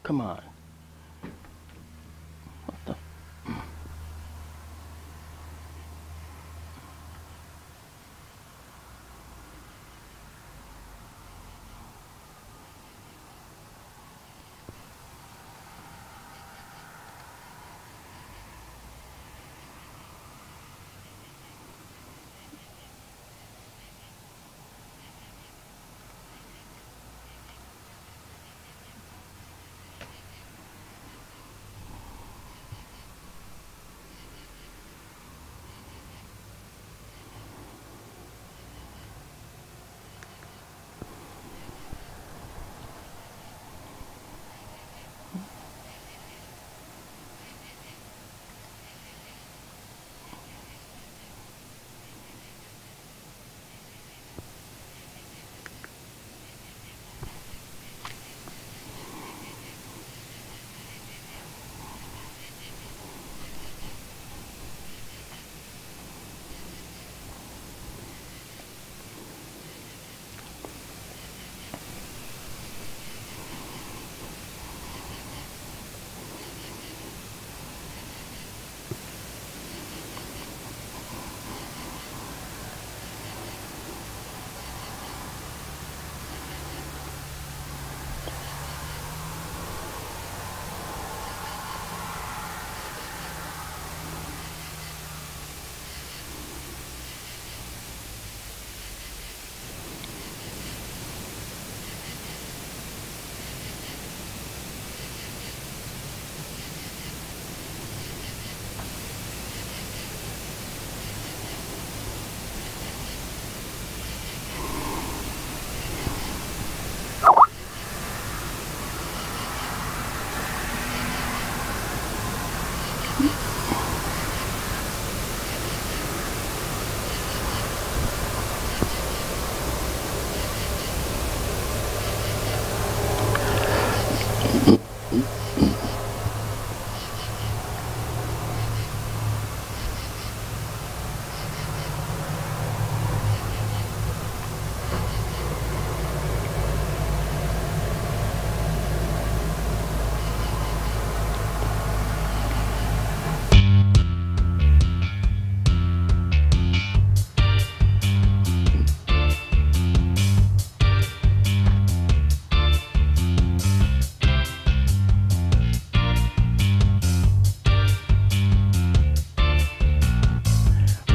Come on. What the?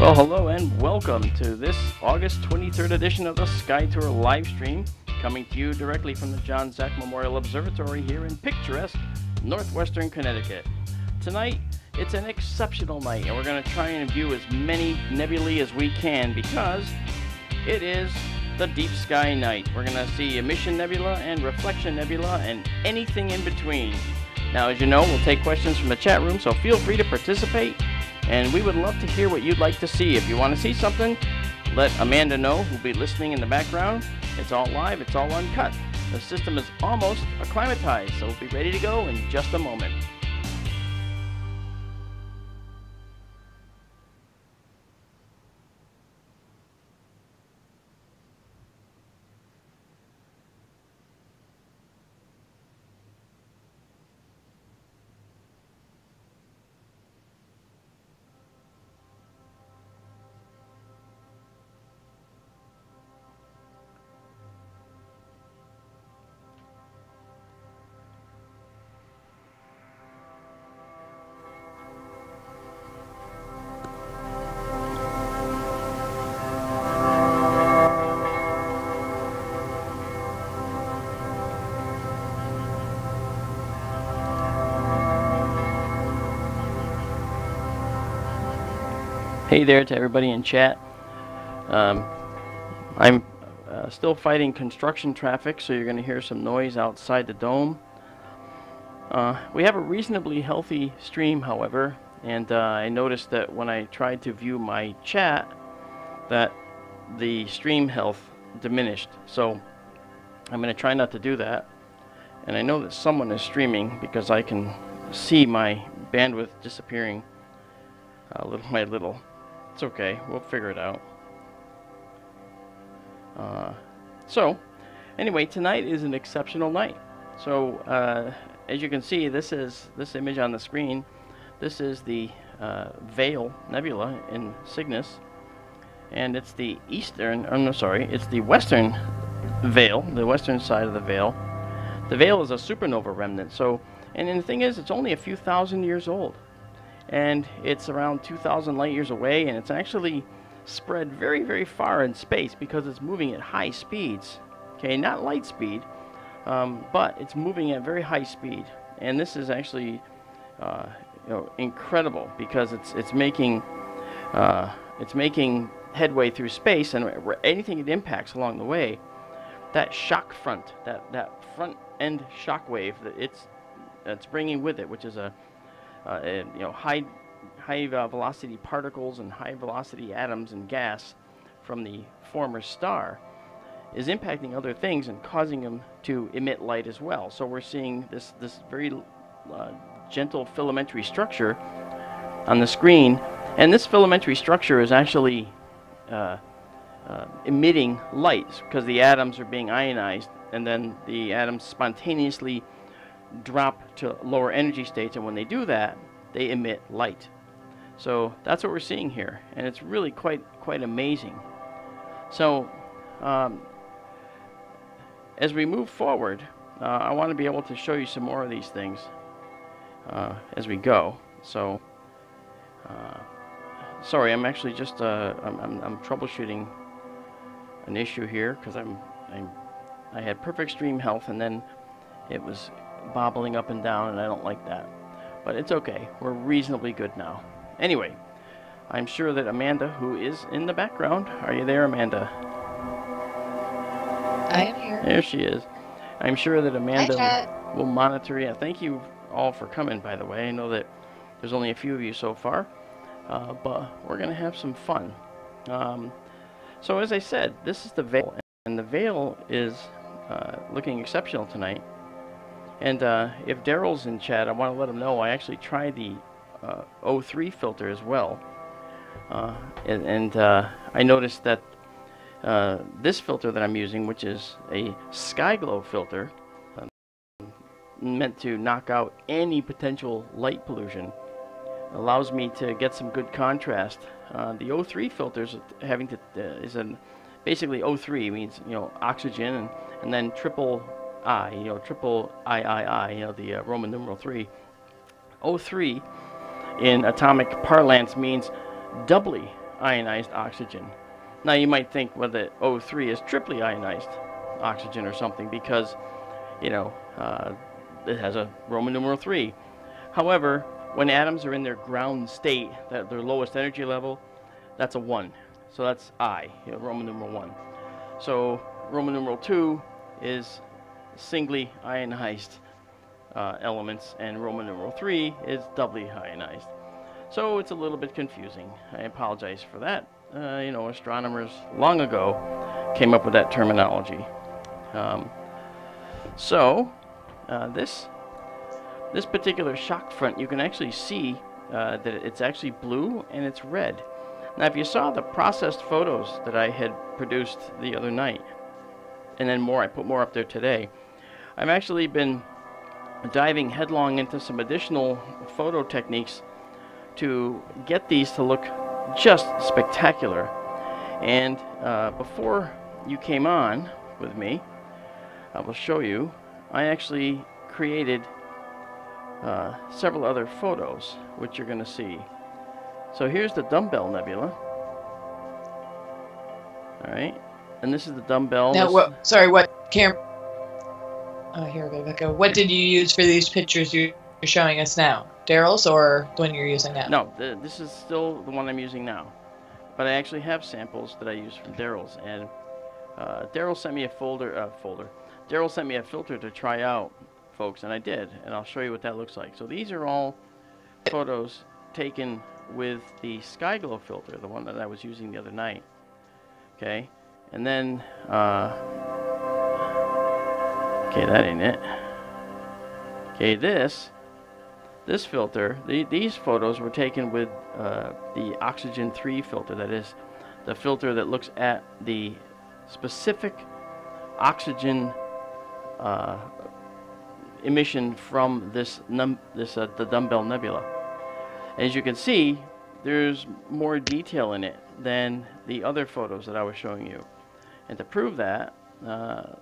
Well, hello and welcome to this August 23rd edition of the SkyTour LiveStream, coming to you directly from the John Zach Memorial Observatory here in picturesque northwestern Connecticut. Tonight, it's an exceptional night, and we're going to try and view as many nebulae as we can because it is the deep sky night. We're going to see emission nebula and reflection nebula and anything in between. Now, as you know, we'll take questions from the chat room, so feel free to participate. And we would love to hear what you'd like to see. If you want to see something, let Amanda know, who'll be listening in the background. It's all live, it's all uncut. The system is almost acclimatized, so we'll be ready to go in just a moment. Hey there to everybody in chat. I'm still fighting construction traffic, so you're going to hear some noise outside the dome. We have a reasonably healthy stream, however, and I noticed that when I tried to view my chat, that the stream health diminished. So I'm going to try not to do that. And I know that someone is streaming because I can see my bandwidth disappearing little by little. It's okay, we'll figure it out. So, anyway, tonight is an exceptional night. So, as you can see, this image on the screen. This is the Veil Nebula in Cygnus, and it's the eastern. Oh, no, sorry, it's the western Veil, the western side of the Veil. The Veil is a supernova remnant. So, and the thing is, it's only a few thousand years old, and it's around 2,000 light years away, and it's actually spread very, very far in space because it's moving at high speeds. Okay, not light speed, but it's moving at very high speed, and this is actually incredible because it's making headway through space, and anything it impacts along the way, that shock front, that front end shock wave that it's bringing with it, which is a high velocity particles and high velocity atoms and gas from the former star, is impacting other things and causing them to emit light as well. So we're seeing this very gentle filamentary structure on the screen, and this filamentary structure is actually emitting light because the atoms are being ionized, and then the atoms spontaneously drop to lower energy states, and when they do that, they emit light. So that's what we're seeing here, and it's really quite amazing. So as we move forward, I want to be able to show you some more of these things as we go. So sorry, I'm actually just I'm troubleshooting an issue here because I had perfect stream health, and then it was bobbling up and down, and I don't like that. But it's okay. We're reasonably good now. Anyway, I'm sure that Amanda, who is in the background, are you there, Amanda? I am here. There she is. I'm sure that Amanda will monitor. Yeah, thank you all for coming, by the way. I know that there's only a few of you so far, but we're going to have some fun. So as I said, this is the Veil, and the Veil is looking exceptional tonight. And if Daryl's in chat, I want to let him know I actually tried the O3 filter as well. And I noticed that this filter that I'm using, which is a sky glow filter, meant to knock out any potential light pollution, allows me to get some good contrast. The O3 filters having to basically O3 means oxygen, and then triple I, triple III, the Roman numeral 3. O3 in atomic parlance means doubly ionized oxygen. Now you might think, well, that O3 is triply ionized oxygen or something because, it has a Roman numeral 3. However, when atoms are in their ground state, their lowest energy level, that's a 1. So that's I, Roman numeral 1. So Roman numeral 2 is singly ionized elements, and Roman numeral 3 is doubly ionized. So it's a little bit confusing. I apologize for that. Astronomers long ago came up with that terminology. This particular shock front, you can actually see that it's actually blue and it's red. Now, if you saw the processed photos that I had produced the other night, and then I put more up there today, I've actually been diving headlong into some additional photo techniques to get these to look just spectacular. And before you came on with me, I will show you, I actually created several other photos, which you're going to see. So here's the Dumbbell Nebula. All right, and this is the dumbbell. Now, what camera? Oh, here we go. What did you use for these pictures you're showing us now? Daryl's or the one you're using now? No, this is still the one I'm using now. But I actually have samples that I use from Daryl's, and Daryl sent me a Daryl sent me a filter to try out, folks, and I did, and I'll show you what that looks like. So these are all photos taken with the Sky Glow filter, the one that I was using the other night. Okay, and then okay, that ain't it. Okay, this filter, these photos were taken with the Oxygen 3 filter. That is the filter that looks at the specific oxygen emission from the Dumbbell Nebula. As you can see, there's more detail in it than the other photos that I was showing you. And to prove that,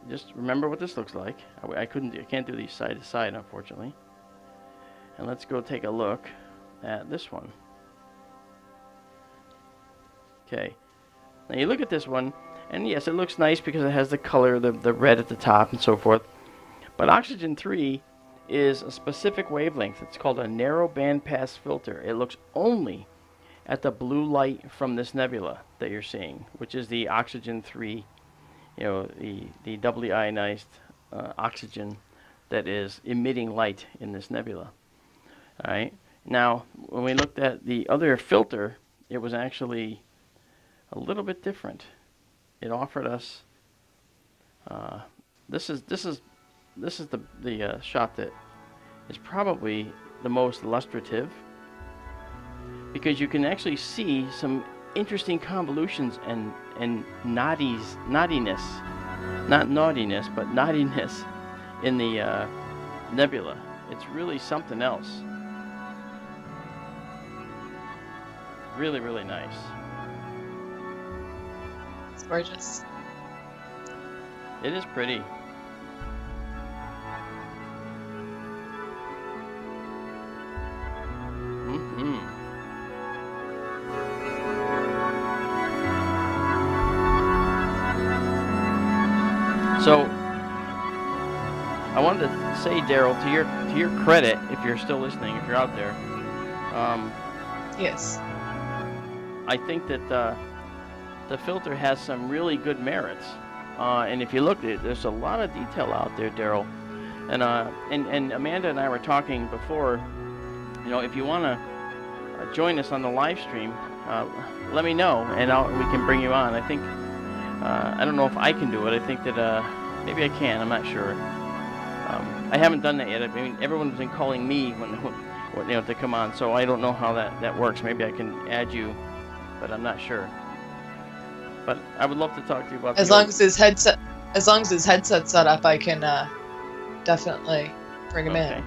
just remember what this looks like. I can't do these side to side, unfortunately. And let's go take a look at this one. Okay, now you look at this one, and yes, it looks nice because it has the color, the red at the top and so forth. But oxygen 3 is a specific wavelength. It's called a narrow bandpass filter. It looks only at the blue light from this nebula that you're seeing, which is the oxygen 3, the doubly ionized oxygen that is emitting light in this nebula. All right. Now, when we looked at the other filter, it was actually a little bit different. It offered us. This is the shot that is probably the most illustrative, because you can actually see some interesting convolutions and naughtiness, not naughtiness, but naughtiness in the nebula. It's really something else. Really, really nice. It's gorgeous. It is pretty. So, I wanted to say, Daryl, to your credit, if you're still listening, if you're out there, yes, I think that the filter has some really good merits, and if you look at it, there's a lot of detail out there, Daryl, and Amanda and I were talking before. If you want to join us on the live stream, let me know, and we can bring you on. I think. I don't know if I can do it. I think that maybe I can. I'm not sure. I haven't done that yet. I mean, everyone's been calling me to come on, so I don't know how that works. Maybe I can add you, but I'm not sure. But I would love to talk to you about. As long as his headset's set up, I can definitely bring him in.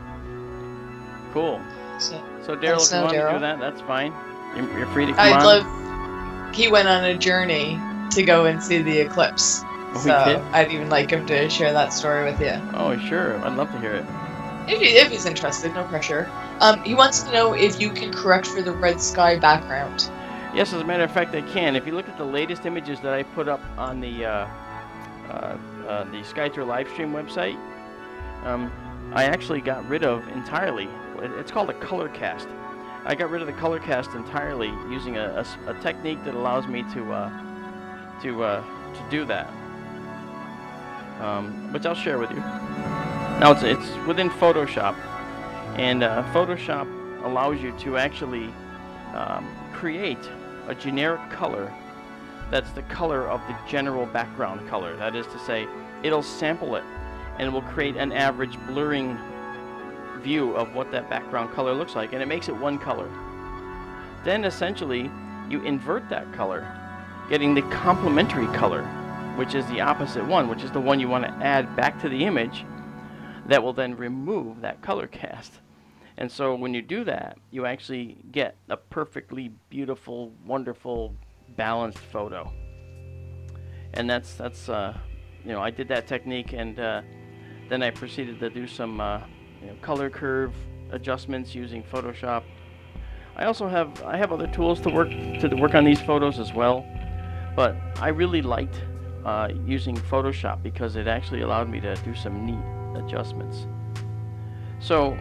Cool. So Daryl, if you want to do that, that's fine. You're free to come on. He went on a journey to go and see the eclipse. So I'd even like him to share that story with you. Oh, sure. I'd love to hear it. If he's interested, no pressure. He wants to know if you can correct for the red sky background. Yes, as a matter of fact, I can. If you look at the latest images that I put up on the SkyTour LiveStream website, I actually got rid of entirely. It's called a color cast. I got rid of the color cast entirely using a technique that allows me to do that, which I'll share with you. Now it's within Photoshop, and Photoshop allows you to actually create a generic color that's the color of the general background color. That is to say, it'll sample it, and it will create an average blurring view of what that background color looks like, and it makes it one color. Then essentially, you invert that color, getting the complementary color, which is the opposite one, which is the one you want to add back to the image, that will then remove that color cast. And so when you do that, you actually get a perfectly beautiful, wonderful, balanced photo. And that's I did that technique, and then I proceeded to do some color curve adjustments using Photoshop. I have other tools to work on these photos as well. But I really liked using Photoshop because it actually allowed me to do some neat adjustments. So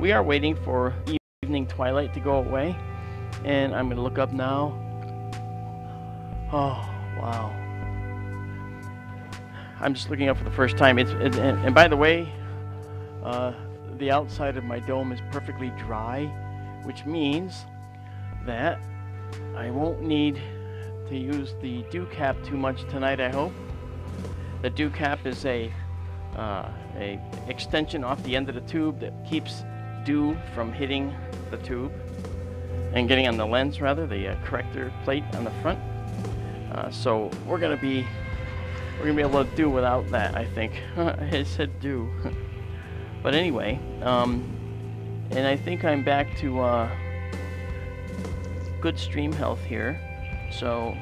we are waiting for evening twilight to go away, and I'm going to look up now. Oh, wow. I'm just looking up for the first time. And by the way, the outside of my dome is perfectly dry, which means that I won't need to use the dew cap too much tonight, I hope. The dew cap is a extension off the end of the tube that keeps dew from hitting the tube and getting on the lens, rather, the corrector plate on the front. So we're gonna be able to do without that, I think. It said dew. But anyway, and I think I'm back to good stream health here. So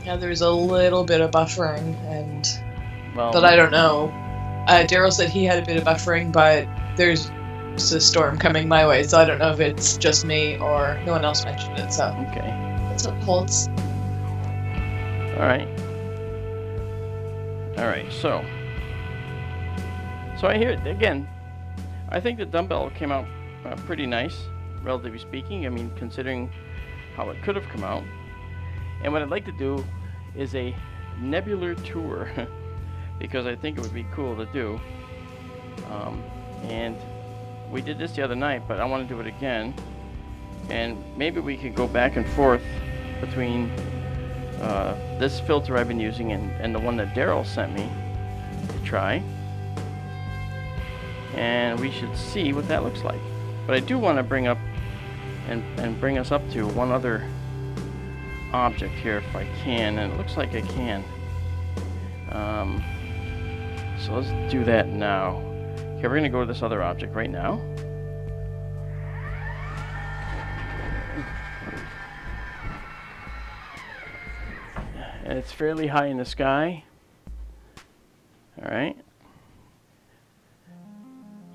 Yeah, there's a little bit of buffering, and well, but I don't know. Daryl said he had a bit of buffering, but there's a storm coming my way, so I don't know if it's just me or no one else mentioned it. So okay. that's what holds. All right. All right. So I hear it again. I think the dumbbell came out pretty nice, relatively speaking. I mean, considering how it could have come out. And what I'd like to do is a nebular tour because I think it would be cool to do. And we did this the other night, but I want to do it again. And maybe we could go back and forth between this filter I've been using and the one that Daryl sent me to try. And we should see what that looks like. But I do want to bring up and bring us up to one other object here if I can, and it looks like I can. So let's do that now. Okay, we're gonna go to this other object right now. And it's fairly high in the sky. Alright.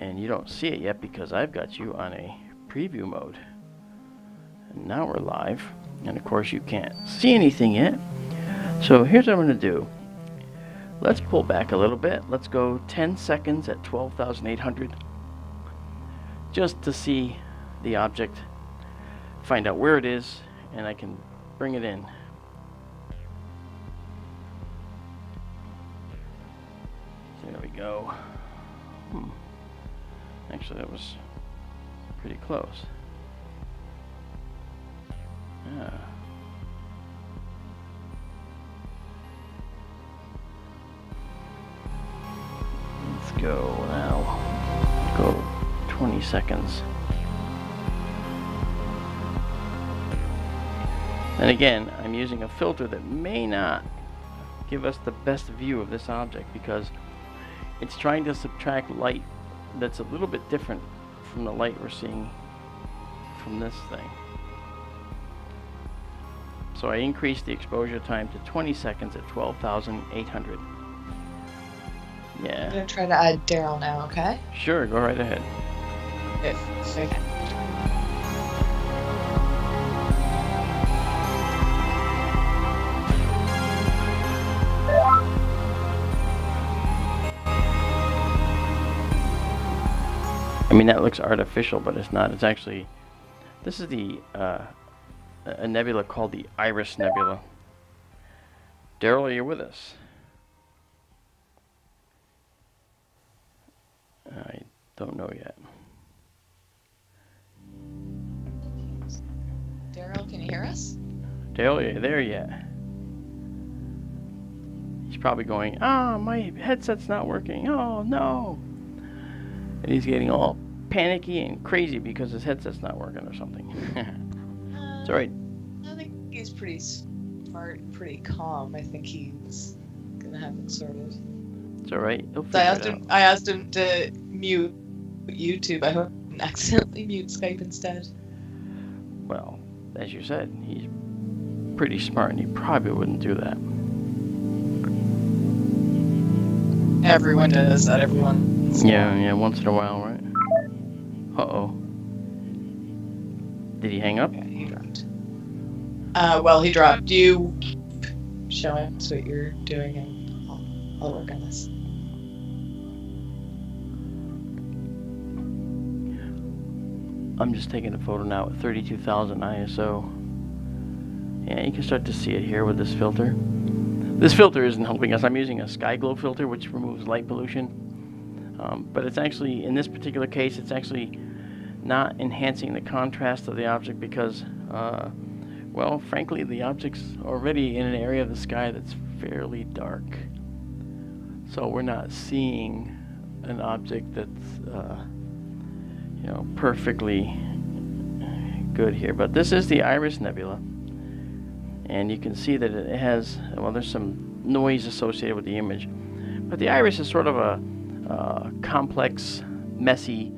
And you don't see it yet because I've got you on a preview mode. And now we're live. And of course you can't see anything yet. So here's what I'm going to do. Let's pull back a little bit. Let's go 10 seconds at 12,800. Just to see the object. Find out where it is. And I can bring it in. So there we go. Actually, that was pretty close. Yeah. Let's go now. Go 20 seconds. And again, I'm using a filter that may not give us the best view of this object because it's trying to subtract light that's a little bit different from the light we're seeing from this thing. So I increased the exposure time to 20 seconds at 12,800. Yeah. I'm gonna try to add Daryl now, okay? Sure, go right ahead. Okay. I mean, that looks artificial, but it's not. It's actually, this is the a nebula called the Iris Nebula. Daryl, are you with us? I don't know yet. Daryl, can you hear us? Daryl, are you there yet? He's probably going, "Ah, my headset's not working. Oh no!" And he's getting all panicky and crazy because his headset's not working or something. It's alright. I think he's pretty smart and pretty calm. I think he's gonna have it sorted. It's alright. I asked him to mute YouTube. I hope he didn't accidentally mute Skype instead. Well, as you said, he's pretty smart and he probably wouldn't do that. Everyone does that. Everyone. Yeah, once in a while, right? Uh-oh. Did he hang up? Yeah, he dropped. Well, he dropped. You show him what you're doing, and I'll work on this. I'm just taking a photo now at 32,000 ISO. Yeah, you can start to see it here with this filter. This filter isn't helping us. I'm using a sky glow filter, which removes light pollution. But it's actually, in this particular case, it's actually not enhancing the contrast of the object because, well, frankly, the object's already in an area of the sky that's fairly dark. So we're not seeing an object that's, you know, perfectly good here. But this is the Iris Nebula. And you can see that it has, well, there's some noise associated with the image. But the Iris is sort of a complex messy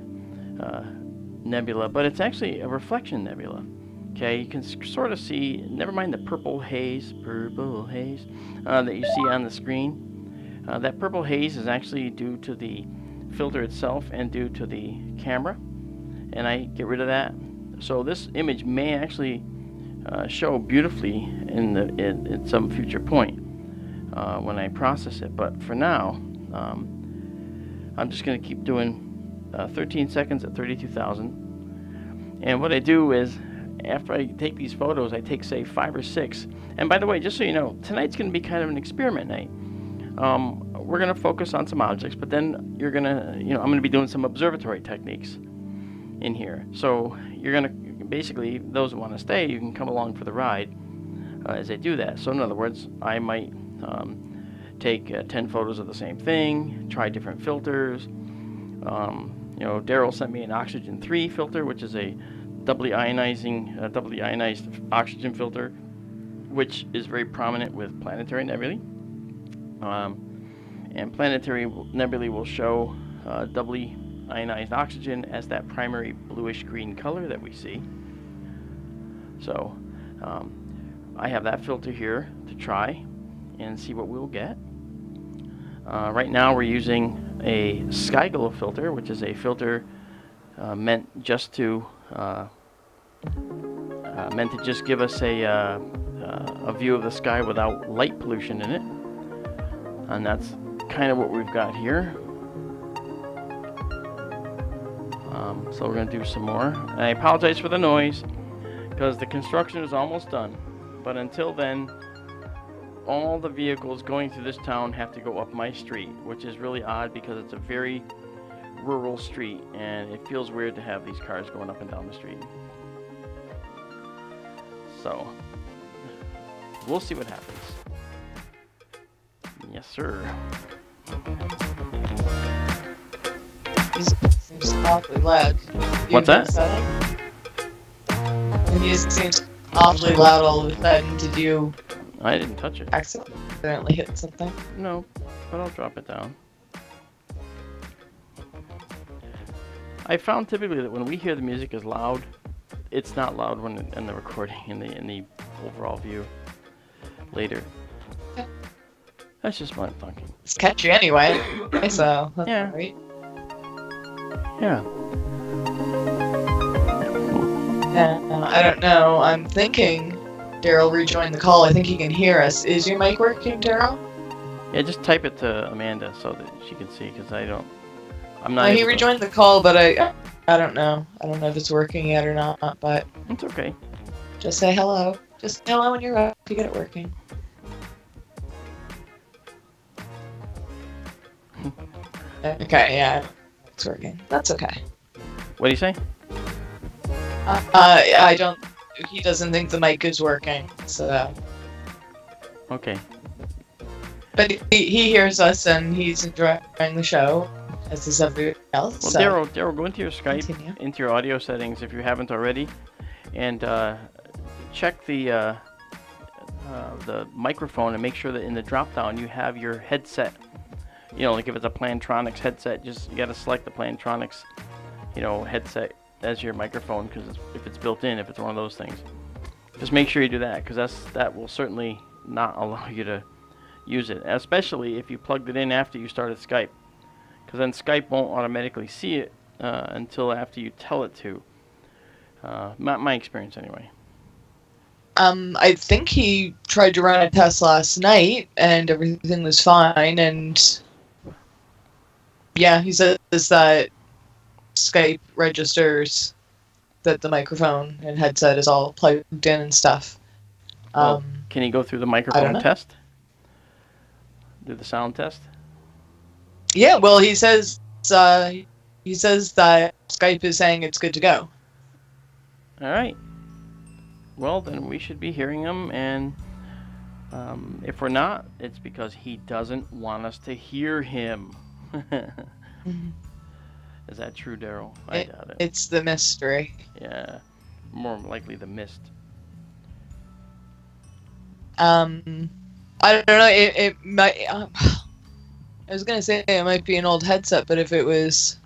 nebula, but it's actually a reflection nebula. Okay, you can sort of see, never mind the purple haze that you see on the screen. That purple haze is actually due to the filter itself and due to the camera, and I get rid of that. So this image may actually show beautifully in some future point when I process it, but for now I'm just going to keep doing 13 seconds at 32,000. And what I do is, after I take these photos, I take, say, 5 or 6. And by the way, just so you know, tonight's going to be kind of an experiment night. We're going to focus on some objects, but then you're going to, I'm going to be doing some observatory techniques in here. So you're going to, basically, those who want to stay, you can come along for the ride as I do that. So in other words, I might take 10 photos of the same thing, try different filters. Daryl sent me an oxygen 3 filter, which is a doubly ionized oxygen filter, which is very prominent with planetary nebulae. And planetary nebulae will show doubly ionized oxygen as that primary bluish green color that we see. So I have that filter here to try and see what we'll get. Right now we're using a SkyTour filter, which is a filter meant to just give us a view of the sky without light pollution in it, and that's kind of what we've got here. So we're going to do some more. And I apologize for the noise because the construction is almost done, but until then, all the vehicles going through this town have to go up my street, which is really odd because it's a very rural street and it feels weird to have these cars going up and down the street. So we'll see what happens. Yes, sir. Seems awfully loud. What's that? The music seems awfully loud all of a sudden. Did you I didn't touch it. accidentally hit something? No, but I'll drop it down. I found typically that when we hear the music is loud, it's not loud when in the recording, in the overall view later. Okay. That's just my thinking. It's catchy anyway, so that's Yeah. great. Yeah. I don't know. I'm thinking Daryl rejoined the call. I think he can hear us. Is your mic working, Daryl? Yeah, just type it to Amanda so that she can see, because I'm not. He able to- rejoined the call, but I don't know. I don't know if it's working yet or not, but It's okay. just say hello. Just say hello when you're up to get it working. Okay, yeah, it's working. That's okay. What do you say? I don't. He doesn't think the mic is working, so. Okay. But he hears us and he's enjoying the show, as is everyone else. Well, so Daryl, go into your Skype, continue. into your audio settings if you haven't already, and check the microphone and make sure that in the drop-down you have your headset. You know, like if it's a Plantronics headset, you gotta select the Plantronics, headset as your microphone, because if it's built in, if it's one of those things, just make sure you do that, because that will certainly not allow you to use it, especially if you plugged it in after you started Skype, because then Skype won't automatically see it until after you tell it to. My experience anyway. I think he tried to run a test last night and everything was fine, and yeah, he says that Skype registers that the microphone and headset is all plugged in and stuff. Well, can you go through the microphone test? Do the sound test? Yeah, well, he says that Skype is saying it's good to go. All right. Well, then we should be hearing him, and if we're not, it's because he doesn't want us to hear him. Is that true, Daryl? I doubt it. It's the mystery. Yeah, more likely the mist. I don't know. It might. I was gonna say it might be an old headset, but if it was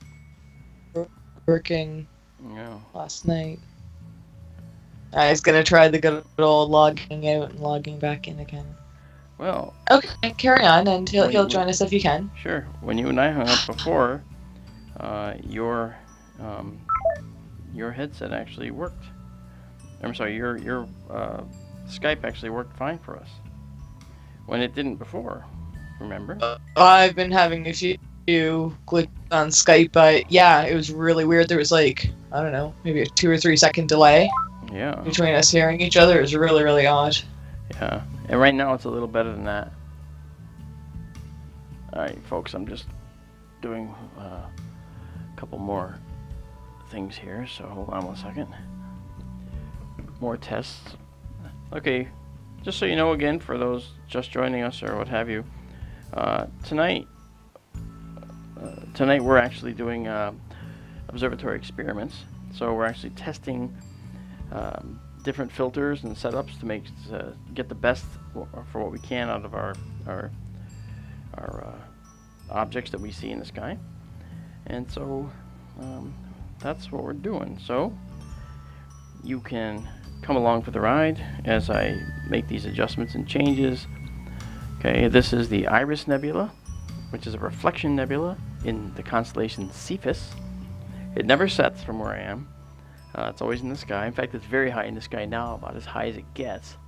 working Yeah. last night. I was gonna try the good old logging out and logging back in again. Well, Okay, carry on, and he'll when, join us if you can. sure. When you and I hung up before, your headset actually worked. I'm sorry, your Skype actually worked fine for us when it didn't before. Remember? I've been having a few glitches on Skype, but yeah, it was really weird. There was like, I don't know, maybe a 2 or 3 second delay Yeah. between us hearing each other. It was really, really odd. Yeah. And right now it's a little better than that. All right, folks. I'm just doing a couple more things here, so hold on 1 second. More tests. Okay, just so you know, again, for those just joining us or what have you, tonight we're actually doing observatory experiments. So we're actually testing different filters and setups to get the best for what we can out of our objects that we see in the sky. And so that's what we're doing. So you can come along for the ride as I make these adjustments and changes. Okay, this is the Iris Nebula, which is a reflection nebula in the constellation Cephus. It never sets from where I am. It's always in the sky. In fact, it's very high in the sky now, about as high as it gets.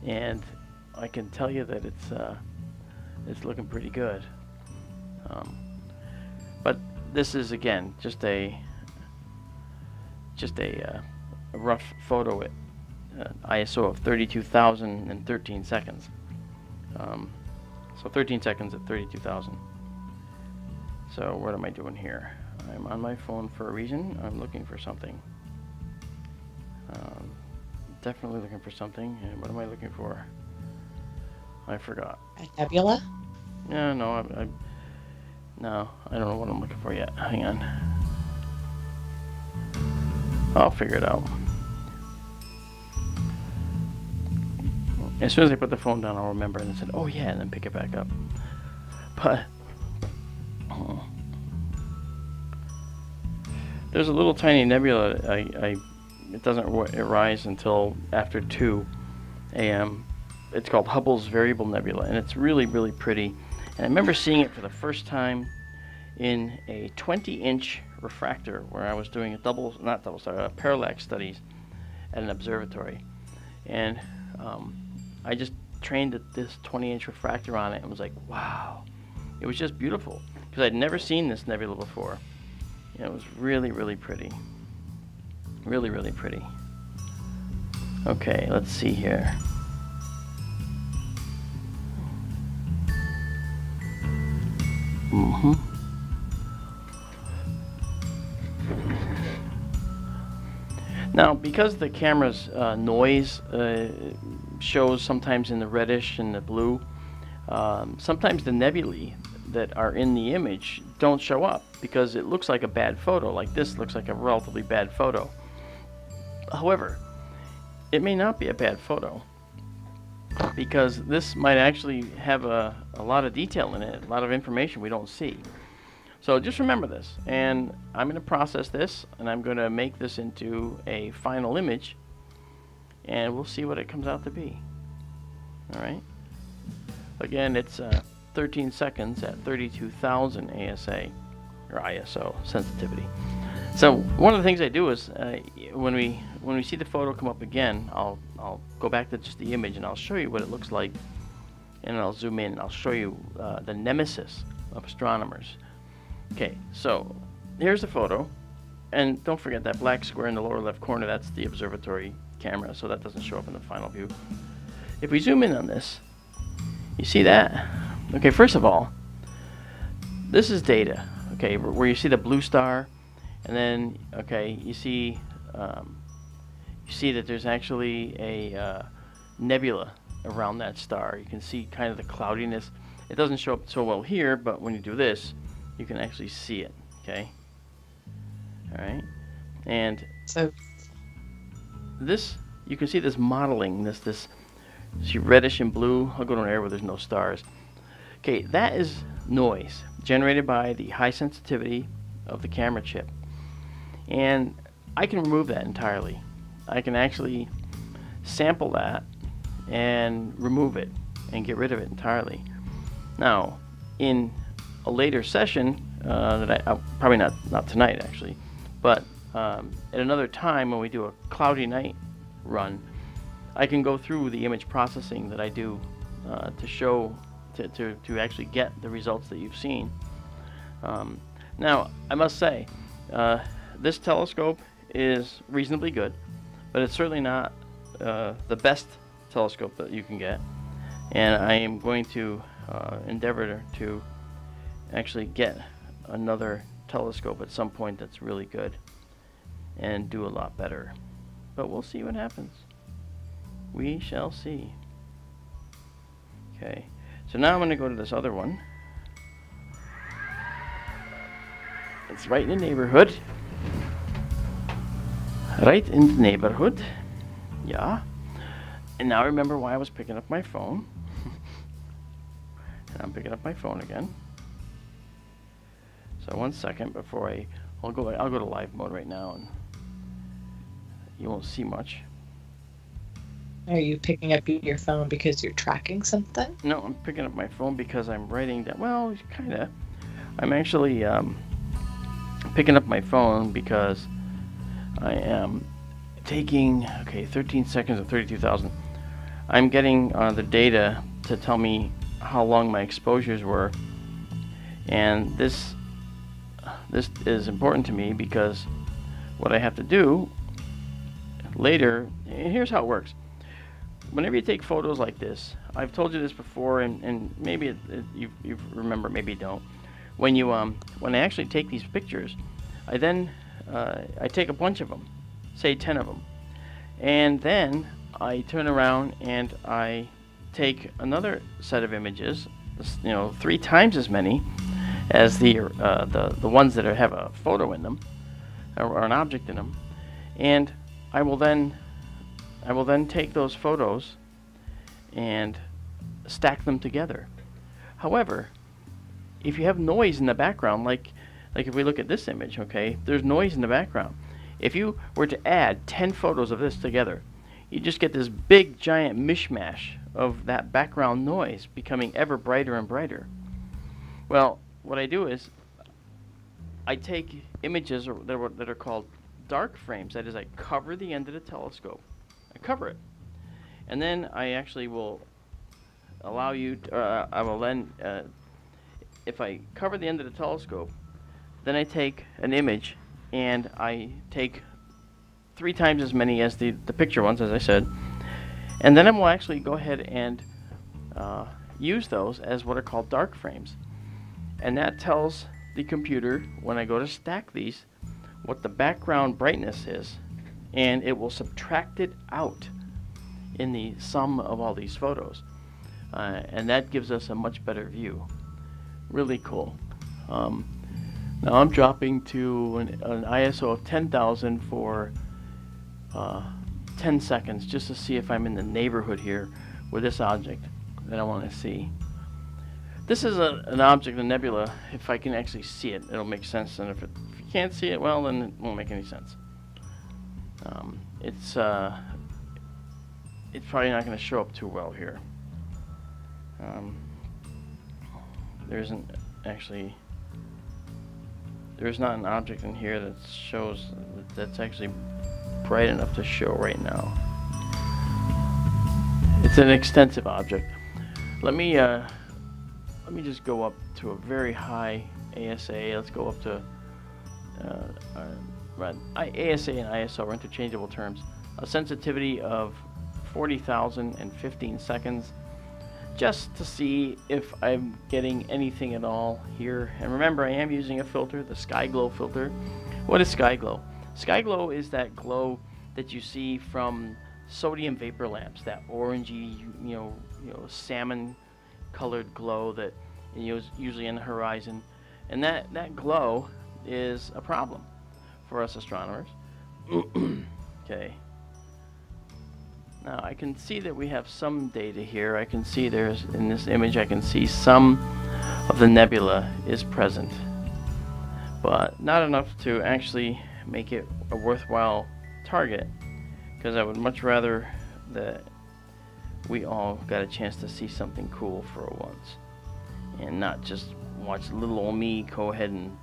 And I can tell you that it's looking pretty good. But this is, again, just a rough photo at ISO of 32,013 seconds. So 13 seconds at 32,000. So what am I doing here? I'm on my phone for a reason. I'm looking for something. Definitely looking for something. And what am I looking for? I forgot. A nebula? Yeah, no, no, I don't know what I'm looking for yet. Hang on. I'll figure it out. As soon as I put the phone down, I'll remember and say, oh yeah, and then pick it back up. But there's a little tiny nebula. It doesn't rise until after 2 a.m. It's called Hubble's Variable Nebula, and it's really, really pretty. And I remember seeing it for the first time in a 20-inch refractor where I was doing parallax studies at an observatory. And I just trained this 20-inch refractor on it and was like, wow. It was just beautiful because I'd never seen this nebula before. It was really, really pretty. Really, really pretty. Okay, let's see here. Now, because the camera's noise shows sometimes in the reddish and the blue, sometimes the nebulae that are in the image don't show up because it looks like a bad photo. Like this looks like a relatively bad photo. However, it may not be a bad photo because this might actually have a lot of detail in it, a lot of information we don't see. So just remember this, and I'm going to process this, and I'm going to make this into a final image, and we'll see what it comes out to be. All right. Again, it's 13 seconds at 32,000 ASA or ISO sensitivity. So one of the things I do is when we see the photo come up again, I'll go back to just the image and I'll show you what it looks like, and I'll zoom in and I'll show you the nemesis of astronomers. Okay, so here's the photo, and don't forget that black square in the lower left corner, that's the observatory camera, so that doesn't show up in the final view. If we zoom in on this, you see that? Okay, first of all, this is data, okay, where you see the blue star, and then, okay, you see that there's actually a nebula around that star. You can see kind of the cloudiness. It doesn't show up so well here, but when you do this, you can actually see it, okay? All right, and so this, you can see this modeling, this see reddish and blue. I'll go to an area where there's no stars. Okay, that is noise generated by the high sensitivity of the camera chip. And I can remove that entirely. I can actually sample that and remove it and get rid of it entirely. Now, in a later session, that probably not tonight actually, but at another time when we do a cloudy night run, I can go through the image processing that I do to show, to actually get the results that you've seen. Now, I must say, this telescope is reasonably good, but it's certainly not the best telescope that you can get, and I am going to endeavor to actually get another telescope at some point that's really good and do a lot better. But we'll see what happens. We shall see. Okay, so now I'm going to go to this other one. It's right in the neighborhood. Right in the neighborhood. Yeah. And now I remember why I was picking up my phone. And I'm picking up my phone again. So 1 second before I'll go to live mode right now, and you won't see much. Are you picking up your phone because you're tracking something? No, I'm picking up my phone because I'm writing down. Well, kinda. I'm actually picking up my phone because I am taking 13 seconds of 32,000. I'm getting the data to tell me how long my exposures were, and this is important to me because what I have to do later, here's how it works. Whenever you take photos like this, I've told you this before, and maybe you remember, maybe you don't. When I actually take these pictures, I then I take a bunch of them, say 10 of them, and then I turn around and I take another set of images, 3 times as many as the ones that have a photo in them or an object in them, and I will then take those photos and stack them together. However, if you have noise in the background, like if we look at this image, okay, there's noise in the background. If you were to add 10 photos of this together, you just get this big giant mishmash of that background noise becoming ever brighter and brighter. Well, what I do is I take images that are called dark frames. That is, I cover the end of the telescope. I cover it, and then I actually will allow you to, I will then if I cover the end of the telescope, then I take an image and I take 3 times as many as the picture ones, as I said, and then I will actually go ahead and use those as what are called dark frames, and that tells the computer when I go to stack these what the background brightness is, and it will subtract it out in the sum of all these photos, and that gives us a much better view. Really cool. Now I'm dropping to an ISO of 10,000 for 10 seconds just to see if I'm in the neighborhood here with this object that I want to see. This is an object, a nebula. If I can actually see it, it'll make sense, and if you can't see it, well, then it won't make any sense. It's probably not going to show up too well here. There's not an object in here that shows that's actually bright enough to show right now. It's an extensive object. Let me just go up to a very high ASA. Let's go up to ASA and ISO are interchangeable terms. A sensitivity of 40,000 and 15 seconds, just to see if I'm getting anything at all here. And remember, I am using a filter, the Sky Glow filter. What is Sky Glow? Sky Glow is that glow that you see from sodium vapor lamps, that orangey, salmon colored glow that is usually in the horizon, and that glow is a problem for us astronomers. Okay. Now I can see that we have some data here. I can see in this image I can see some of the nebula is present. but not enough to actually make it a worthwhile target, because I would much rather that we all got a chance to see something cool for once, and not just watch little old me go ahead and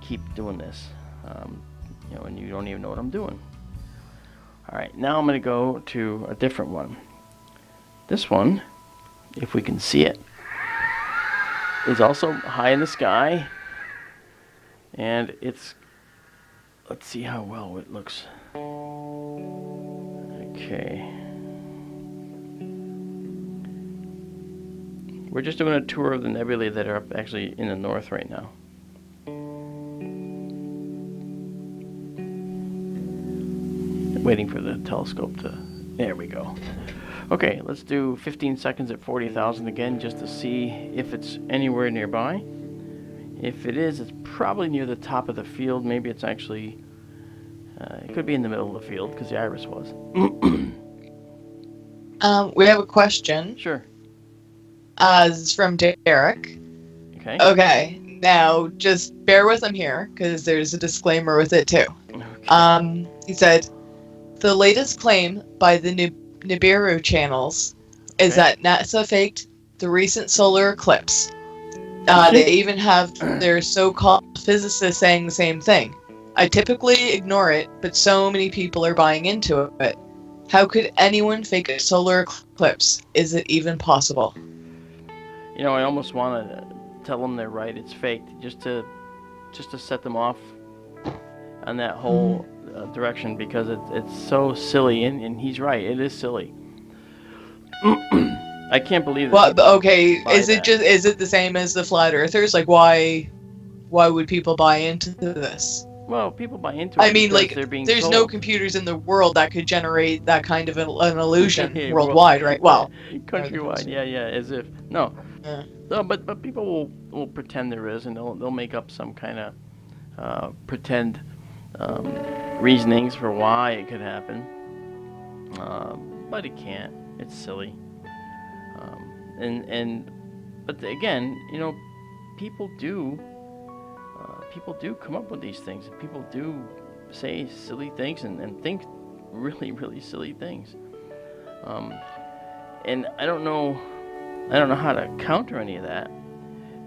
keep doing this, you know, and you don't even know what I'm doing. All right, now I'm going to go to a different one. This one, if we can see it, is also high in the sky, and it's, let's see how well it looks. Okay. We're just doing a tour of the nebulae that are up actually in the north right now. Waiting for the telescope to, there we go. Okay, let's do 15 seconds at 40,000 again, just to see if it's anywhere nearby. If it is, it's probably near the top of the field. Maybe it's actually, it could be in the middle of the field, because the iris was. We have a question. Sure. This is from Derek. Okay. Okay, now just bear with him here, because there's a disclaimer with it too. Okay. He said, the latest claim by the Nibiru channels is that NASA faked the recent solar eclipse. They even have their so-called physicists saying the same thing. I typically ignore it, but so many people are buying into it. How could anyone fake a solar eclipse? Is it even possible? You know, I almost want to tell them they're right, it's faked, just to set them off on that whole direction, because it's so silly, and he's right, it is silly. I can't believe that. Well, okay, is that. is it the same as the flat earthers? Like, why would people buy into this? Well, people buy into it. I mean, like, they're being there's told. no computers in the world that could generate that kind of an illusion worldwide, right? Well, countrywide, yeah, as if no. Yeah. No, but people will pretend there is, and they'll make up some kind of pretend reasonings for why it could happen, but it can't. It's silly. But again, you know, people do come up with these things. People do say silly things and think really, really silly things. And I don't know how to counter any of that,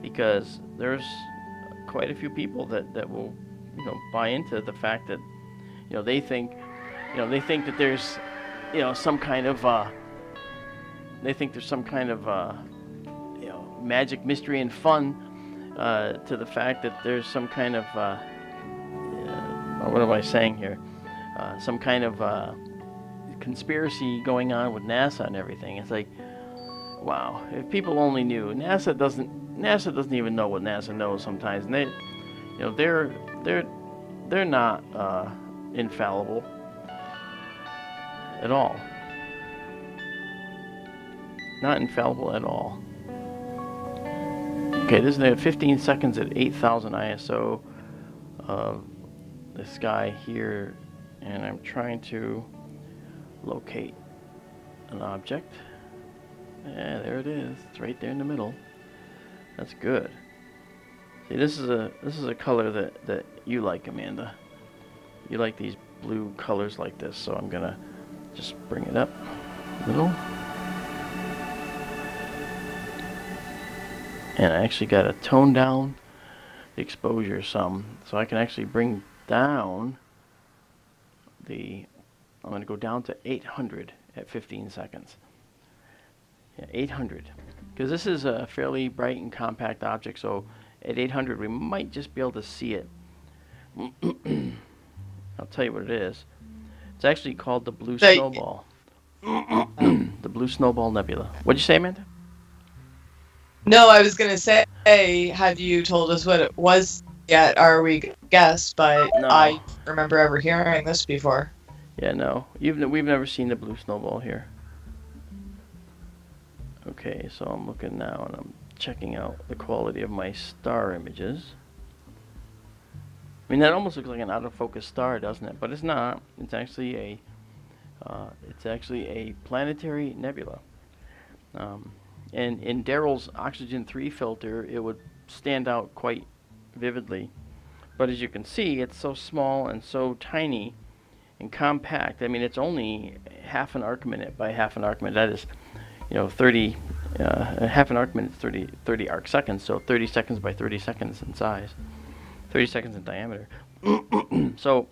because there's quite a few people that will, you know, buy into the fact that, you know, they think that there's, you know, some kind of you know, magic, mystery, and fun to the fact that there's some kind of what am I saying here? Some kind of conspiracy going on with NASA and everything. It's like, wow, if people only knew. NASA doesn't even know what NASA knows sometimes, and they, you know, they're not infallible at all. Not infallible at all. Okay, this is the 15 seconds at 8,000 ISO of the sky here, and I'm trying to locate an object. Yeah, there it is. It's right there in the middle. That's good. See, this is a color that you like, Amanda. You like these blue colors like this, so I'm gonna just bring it up a little. And I actually got to tone down the exposure some, so I can actually bring down the, I'm going to go down to 800 at 15 seconds. Yeah, 800. Because this is a fairly bright and compact object, so at 800 we might just be able to see it. I'll tell you what it is. It's actually called the Blue Snowball. The Blue Snowball Nebula. What'd you say, Amanda? No, I was going to say, have you told us what it was yet? Or we guessed, but No. I remember ever hearing this before. Yeah, no. We've never seen the Blue Snowball here. Okay, so I'm looking now and I'm checking out the quality of my star images. I mean, that almost looks like an out of focus star, doesn't it? But it's not. It's actually a planetary nebula. And in Daryl's oxygen 3 filter, it would stand out quite vividly. But as you can see, it's so small and so tiny and compact. I mean, it's only half an arc minute by half an arc minute. That is, 30, half an arc minute is 30 arc seconds, so 30 seconds by 30 seconds in size, 30 seconds in diameter. So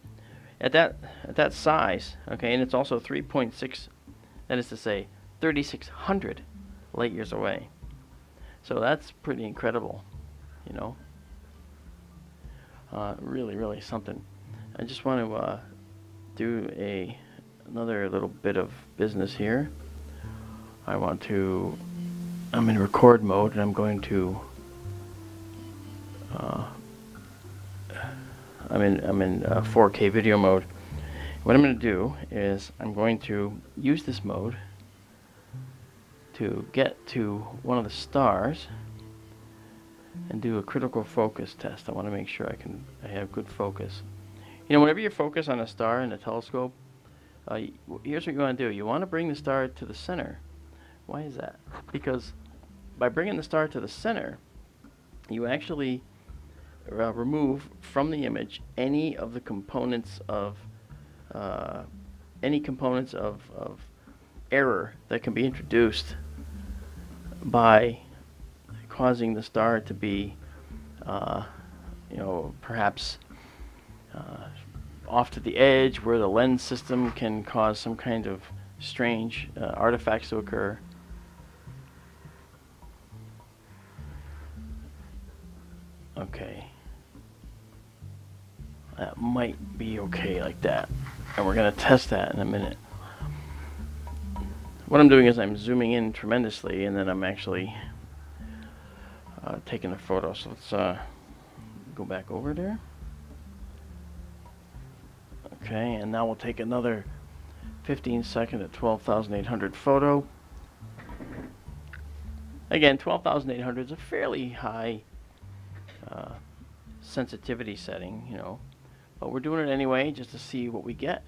at that size, okay, and it's also 3.6, that is to say, 3,600 light years away. So that's pretty incredible, really, really something. I just want to do another little bit of business here. I'm in record mode, and I'm going to I'm in 4K video mode. What I'm going to do is I'm going to use this mode to get to one of the stars and do a critical focus test. I want to make sure I have good focus. Whenever you focus on a star in a telescope, here's what you want to do. You want to bring the star to the center. Why is that? Because by bringing the star to the center, you actually remove from the image any of the components of error that can be introduced by causing the star to be, perhaps off to the edge where the lens system can cause some kind of strange artifacts to occur. Okay. That might be okay like that. And we're going to test that in a minute. What I'm doing is I'm zooming in tremendously, and then I'm actually taking a photo. So let's go back over there. Okay, and now we'll take another 15-second at 12,800 photo. Again, 12,800 is a fairly high sensitivity setting, but we're doing it anyway just to see what we get.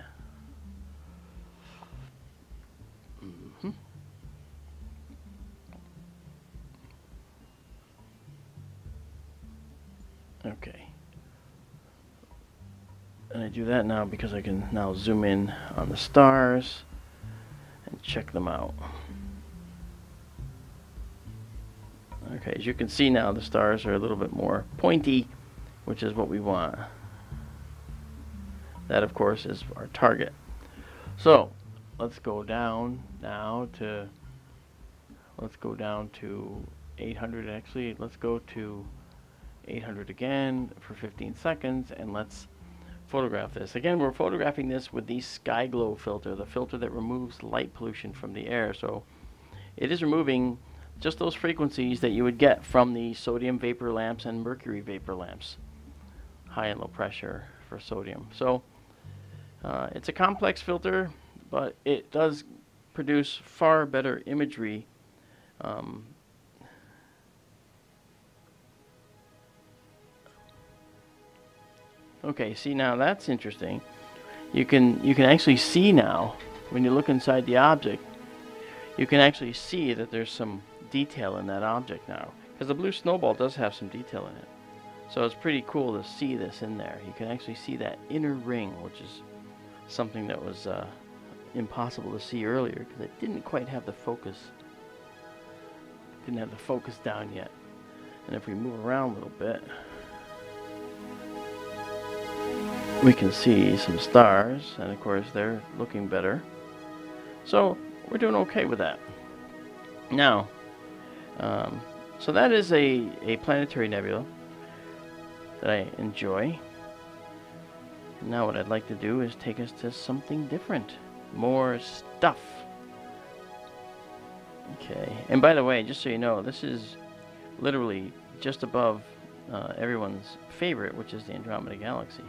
Okay. And I do that now because I can now zoom in on the stars and check them out. Okay, as you can see now, the stars are a little bit more pointy, which is what we want. That, of course, is our target. So let's go down now to, let's go down to 800 actually. Let's go to 800 again for 15 seconds, and let's photograph this. Again, we're photographing this with the Sky Glow filter, the filter that removes light pollution from the air. So it is removing just those frequencies that you would get from the sodium vapor lamps and mercury vapor lamps, high and low pressure for sodium. So it's a complex filter, but it does produce far better imagery. Okay, see, now that's interesting. You can actually see now, when you look inside the object, you can actually see that there's some detail in that object now, because the blue snowball does have some detail in it. So it's pretty cool to see this in there. You can actually see that inner ring, which is something that was impossible to see earlier because it didn't quite have the focus. Didn't have the focus down yet. And if we move around a little bit, we can see some stars, and of course they're looking better. So we're doing okay with that. Now, so that is a planetary nebula that I enjoy. Now what I'd like to do is take us to something different. More stuff. Okay, and by the way, just so you know, this is literally just above everyone's favorite, which is the Andromeda Galaxy.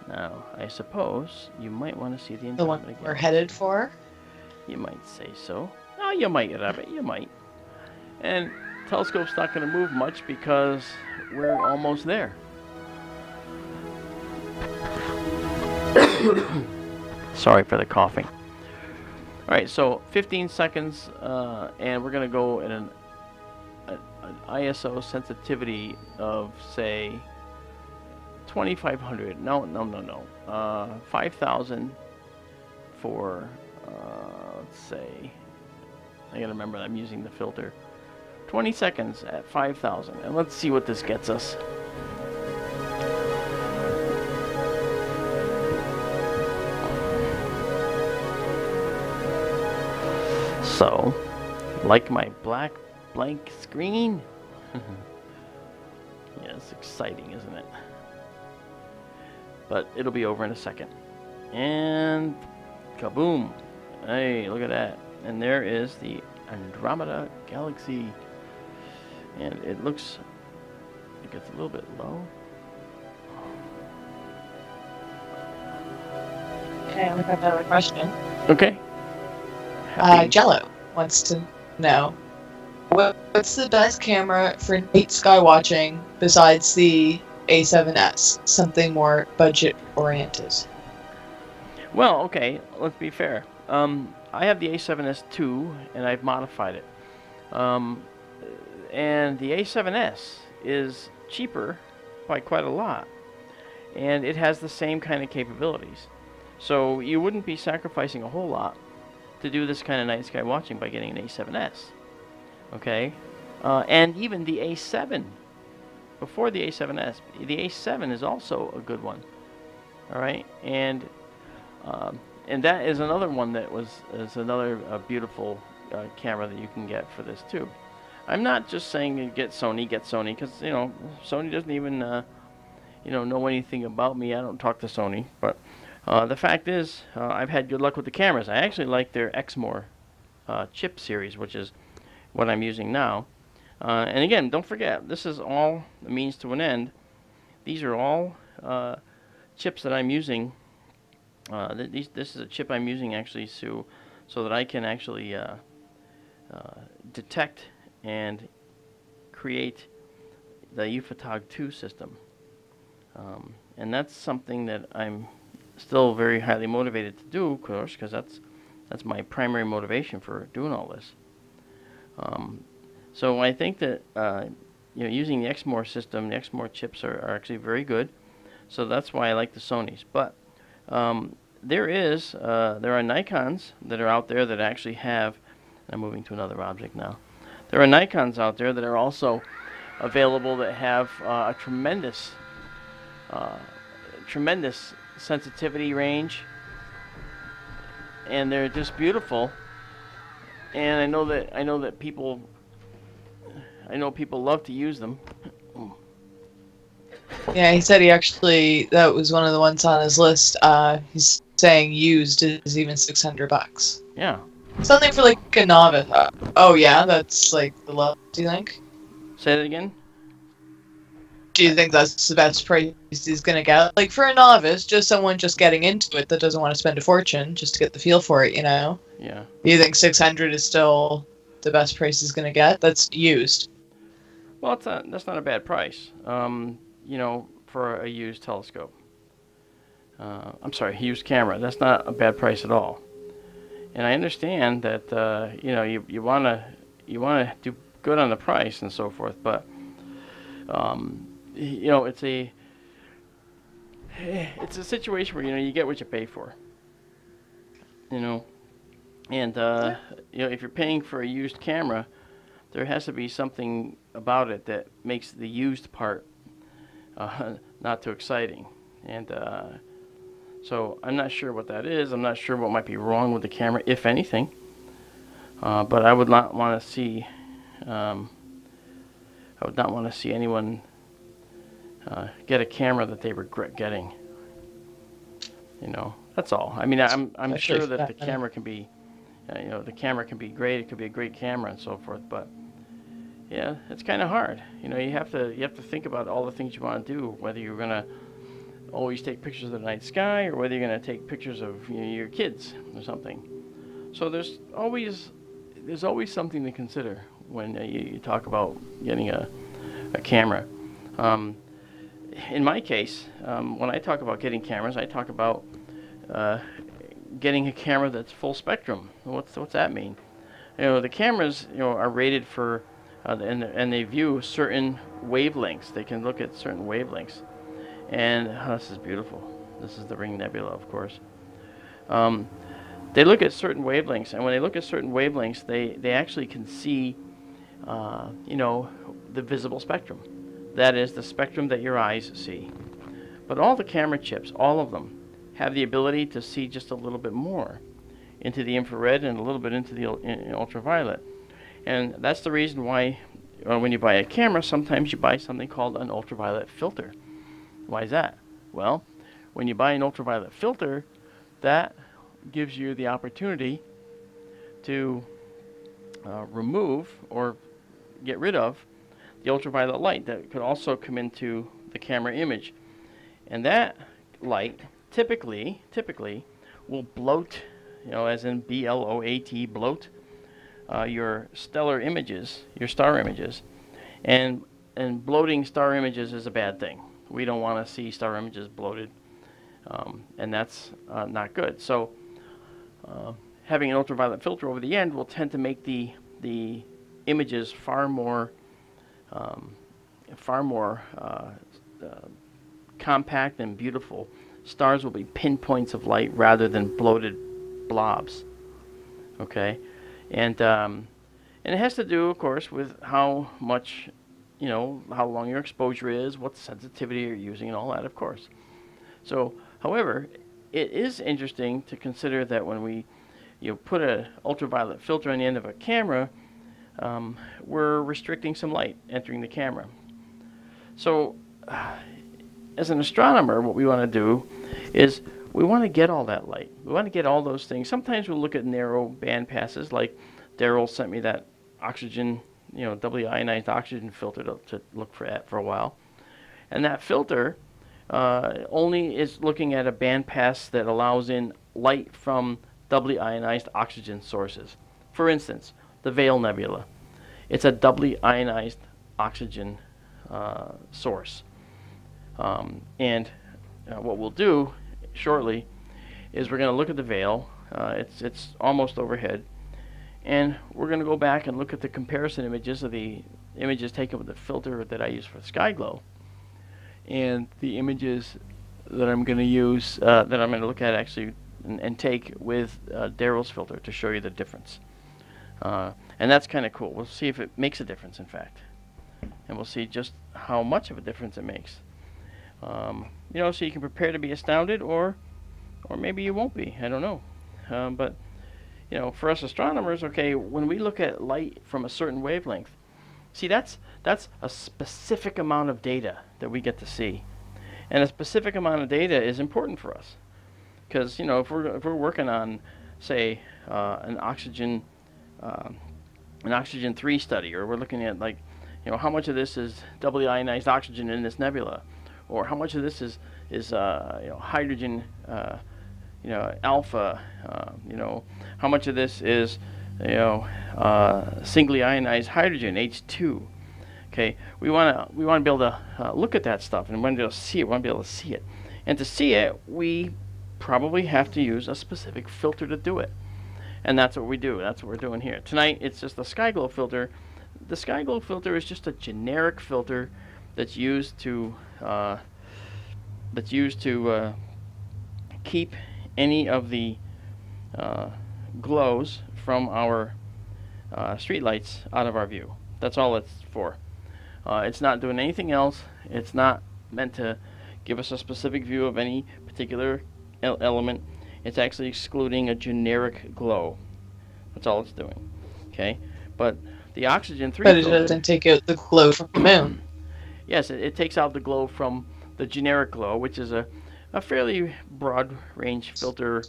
Now, I suppose you might want to see the Andromeda Galaxy. The one we're headed for? You might say so. Oh, you might, Rabbit, you might. And telescope's not going to move much because we're almost there. Sorry for the coughing. Alright, so 15 seconds, and we're going to go at an ISO sensitivity of, say, 2500. No. 5000 for, let's say, I gotta remember I'm using the filter. 20 seconds at 5000. And let's see what this gets us. So, like my black blank screen? Yeah, it's exciting, isn't it? But it'll be over in a second. And kaboom! Hey, look at that. And there is the Andromeda Galaxy. And it looks like it's a little bit low. Okay, I have another question. Okay. Jello wants to know, what's the best camera for night sky watching besides the A7S? Something more budget oriented. Well, okay, let's be fair. I have the A7S II, and I've modified it. And the A7S is cheaper by quite a lot, and it has the same kind of capabilities. So you wouldn't be sacrificing a whole lot to do this kind of night sky watching by getting an A7S. Okay? And even the A7, before the A7S, the A7 is also a good one. Alright? And that is another one that is another beautiful camera that you can get for this too. I'm not just saying get Sony, because, you know, Sony doesn't even, you know anything about me. I don't talk to Sony, but the fact is, I've had good luck with the cameras. I actually like their Exmor chip series, which is what I'm using now. And again, don't forget, this is all a means to an end. These are all chips that I'm using. This is a chip I'm using actually so that I can actually detect and create the UFOTOG 2 system. And that's something that I'm still very highly motivated to do, of course, because that's my primary motivation for doing all this. So I think that you know, using the Exmor system, the Exmor chips are actually very good. So that's why I like the Sonys. But there are Nikons that are out there that actually have. I'm moving to another object now. There are Nikons out there that are also available that have a tremendous sensitivity range, and they're just beautiful. And I know that people love to use them. Yeah, he said that was one of the ones on his list. He's saying used is even $600. Yeah. Something for like a novice. Oh yeah, that's like the level. Do you think? Say that again. Do you think that's the best price he's gonna get? Like for a novice, just someone just getting into it that doesn't want to spend a fortune just to get the feel for it, you know? Yeah. Do you think 600 is still the best price he's gonna get? That's used. Well, that's not a bad price. You know, for a used telescope. I'm sorry, used camera. That's not a bad price at all. And I understand that you know, you wanna do good on the price and so forth, but you know, it's a situation where, you know, you get what you pay for. You know, and you know, if you're paying for a used camera, there has to be something about it that makes the used part not too exciting. And so I'm not sure what that is. I'm not sure what might be wrong with the camera, if anything. But I would not want to see. I would not want to see anyone get a camera that they regret getting. You know, that's all. I mean, I'm sure that the camera can be, you know, the camera can be great. It could be a great camera and so forth. But yeah, it's kind of hard. You know, you have to think about all the things you want to do, whether you're gonna always take pictures of the night sky, or whether you're going to take pictures of, you know, your kids or something. So there's always something to consider when you talk about getting a camera. In my case, when I talk about getting cameras, I talk about getting a camera that's full spectrum. What's that mean? You know, the cameras, you know, are rated for and they view certain wavelengths. They can look at certain wavelengths, and this is beautiful. This is the Ring Nebula, of course. They look at certain wavelengths, and when they look at certain wavelengths, they actually can see, you know, the visible spectrum. That is the spectrum that your eyes see. But all the camera chips, all of them, have the ability to see just a little bit more into the infrared and a little bit into the ultraviolet. And that's the reason why when you buy a camera, sometimes you buy something called an ultraviolet filter. Why is that? Well, when you buy an ultraviolet filter, that gives you the opportunity to remove or get rid of the ultraviolet light that could also come into the camera image. And that light typically will bloat, you know, as in B-L-O-A-T, bloat, your stellar images, your star images. And bloating star images is a bad thing. We don't want to see star images bloated, and that's not good. So having an ultraviolet filter over the end will tend to make the images far more compact and beautiful. Stars will be pinpoints of light rather than bloated blobs. Okay, and it has to do, of course, with how much, you know, how long your exposure is, what sensitivity you're using, and all that, of course. So, however, it is interesting to consider that when we put an ultraviolet filter on the end of a camera, we're restricting some light entering the camera. So, as an astronomer, what we want to do is we want to get all that light. We want to get all those things. Sometimes we'll look at narrow band passes, like Daryl sent me that oxygen, you know, doubly ionized oxygen filter to look for a while. And that filter only is looking at a band pass that allows in light from doubly ionized oxygen sources. For instance, the Veil Nebula. It's a doubly ionized oxygen source. And what we'll do shortly is we're going to look at the Veil. It's almost overhead. And we're going to go back and look at the comparison images of the images taken with the filter that I use for SkyGlow, and the images that I'm going to use, that I'm going to look at actually and take with Daryl's filter to show you the difference. And that's kind of cool. We'll see if it makes a difference, in fact. And we'll see just how much of a difference it makes. You know, so you can prepare to be astounded, or maybe you won't be. I don't know. But you know, for us astronomers, okay, when we look at light from a certain wavelength, see, that's a specific amount of data that we get to see, and a specific amount of data is important for us, because, you know, if we're working on, say, an oxygen 3 study, or we're looking at, like, you know, how much of this is doubly ionized oxygen in this nebula, or how much of this is you know, hydrogen, you know, alpha, you know, how much of this is, you know, singly ionized hydrogen, H2. Okay, we want to be able to look at that stuff, and we want to be able to see it. We want to be able to see it, and to see it, we probably have to use a specific filter to do it, and that's what we do. That's what we're doing here tonight. It's just the SkyGlow filter. The SkyGlow filter is just a generic filter that's used to keep any of the glows from our street lights out of our view. That's all it's for. It's not doing anything else. It's not meant to give us a specific view of any particular element. It's actually excluding a generic glow. That's all it's doing. Okay, but the oxygen 3 But it doesn't take out the glow from the moon. Yes, it takes out the glow from the generic glow, which is a fairly broad range filter.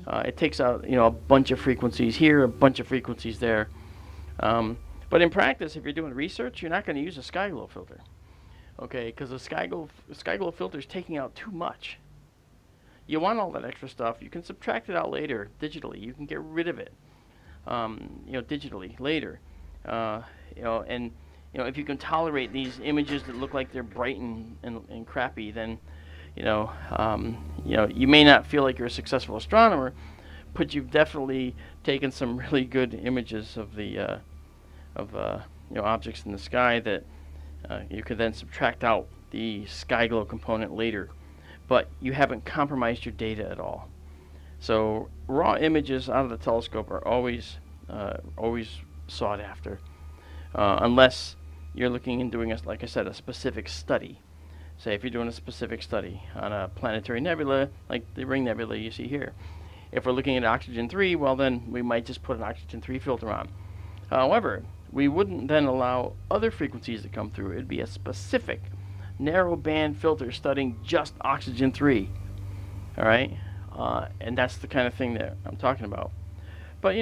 It takes out, you know, a bunch of frequencies here, a bunch of frequencies there. But in practice, if you're doing research, you're not going to use a SkyGlow filter, okay? Because the SkyGlow filter is taking out too much. You want all that extra stuff. You can subtract it out later digitally. You can get rid of it, you know, digitally later. You know, and you know, if you can tolerate these images that look like they're bright and crappy, then you know, you may not feel like you're a successful astronomer, but you've definitely taken some really good images of the objects in the sky that you could then subtract out the sky glow component later, but you haven't compromised your data at all. So raw images out of the telescope are always sought after, unless you're looking and doing, like I said, a specific study. Say if you're doing a specific study on a planetary nebula, like the Ring Nebula you see here. If we're looking at oxygen 3, well then we might just put an oxygen 3 filter on. However, we wouldn't then allow other frequencies to come through. It'd be a specific narrow band filter studying just oxygen 3. All right, and that's the kind of thing that I'm talking about. But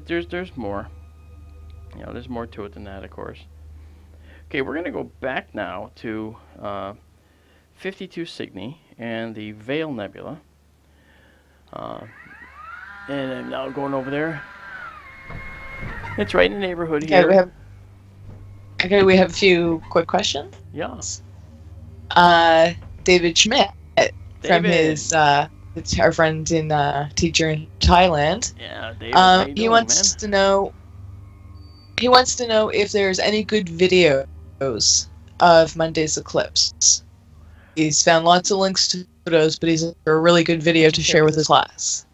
there's more. There's more to it than that, of course. Okay, we're going to go back now to 52 Cygni and the Veil Nebula. And I'm now going over there. It's right in the neighborhood here. We have a few quick questions. Yeah. David Schmidt from his it's our friend in teacher in Thailand. Yeah, David. He wants to know if there's any good videos of Monday's eclipse. He's found lots of links to photos, but he's a really good video to share with his class.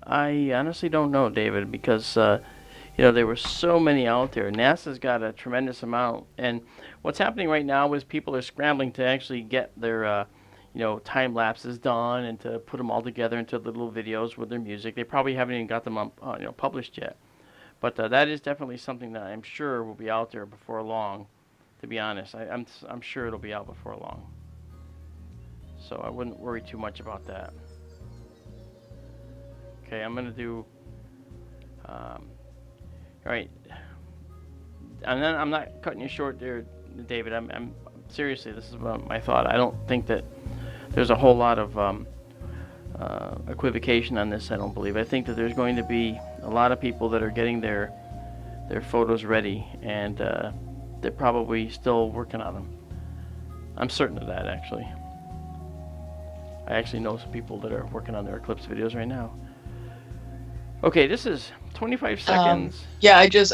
I honestly don't know, David, because there were so many out there. NASA's got a tremendous amount, and what's happening right now is people are scrambling to actually get their time lapses done and to put them all together into little videos with their music. They probably haven't even got them published yet, but that is definitely something that I'm sure will be out there before long. To be honest, I'm sure it'll be out before long, so I wouldn't worry too much about that. Okay, I'm gonna do. All right, and then I'm not cutting you short there, David. I'm seriously, this is my thought. I don't think that there's a whole lot of equivocation on this. I don't believe. I think that there's going to be a lot of people that are getting their photos ready, and they're probably still working on them. I'm certain of that, actually. I actually know some people that are working on their eclipse videos right now. Okay, this is 25 seconds. Yeah, I just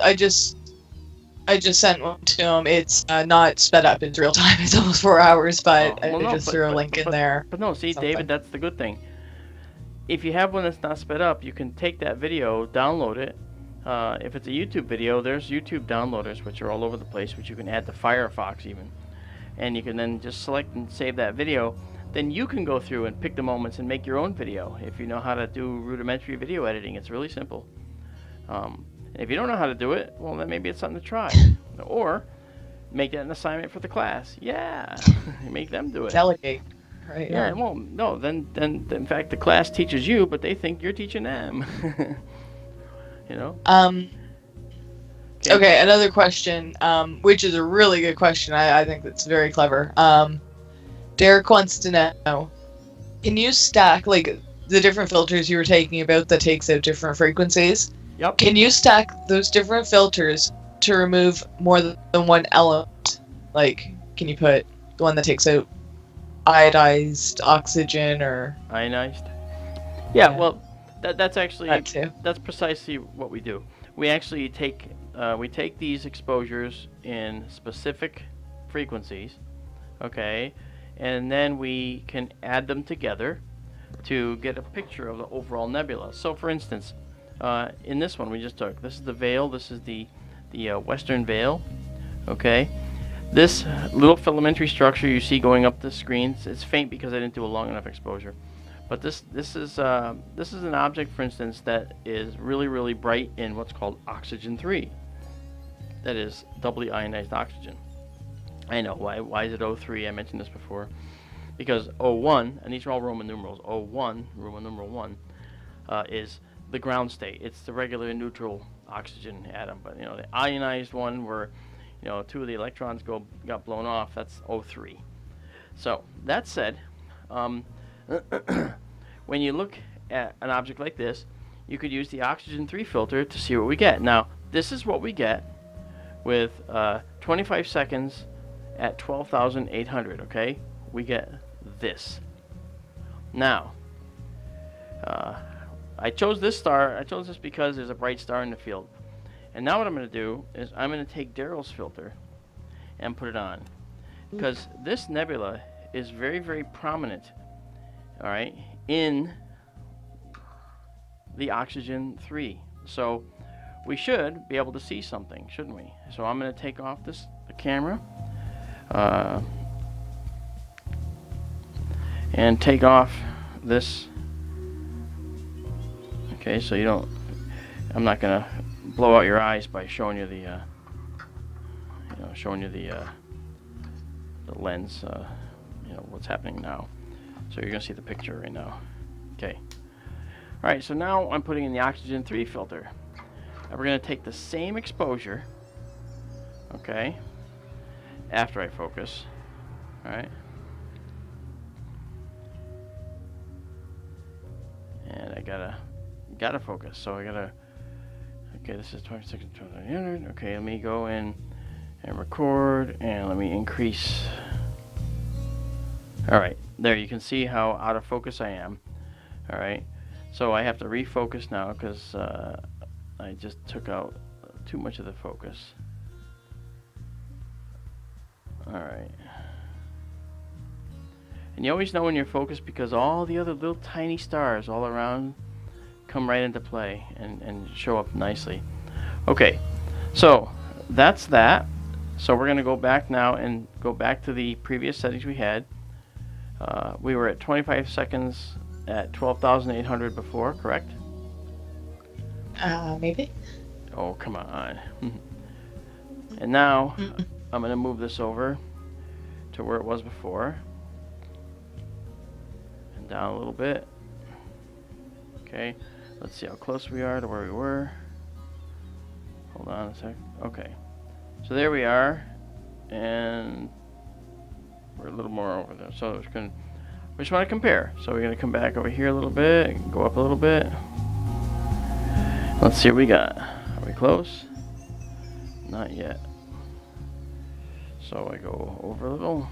sent one to him. It's not sped up in real time. It's almost 4 hours, but I just threw a link in there. But no, see, David, that's the good thing. If you have one that's not sped up, you can take that video, download it. If it's a YouTube video, there's YouTube downloaders, which are all over the place, which you can add to Firefox even. And you can then just select and save that video. Then you can go through and pick the moments and make your own video. If you know how to do rudimentary video editing, it's really simple. If you don't know how to do it, well, then maybe it's something to try. Or make that an assignment for the class. Yeah, make them do it. Delegate. Right. Yeah, well, no, then in fact the class teaches you, but they think you're teaching them. Okay, another question, which is a really good question. I think that's very clever. Derek wants to know, can you stack, like, the different filters you were talking about that takes out different frequencies? Yep. Can you stack those different filters to remove more than one element? Like, can you put the one that takes out iodized oxygen or... Ionized? Yeah, well, that's actually... That too. That's precisely what we do. We actually take these exposures in specific frequencies, okay, and then we can add them together to get a picture of the overall nebula. So, for instance, in this one we just took, this is the veil, this is the western veil, okay. This little filamentary structure you see going up the screen, it's faint because I didn't do a long enough exposure. But this is an object, for instance, that is really bright in what's called oxygen 3. That is doubly ionized oxygen. I know why is it O3? I mentioned this before, because O1, and these are all Roman numerals. O1, Roman numeral 1, is the ground state. It's the regular neutral oxygen atom. But the ionized one, where 2 of the electrons got blown off, that's O3. So that said, when you look at an object like this, you could use the oxygen 3 filter to see what we get. Now, this is what we get with 25 seconds at 12,800, okay? We get this. Now, I chose this star. I chose this because there's a bright star in the field. And now what I'm going to do is I'm going to take Daryl's filter and put it on, because this nebula is very, very prominent, all right, in the oxygen 3. So we should be able to see something, shouldn't we? So I'm going to take off the camera and take off this. Okay, so you don't, I'm not going to blow out your eyes by showing you the the lens, what's happening now. So you're gonna see the picture right now. Okay. All right, so now I'm putting in the oxygen 3 filter, and we're gonna take the same exposure, okay, after I focus. All right, and I gotta focus, so I gotta, okay, this is 26 and 2900. Okay, let me go in and record, and let me increase. All right, there you can see how out of focus I am. All right, so I have to refocus now because I just took out too much of the focus. All right, and you always know when you're focused because all the other little tiny stars all around come right into play and show up nicely. Okay, so that's that. So we're going to go back now and go back to the previous settings we had. We were at 25 seconds at 12,800 before, correct? Maybe. Oh, come on. And now I'm going to move this over to where it was before. And down a little bit. Okay, let's see how close we are to where we were. Hold on a sec. Okay, so there we are, and we're a little more over there. So we just want to compare. So we're going to come back over here a little bit, and go up a little bit. Let's see what we got. Are we close? Not yet. So I go over a little,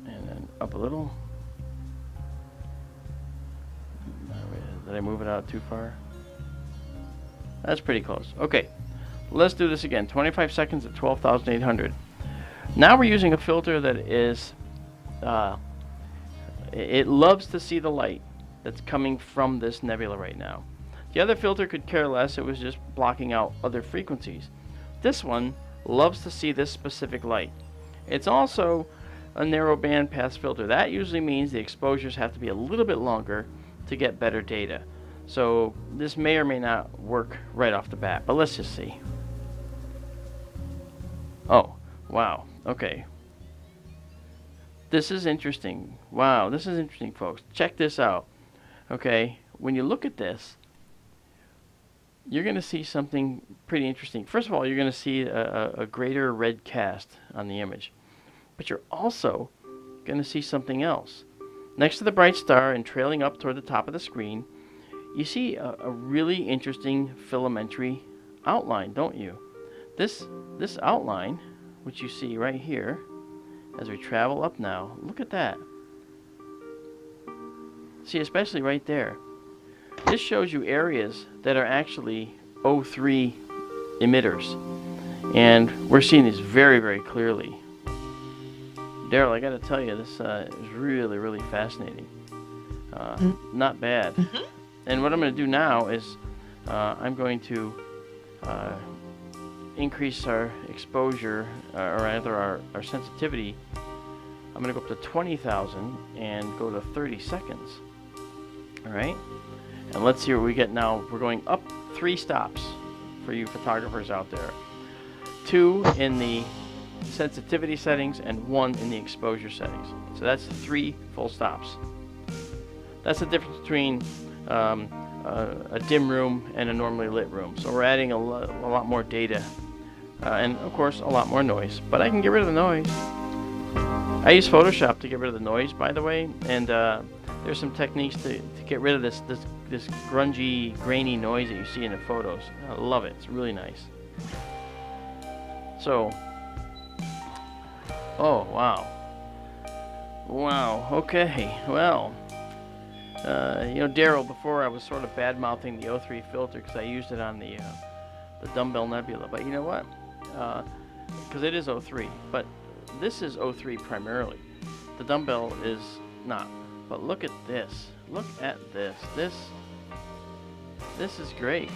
and then up a little. Did I move it out too far? That's pretty close. Okay, let's do this again. 25 seconds at 12,800. Now we're using a filter that is, it loves to see the light that's coming from this nebula right now. The other filter could care less. It was just blocking out other frequencies. This one loves to see this specific light. It's also a narrow bandpass filter. That usually means the exposures have to be a little bit longer to get better data. So this may or may not work right off the bat, but let's just see. Oh, wow. Okay. This is interesting. Wow, this is interesting, folks. Check this out. Okay, when you look at this, you're going to see something pretty interesting. First of all, you're going to see a greater red cast on the image. But you're also going to see something else. Next to the bright star and trailing up toward the top of the screen, you see a really interesting filamentary outline, don't you? This outline, which you see right here, as we travel up now, look at that. See, especially right there. This shows you areas that are actually O3 emitters. And we're seeing these very, very clearly. Daryl, I got to tell you, this is really, really fascinating. Not bad. And what I'm going to do now is I'm going to increase our exposure, or rather our sensitivity. I'm going to go up to 20,000 and go to 30 seconds. All right? And let's see what we get now. We're going up 3 stops for you photographers out there. 2 in the sensitivity settings and 1 in the exposure settings. So that's 3 full stops. That's the difference between a dim room and a normally lit room. So we're adding a lot more data and of course a lot more noise, but I can get rid of the noise. I use Photoshop to get rid of the noise, by the way, and there's some techniques to get rid of this grungy, grainy noise that you see in the photos. I love it. It's really nice. So, oh wow, wow. Okay, well, You know, Daryl, before I was sort of bad-mouthing the O3 filter because I used it on the Dumbbell Nebula, but you know what? Because it is O3, but this is O3 primarily. The Dumbbell is not. But look at this. Look at this. This is great.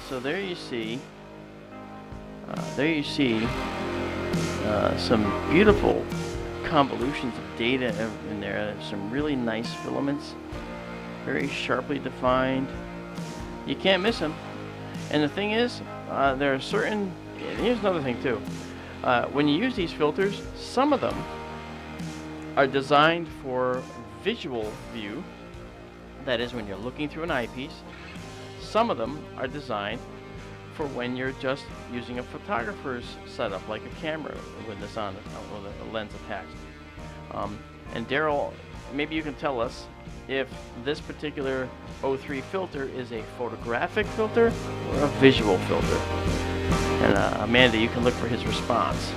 So there you see. Some beautiful convolutions of data in there. Some really nice filaments, very sharply defined. You can't miss them. And the thing is, there are certain. And here's another thing too. When you use these filters, some of them are designed for visual view. That is, when you're looking through an eyepiece. Some of them are designed for when you're just using a photographer's setup, like a camera with this on, with a lens attached. And Daryl, maybe you can tell us if this particular O3 filter is a photographic filter or a visual filter. And Amanda, you can look for his response.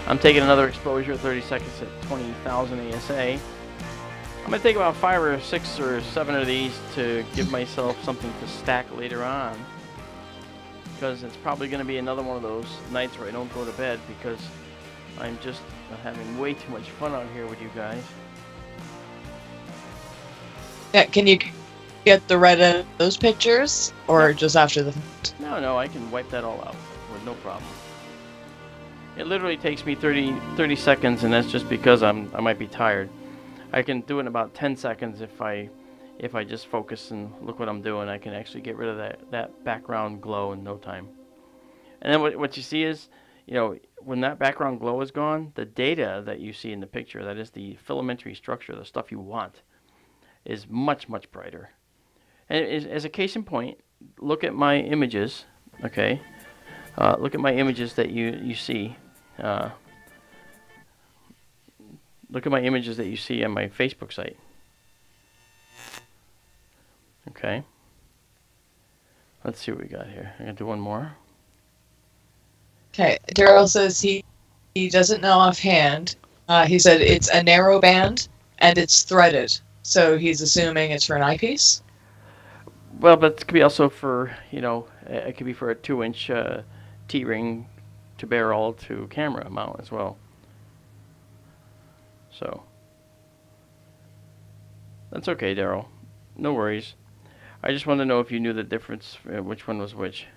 I'm taking another exposure, 30 seconds at 20,000 ASA. I'm going to take about 5 or 6 or 7 of these to give myself something to stack later on. Because it's probably going to be another one of those nights where I don't go to bed because I'm just having way too much fun out here with you guys. Yeah, can you get the red of those pictures, or just after the fact? No, I can wipe that all out with no problem. It literally takes me 30 seconds, and that's just because I might be tired. I can do it in about 10 seconds if I just focus and look what I'm doing. I can actually get rid of that background glow in no time. And then what you see is, you know, when that background glow is gone, the data that you see in the picture, that is the filamentary structure, the stuff you want, is much, much brighter. And as a case in point, look at my images, okay? Look at my images that you see. Look at my images that you see on my Facebook site. Okay. Let's see what we got here. I'm going to do one more. Okay, Daryl says he doesn't know offhand. He said it's a narrow band and it's threaded. So he's assuming it's for an eyepiece? Well, but it could be also for, you know, it could be for a 2-inch T-ring to barrel to camera mount as well. So that's okay, Daryl. No worries. I just wanted to know if you knew the difference, which one was which.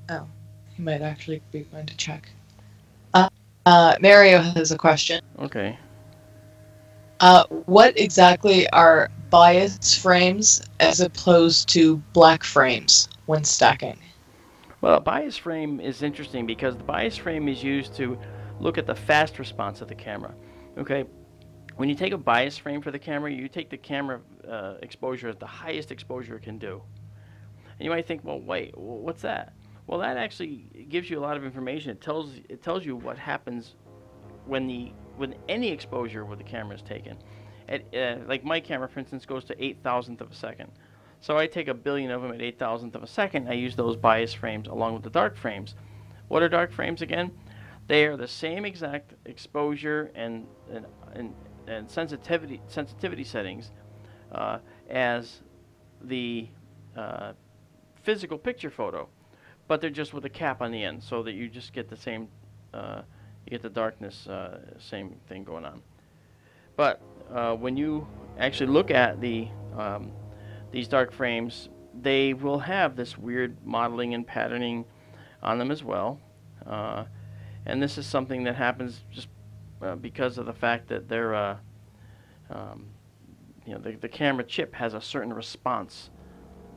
Oh, he might actually be going to check. Mario has a question. Okay. What exactly are bias frames as opposed to black frames when stacking? Well, a bias frame is interesting because the bias frame is used to look at the fast response of the camera. Okay, when you take a bias frame for the camera, you take the camera exposure at the highest exposure it can do. And you might think, well, wait, what's that? Well, that actually gives you a lot of information. It tells you what happens when any exposure with the camera is taken. Like my camera, for instance, goes to 8,000th of a second. So I take a billion of them at 8,000th of a second. I use those bias frames along with the dark frames. What are dark frames again? They are the same exact exposure and sensitivity settings as the physical picture photo, but they're just with a cap on the end, so that you just get the same, you get the darkness, same thing going on. But when you actually look at these dark frames, they will have this weird modeling and patterning on them as well. And this is something that happens just because of the fact that they're, you know, the camera chip has a certain response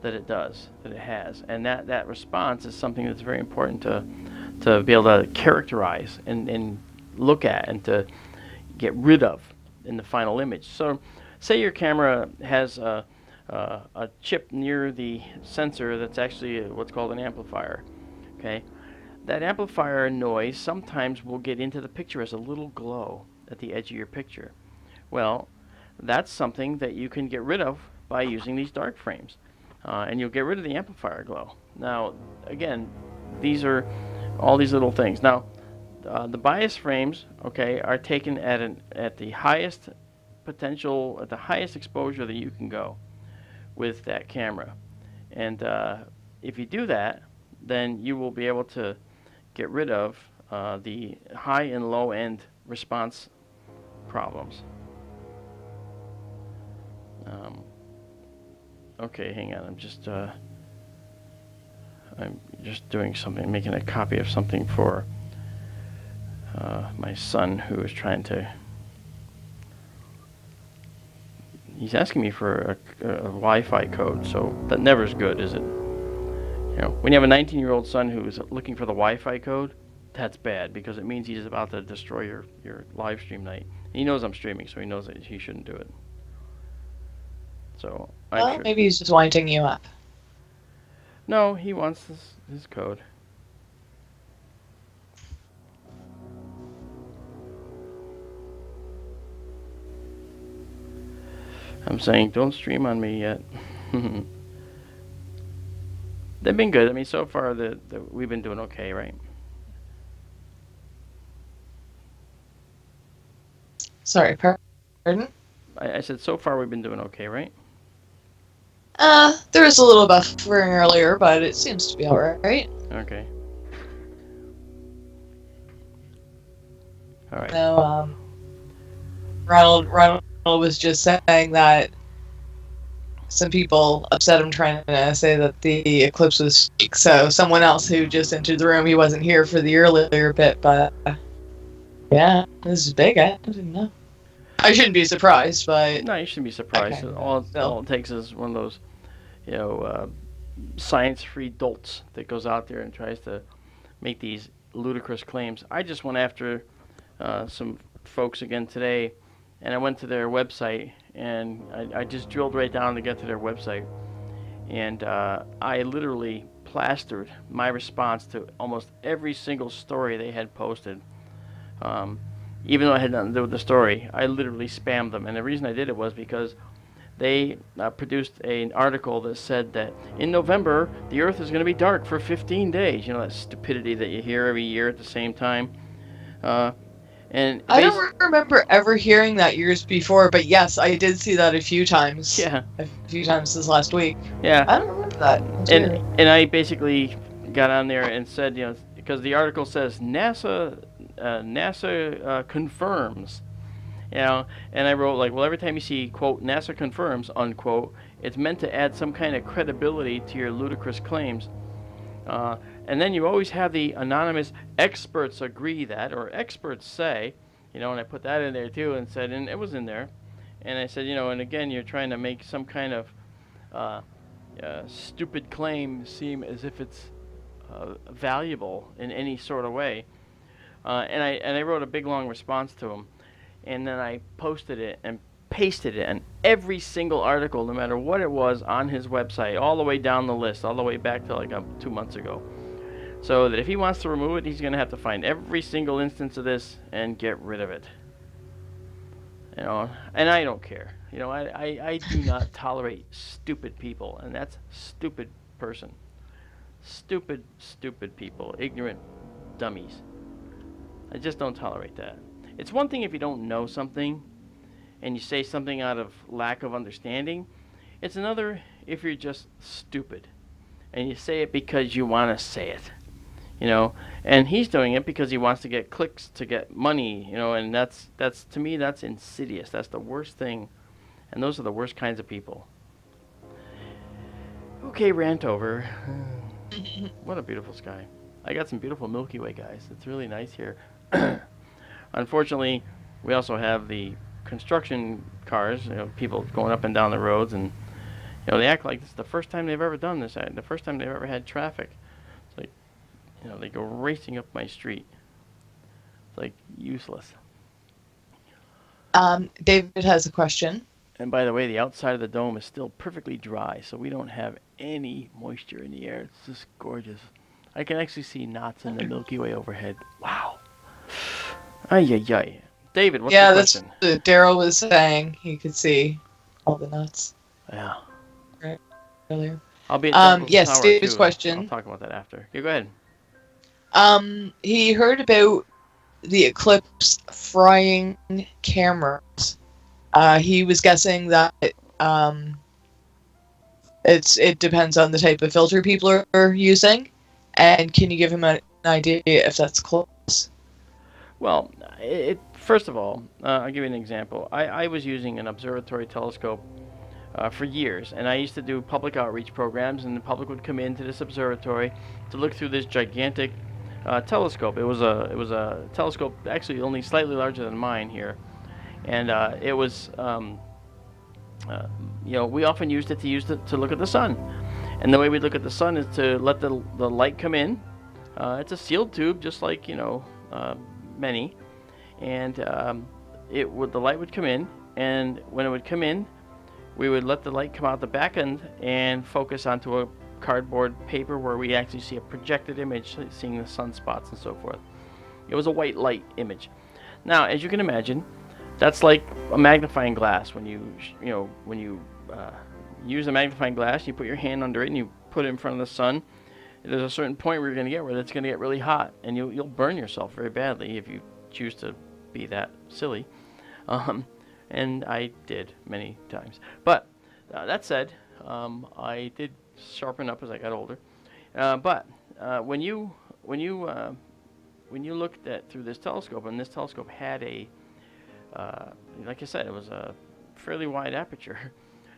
that it has, and that response is something that's very important to be able to characterize and look at and to get rid of in the final image. So, say your camera has a chip near the sensor that's actually what's called an amplifier. Okay, that amplifier noise sometimes will get into the picture as a little glow at the edge of your picture. Well, that's something that you can get rid of by using these dark frames, and you'll get rid of the amplifier glow. Now, again, these are all these little things. Now, the bias frames, okay, are taken at the highest potential, at the highest exposure that you can go with that camera. And if you do that, then you will be able to get rid of the high and low end response problems. Okay, hang on. I'm just doing something, making a copy of something for my son, who is trying to. He's asking me for a Wi-Fi code, so that never is good, is it? You know, when you have a 19-year-old son who is looking for the Wi-Fi code, that's bad, because it means he's about to destroy your live stream night. And he knows I'm streaming, so he knows that he shouldn't do it. So well, maybe he's just winding you up. No, he wants his code. I'm saying, don't stream on me yet. They've been good. I mean, so far we've been doing okay, right? Sorry, pardon? I said so far we've been doing okay, right? There was a little buffering earlier, but it seems to be alright. Okay. Alright. No, Ronald was just saying that some people upset him trying to say that the eclipse was fake, so someone else who just entered the room, he wasn't here for the earlier bit, but yeah, this is big. I didn't know. I shouldn't be surprised, but no, you shouldn't be surprised. Okay. All it takes is one of those, you know, science-free dolts that goes out there and tries to make these ludicrous claims. I just went after some folks again today, and I went to their website, and I just drilled right down to get to their website, and I literally plastered my response to almost every single story they had posted. Even though I had nothing to do with the story, I literally spammed them. And the reason I did it was because they produced an article that said that in November, the Earth is going to be dark for 15 days. You know, that stupidity that you hear every year at the same time. And I don't remember ever hearing that years before, but yes, I did see that a few times. Yeah. A few times this last week. Yeah. I don't remember that. And I basically got on there and said, you know, because the article says NASA confirms, you know, and I wrote like, well, every time you see quote NASA confirms unquote, it's meant to add some kind of credibility to your ludicrous claims. And then you always have the anonymous experts agree that, or experts say, you know, and I put that in there too and said, and it was in there, and I said, you know, and again, you're trying to make some kind of stupid claim seem as if it's valuable in any sort of way. And I wrote a big long response to him, and then I posted it and pasted it in every single article, no matter what it was, on his website, all the way down the list, all the way back to like 2 months ago. So that if he wants to remove it, he's going to have to find every single instance of this and get rid of it. You know, and I don't care. You know, I do not tolerate stupid people, and that's stupid person. Stupid people, ignorant dummies. I just don't tolerate that. It's one thing if you don't know something and you say something out of lack of understanding. It's another if you're just stupid and you say it because you want to say it. You know, and he's doing it because he wants to get clicks, to get money, you know, and that's to me, that's insidious. That's the worst thing, and those are the worst kinds of people. Okay, rant over. What a beautiful sky. I got some beautiful Milky Way, guys. It's really nice here. Unfortunately, we also have the construction cars, you know, people going up and down the roads, and you know, they act like this is the first time they've ever done this, the first time they've ever had traffic. It's like, you know, they go racing up my street. It's like useless. David has a question. And by the way, the outside of the dome is still perfectly dry, so we don't have any moisture in the air. It's just gorgeous. I can actually see knots in the Milky Way overhead. Wow. Ay, ay, ay. David, what's the question? Yeah, that's what Daryl was saying. He could see all the knots. Yeah. Right. Earlier. I'll be at yes, David's question. I'll talk about that after. Yeah, go ahead. He heard about the eclipse frying cameras. He was guessing that it depends on the type of filter people are using, and can you give him an idea if that's close? Well, first of all, I'll give you an example. I was using an observatory telescope for years, and I used to do public outreach programs, and the public would come into this observatory to look through this gigantic telescope. It was a telescope actually only slightly larger than mine here, and it was we often used it to look at the sun, and the way we look at the sun is to let the light come in. It's a sealed tube, just like many, and the light would come in, and when it would come in, we would let the light come out the back end and focus onto a cardboard paper where we actually see a projected image, seeing the sunspots and so forth. It was a white light image. Now, as you can imagine, that's like a magnifying glass. When you use a magnifying glass, you put your hand under it and you put it in front of the sun. There's a certain point where you're going to get where it's going to get really hot, and you'll burn yourself very badly if you choose to be that silly. And I did many times. But that said, I did sharpen up as I got older. But when you looked at through this telescope, and this telescope had a like I said, it was a fairly wide aperture.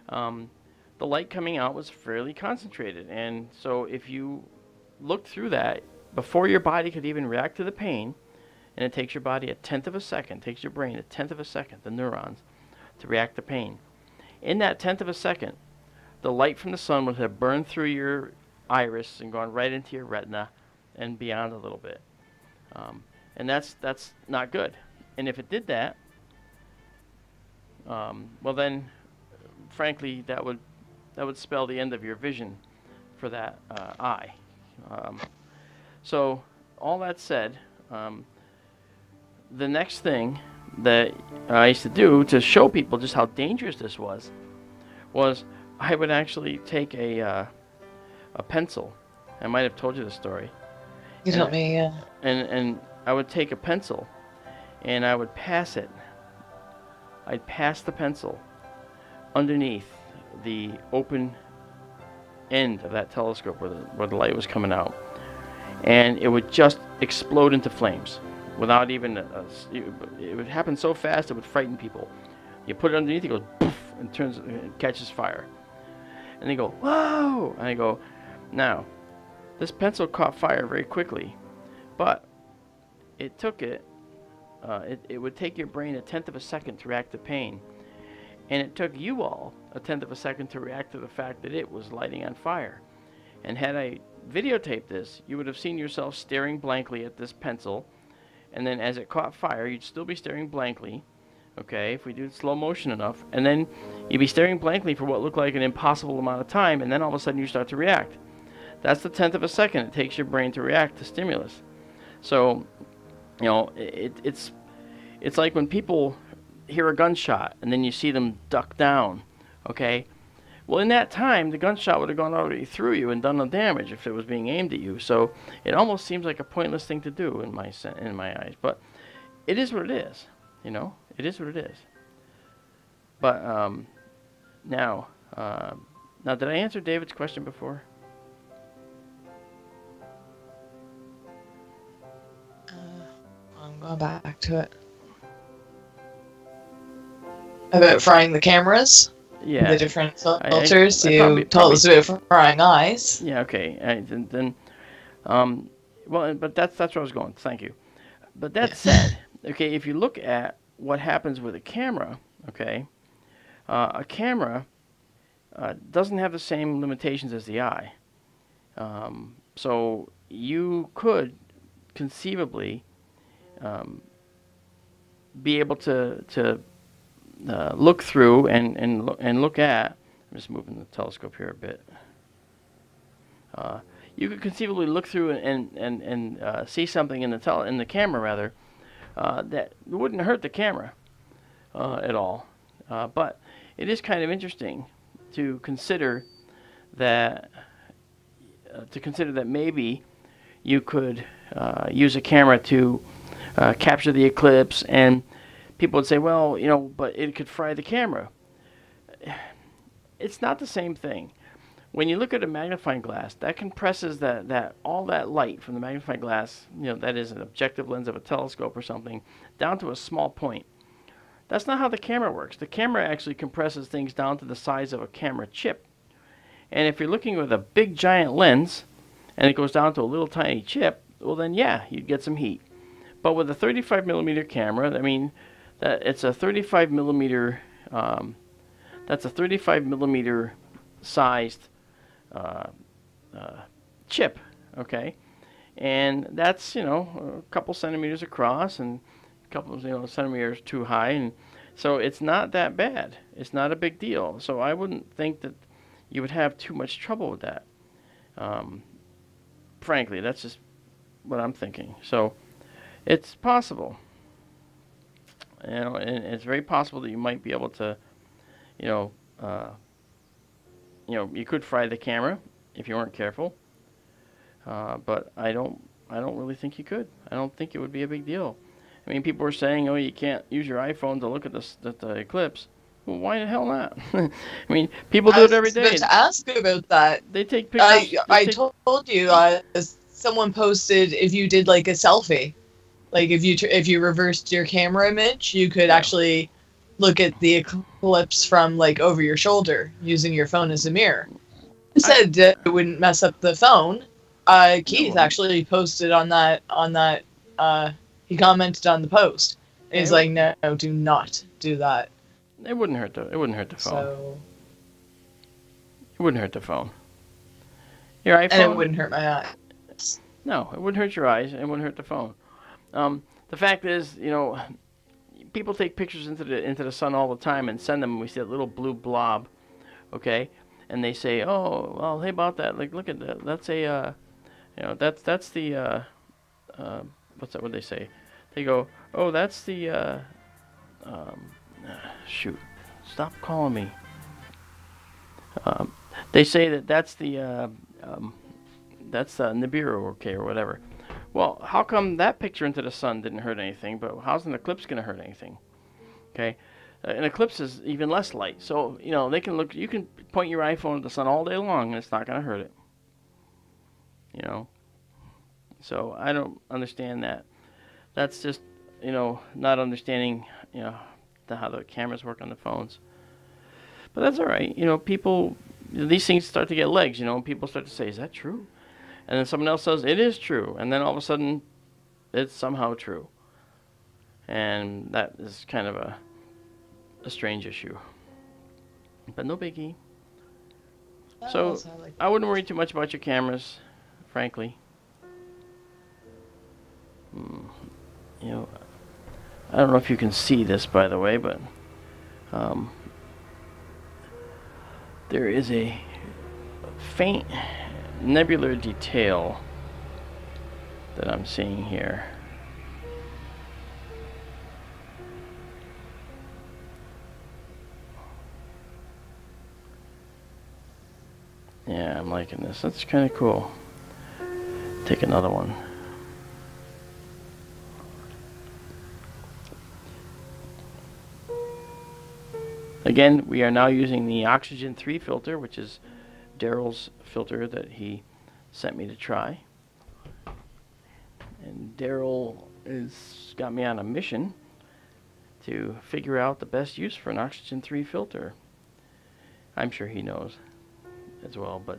The light coming out was fairly concentrated, and so if you looked through that before your body could even react to the pain, and it takes your body a tenth of a second, takes your brain a tenth of a second, the neurons, to react to pain. In that tenth of a second, the light from the sun would have burned through your iris and gone right into your retina and beyond a little bit. And that's not good. And if it did that, well then, frankly, that would spell the end of your vision for that eye. So all that said, the next thing that I used to do to show people just how dangerous this was I would actually take a pencil. I might have told you the story. You told me, yeah. And I would take a pencil and I would pass it. I'd pass the pencil underneath the open end of that telescope where the light was coming out, and it would just explode into flames without even it would happen so fast it would frighten people. You put it underneath, it goes poof, and it catches fire, and they go, whoa, and I go, now this pencil caught fire very quickly, but it took it would take your brain a tenth of a second to react to pain. And it took you all a tenth of a second to react to the fact that it was lighting on fire. And had I videotaped this, you would have seen yourself staring blankly at this pencil. And then as it caught fire, you'd still be staring blankly. Okay, if we do slow motion enough. And then you'd be staring blankly for what looked like an impossible amount of time. And then all of a sudden you start to react. That's the tenth of a second it takes your brain to react to stimulus. So, it's like when people hear a gunshot and then you see them duck down, okay? Well, in that time, the gunshot would have gone already through you and done the damage if it was being aimed at you. So it almost seems like a pointless thing to do in my eyes. But it is what it is, It is what it is. But now, did I answer David's question before? I'm going back to it. About frying the cameras? Yeah. The different filters? I you told us about frying eyes. Yeah, okay. But that's where I was going. Thank you. But that said, okay, if you look at what happens with a camera, okay, a camera doesn't have the same limitations as the eye. So you could conceivably be able to look through and look at. I'm just moving the telescope here a bit. You could conceivably look through and see something in the camera rather that wouldn't hurt the camera at all. But it is kind of interesting to consider that maybe you could use a camera to capture the eclipse, and people would say, well, you know, but it could fry the camera. It's not the same thing. When you look at a magnifying glass, that compresses all that light from the magnifying glass, you know, that is an objective lens of a telescope or something, down to a small point. That's not how the camera works. The camera actually compresses things down to the size of a camera chip. And if you're looking with a big giant lens, and it goes down to a little tiny chip, well then yeah, you'd get some heat. But with a 35 millimeter camera, I mean, it's a 35 millimeter, that's a 35 millimeter sized chip, okay? And that's, you know, a couple centimeters across and a couple, you know, centimeters too high, and so it's not that bad. It's not a big deal. So I wouldn't think that you would have too much trouble with that. Frankly, that's just what I'm thinking. So it's possible, you know, and it's very possible that you might be able to, you know, you could fry the camera if you weren't careful. But I don't really think you could. I don't think it would be a big deal. I mean, people were saying, oh, you can't use your iPhone to look at the eclipse. Well, why the hell not? I mean, people do it every day. I was about to ask about that. They take pictures. I told you, someone posted if you did like a selfie, like if you reversed your camera image, you could actually look at the eclipse from like over your shoulder using your phone as a mirror. I said it wouldn't mess up the phone. Keith actually posted on that. He commented on the post. And he's like, no, do not do that. It wouldn't hurt the phone. So, it wouldn't hurt the phone. Your iPhone. And it wouldn't hurt my eyes. No, it wouldn't hurt your eyes. It wouldn't hurt the phone. The fact is, you know, people take pictures into the sun all the time and send them. And we see that little blue blob, okay, and they say, oh, well, hey, about that, like, look at that. That's a, you know, that's the, what's that? What they say? They go, oh, that's the, shoot, stop calling me. They say that's the Nibiru, okay, or whatever. Well, how come that picture into the sun didn't hurt anything, but how's an eclipse going to hurt anything? Okay, an eclipse is even less light, so you know they can look. You can point your iPhone at the sun all day long, and it's not going to hurt it. You know, so I don't understand that. That's just, you know, not understanding, you know, how the cameras work on the phones. But that's all right. You know, people, these things start to get legs. You know, and people start to say, "Is that true?" And then someone else says, "It is true," and then all of a sudden, it's somehow true. And that is kind of a strange issue. But no biggie. So I wouldn't worry too much about your cameras, frankly. You know, I don't know if you can see this, by the way, but there is a faint nebular detail that I'm seeing here. Yeah, I'm liking this. That's kind of cool. Take another one. Again, we are now using the Oxygen 3 filter, which is Daryl's filter that he sent me to try. And Daryl has got me on a mission to figure out the best use for an Oxygen 3 filter. I'm sure he knows as well, but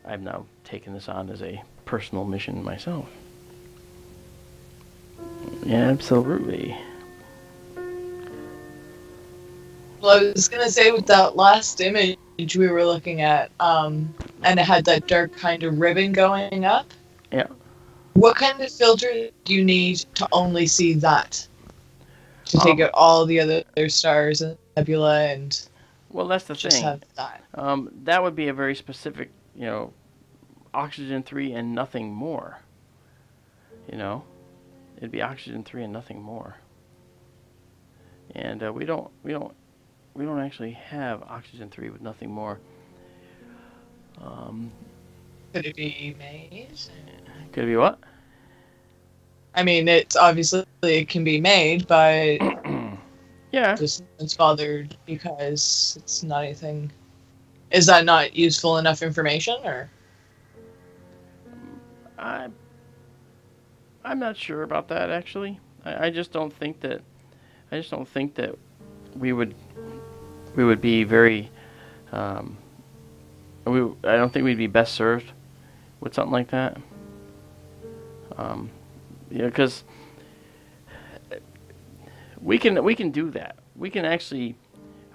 I've now taken this on as a personal mission myself. Yeah, absolutely. Well, I was going to say with that last image we were looking at, and it had that dark kind of ribbon going up. Yeah. What kind of filter do you need to only see that? To take out all the other stars and nebula and... Well, that's the thing. Have that. That would be a very specific, you know, Oxygen 3 and nothing more. You know? It'd be Oxygen 3 and nothing more. And we don't actually have Oxygen 3 with nothing more. Could it be made? Could it be what? I mean, it's obviously it can be made, but Yeah. just it's bothered because it's not anything. Is that not useful enough information, or? I'm not sure about that actually. I just don't think that. I just don't think that we would be very. I don't think we'd be best served with something like that. Because we can do that. We can actually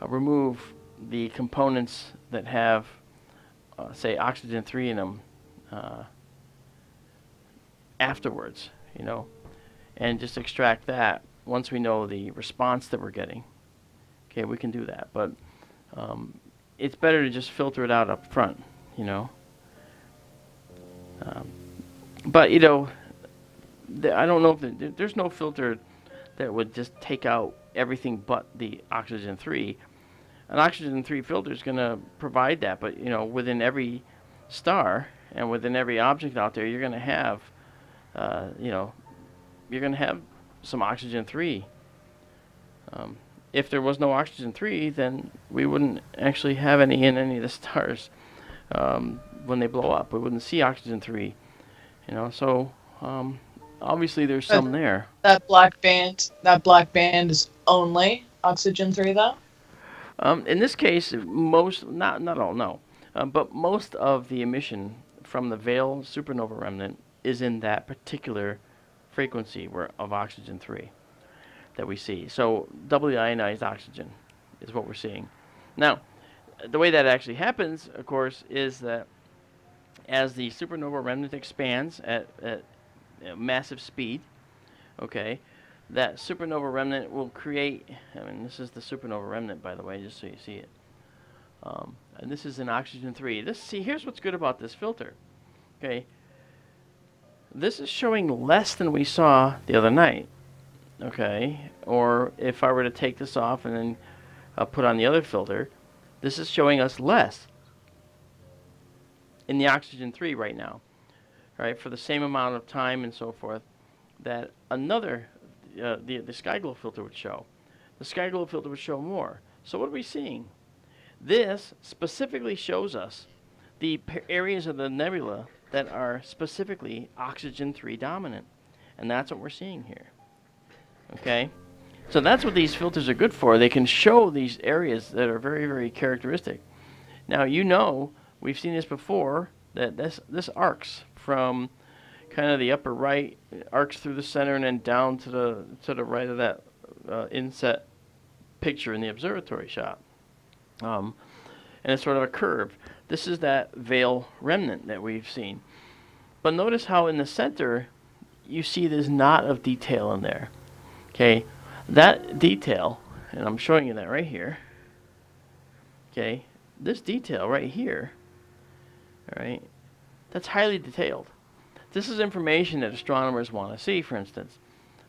remove the components that have, say, oxygen-3 in them afterwards, and just extract that once we know the response that we're getting. Okay, we can do that, but it's better to just filter it out up front, But I don't know if there's no filter that would just take out everything but the oxygen-3. An oxygen-3 filter is going to provide that, but within every star and within every object out there, you're going to have, you're going to have some oxygen-3. If there was no oxygen-3, then we wouldn't actually have any in any of the stars when they blow up. We wouldn't see oxygen-3, So obviously there's some there. That black band is only oxygen-3, though. In this case, not all, no, but most of the emission from the Veil supernova remnant is in that particular frequency of oxygen-3 that we see. So doubly ionized oxygen is what we're seeing. Now, the way that actually happens, of course, is that as the supernova remnant expands at massive speed, okay, that supernova remnant will create, this is the supernova remnant, by the way, just so you see it. And this is an oxygen-3. Here's what's good about this filter. Okay, this is showing less than we saw the other night. Okay, or if I were to take this off and then put on the other filter, this is showing us less in the oxygen-3 right now, right, for the same amount of time and so forth that another, the sky glow filter would show. The sky glow filter would show more. So what are we seeing? This specifically shows us the areas of the nebula that are specifically oxygen-3 dominant, and that's what we're seeing here. Okay, so that's what these filters are good for. They can show these areas that are very, very characteristic. Now, we've seen this before, that this arcs from kind of the upper right, arcs through the center and then down to the right of that inset picture in the observatory shot. And it's sort of a curve. This is that Veil remnant that we've seen. But notice how in the center you see this knot of detail in there. Okay, that detail, and I'm showing you that right here. Okay, this detail right here, all right, that's highly detailed. This is information that astronomers want to see, for instance.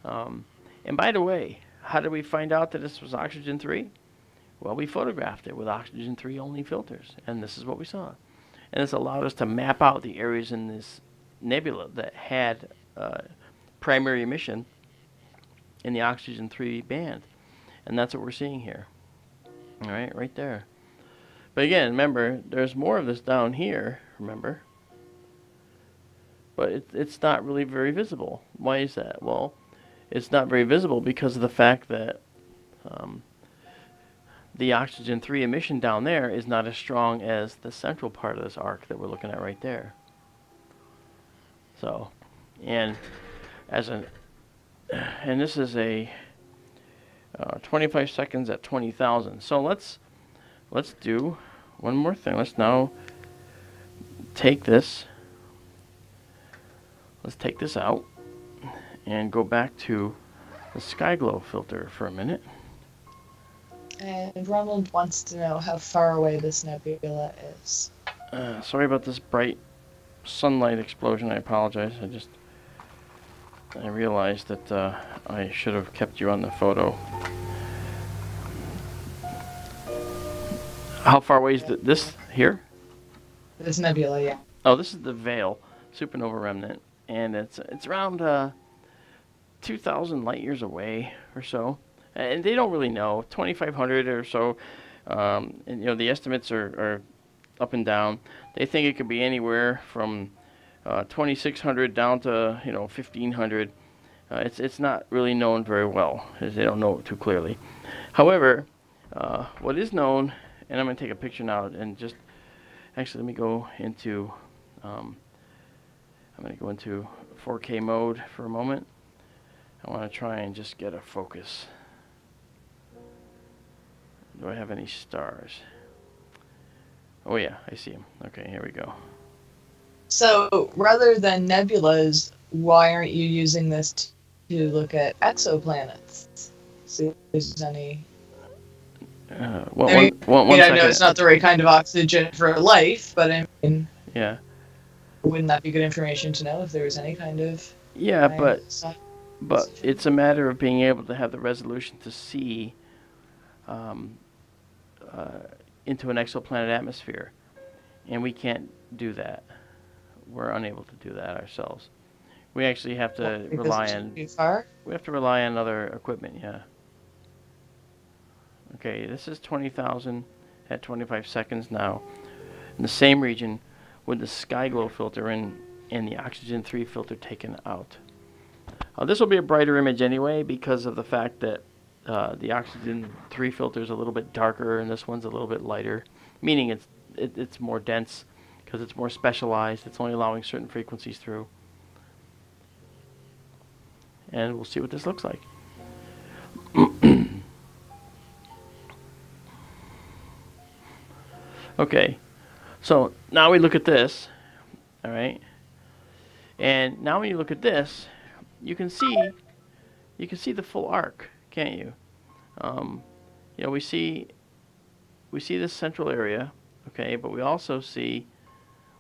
And by the way, how did we find out that this was oxygen-3? Well, we photographed it with oxygen-3 only filters, and this is what we saw. And this allowed us to map out the areas in this nebula that had primary emission in the oxygen-3 band. And that's what we're seeing here. All right, right there. But again, remember, there's more of this down here, remember? But it's not really very visible. Why is that? Well, it's not very visible because of the fact that the oxygen-3 emission down there is not as strong as the central part of this arc that we're looking at right there. So, and this is a 25 seconds at 20,000. So let's do one more thing. Let's now take this. Let's take this out and go back to the sky glow filter for a minute. And Ronald wants to know how far away this nebula is. Sorry about this bright sunlight explosion. I apologize. I realized that I should have kept you on the photo. How far away is this here? This nebula, yeah. Oh, this is the Veil supernova remnant, and it's around 2,000 light years away or so, and they don't really know. 2,500 or so, and the estimates are up and down. They think it could be anywhere from 2,600 down to 1,500. It's not really known very well, as they don't know it too clearly. However, what is known, and I'm going to take a picture now, and just actually let me go into I'm going to go into 4K mode for a moment. I want to try and just get a focus. Do I have any stars? Oh yeah, I see them. Okay, here we go. So rather than nebulas, why aren't you using this to look at exoplanets? See if there's any. One I know second. it's not the right kind of oxygen for life, but I mean, Yeah. Wouldn't that be good information to know if there was any kind of? Yeah, but it's a matter of being able to have the resolution to see into an exoplanet atmosphere, and we can't do that. We're unable to do that ourselves. We actually have to rely on. Too far? We have to rely on other equipment. Yeah. Okay, this is 20,000 at 25 seconds now, in the same region, with the sky glow filter and the oxygen 3 filter taken out. This will be a brighter image anyway because of the fact that the oxygen 3 filter is a little bit darker and this one's a little bit lighter, meaning it's more dense because it's more specialized. It's only allowing certain frequencies through. And we'll see what this looks like. Okay, so now we look at this, all right, and now when you look at this, you can see the full arc, can't you? We see this central area, okay, but we also see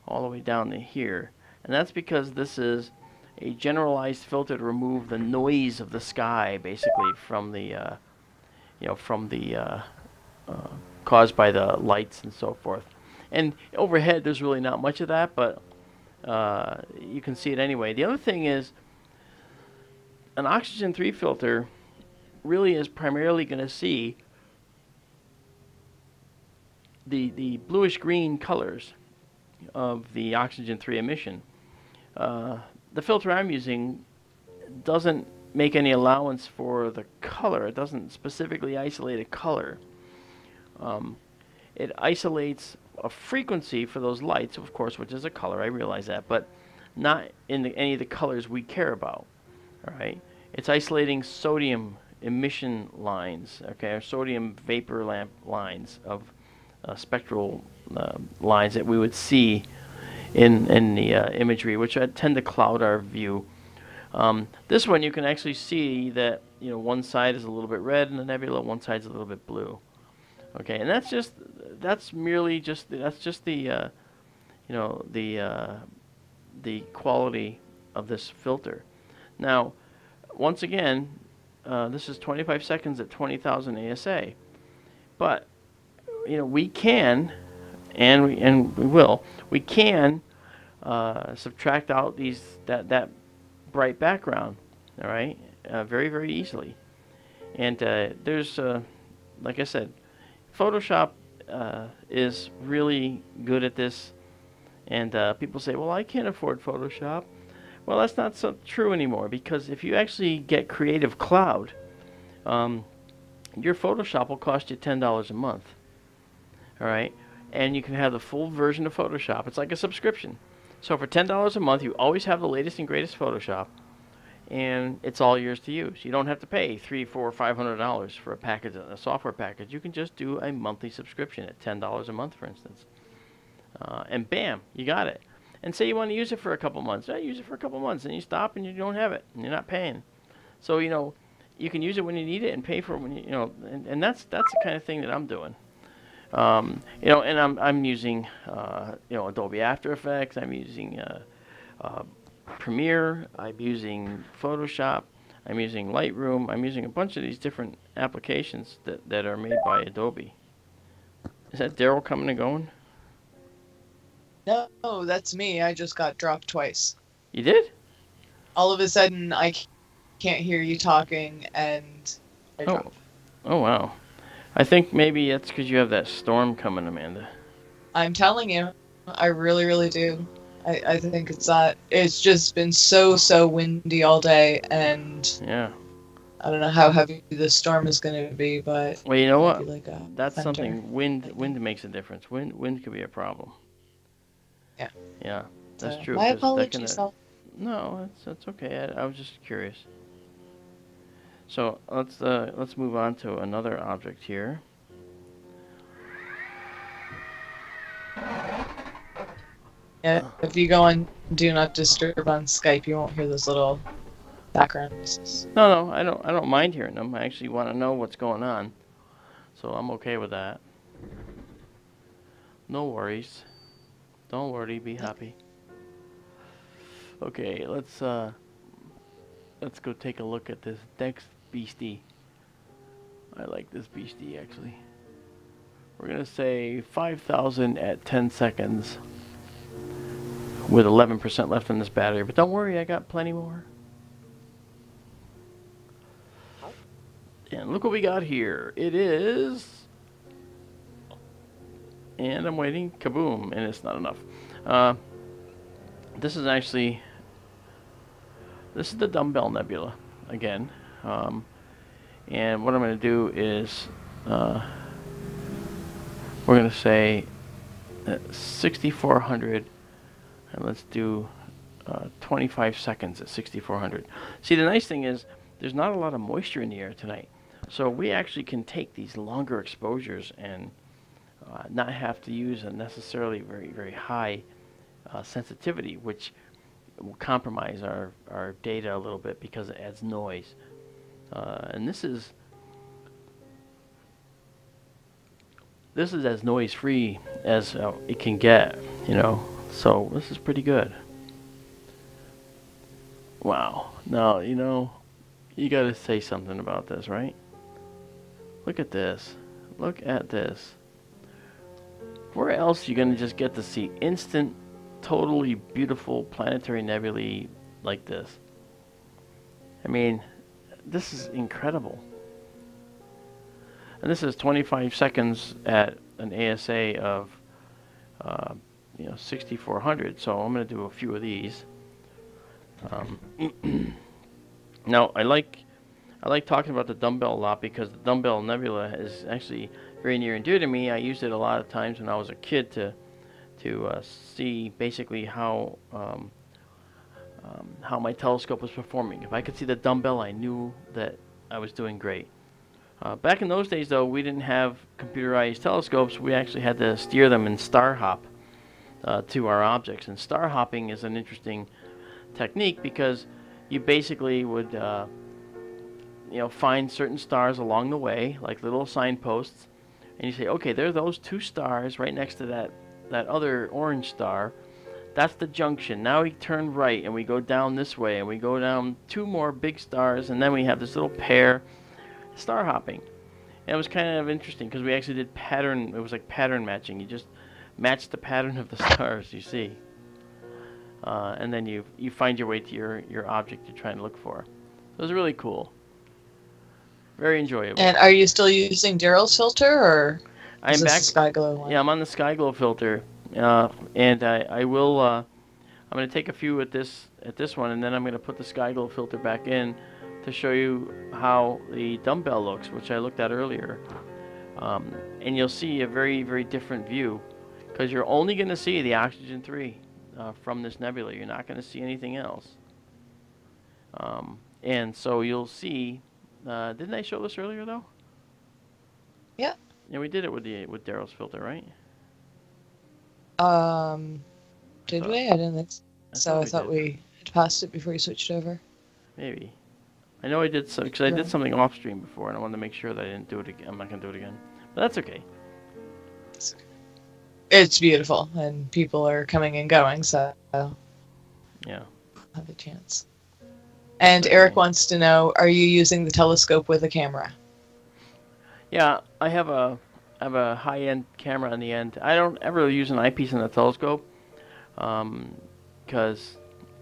all the way down to here, and that's because this is a generalized filter to remove the noise of the sky, basically from the caused by the lights and so forth. And overhead, there's really not much of that, but you can see it anyway. The other thing is, an oxygen 3 filter really is primarily going to see the bluish green colors of the oxygen 3 emission. The filter I'm using doesn't make any allowance for the color. It doesn't specifically isolate a color. It isolates a frequency for those lights, of course, which is a color. I realize that, but not in any of the colors we care about. All right, it's isolating sodium emission lines, okay, or sodium vapor lamp lines of spectral lines that we would see in the imagery, which tend to cloud our view. This one you can actually see that one side is a little bit red in the nebula, one side's a little bit blue. Okay, and that's just the the quality of this filter. Now, once again, this is 25 seconds at 20,000 ASA, but we can, and we can subtract out that bright background. All right, very, very easily, and there's like I said, Photoshop is really good at this, and people say, well, I can't afford Photoshop. Well, that's not so true anymore, because if you actually get Creative Cloud, your Photoshop will cost you $10 a month. All right, and you can have the full version of Photoshop. It's like a subscription. So for $10 a month, you always have the latest and greatest Photoshop, and it's all yours to use. You don't have to pay $300, $400, $500 for a package, a software package. You can just do a monthly subscription at $10 a month, for instance, and bam, you got it. And say you want to use it for a couple months. Use it for a couple months, and you stop, and you don't have it, and you're not paying. So you can use it when you need it and pay for it when and that's the kind of thing that I'm doing. And I'm using Adobe After Effects. I'm using Premiere. I'm using Photoshop. I'm using Lightroom. I'm using a bunch of these different applications that are made by Adobe. Is that Daryl coming and going? No, that's me. I just got dropped twice. You did? All of a sudden, I can't hear you talking, and I Oh, drop. oh wow. I think maybe it's because you have that storm coming, Amanda. I'm telling you, I really, really do. I think it's that. It's just been so windy all day, and Yeah. I don't know how heavy the storm is going to be, but Well, you know maybe what? like a That's thunder. something. Wind Lightning. makes a difference. Wind could be a problem. Yeah. Yeah, that's So true. my Because that apologies. can. No, that's okay. I was just curious. So let's move on to another object here. Yeah, if you go on Do Not Disturb on Skype, you won't hear those little background noises. No, I don't mind hearing them. I actually want to know what's going on, so I'm okay with that. No worries. Don't worry. Be happy. Okay, let's go take a look at this next beastie. I like this beastie actually. We're gonna say 5,000 at 10 seconds with 11% left in this battery. But don't worry, I got plenty more. And look what we got here. It is, and I'm waiting, kaboom, and it's not enough. This is actually, this is the Dumbbell Nebula again. And what I'm going to do is, we're going to say 6,400, and let's do 25 seconds at 6,400. See, the nice thing is there's not a lot of moisture in the air tonight, so we actually can take these longer exposures and not have to use a necessarily very high sensitivity, which will compromise our data a little bit because it adds noise. And this is as noise free as it can get, you know. So this is pretty good. Wow. Now, you know, you got to say something about this, right? Look at this. Look at this. Where else are you going to just get to see instant, totally beautiful planetary nebulae like this? I mean, this is incredible. And this is 25 seconds at an ASA of, 6,400. So I'm going to do a few of these. Now, I like talking about the dumbbell a lot because the dumbbell nebula is actually very near and dear to me. I used it a lot of times when I was a kid to see basically how my telescope was performing. If I could see the dumbbell, I knew that I was doing great. Back in those days, though, we didn't have computerized telescopes. We actually had to steer them in star hop to our objects. And star hopping is an interesting technique because you basically would find certain stars along the way, like little signposts, and you say, okay, there are those two stars right next to that other orange star. That's the junction. Now we turn right and we go down this way and we go down two more big stars, and then we have this little pair. Star hopping. And it was kind of interesting because we actually did pattern. It was like pattern matching. You just match the pattern of the stars you see, and then you find your way to your object you're trying to look for. It was really cool. Very enjoyable. And are you still using Daryl's filter, or I'm back. The SkyGlow one? Yeah, I'm on the SkyGlow filter, and I will. I'm going to take a few at this one, and then I'm going to put the SkyGlow filter back in to show you how the dumbbell looks, which I looked at earlier. And you'll see a very different view because you're only going to see the oxygen 3 from this nebula. You're not going to see anything else. And so you'll see. Didn't I show this earlier though? Yeah. Yeah, we did it with Daryl's filter, right? Did we? I didn't think so. I thought we had passed it before you switched over. Maybe. I know I did some because I did something off stream before, and I wanted to make sure that I didn't do it again. I'm not gonna do it again, but that's okay. It's beautiful, and people are coming and going, so yeah, have a chance. And Eric wants to know: are you using the telescope with a camera? Yeah, I have a high-end camera on the end. I don't ever use an eyepiece in the telescope because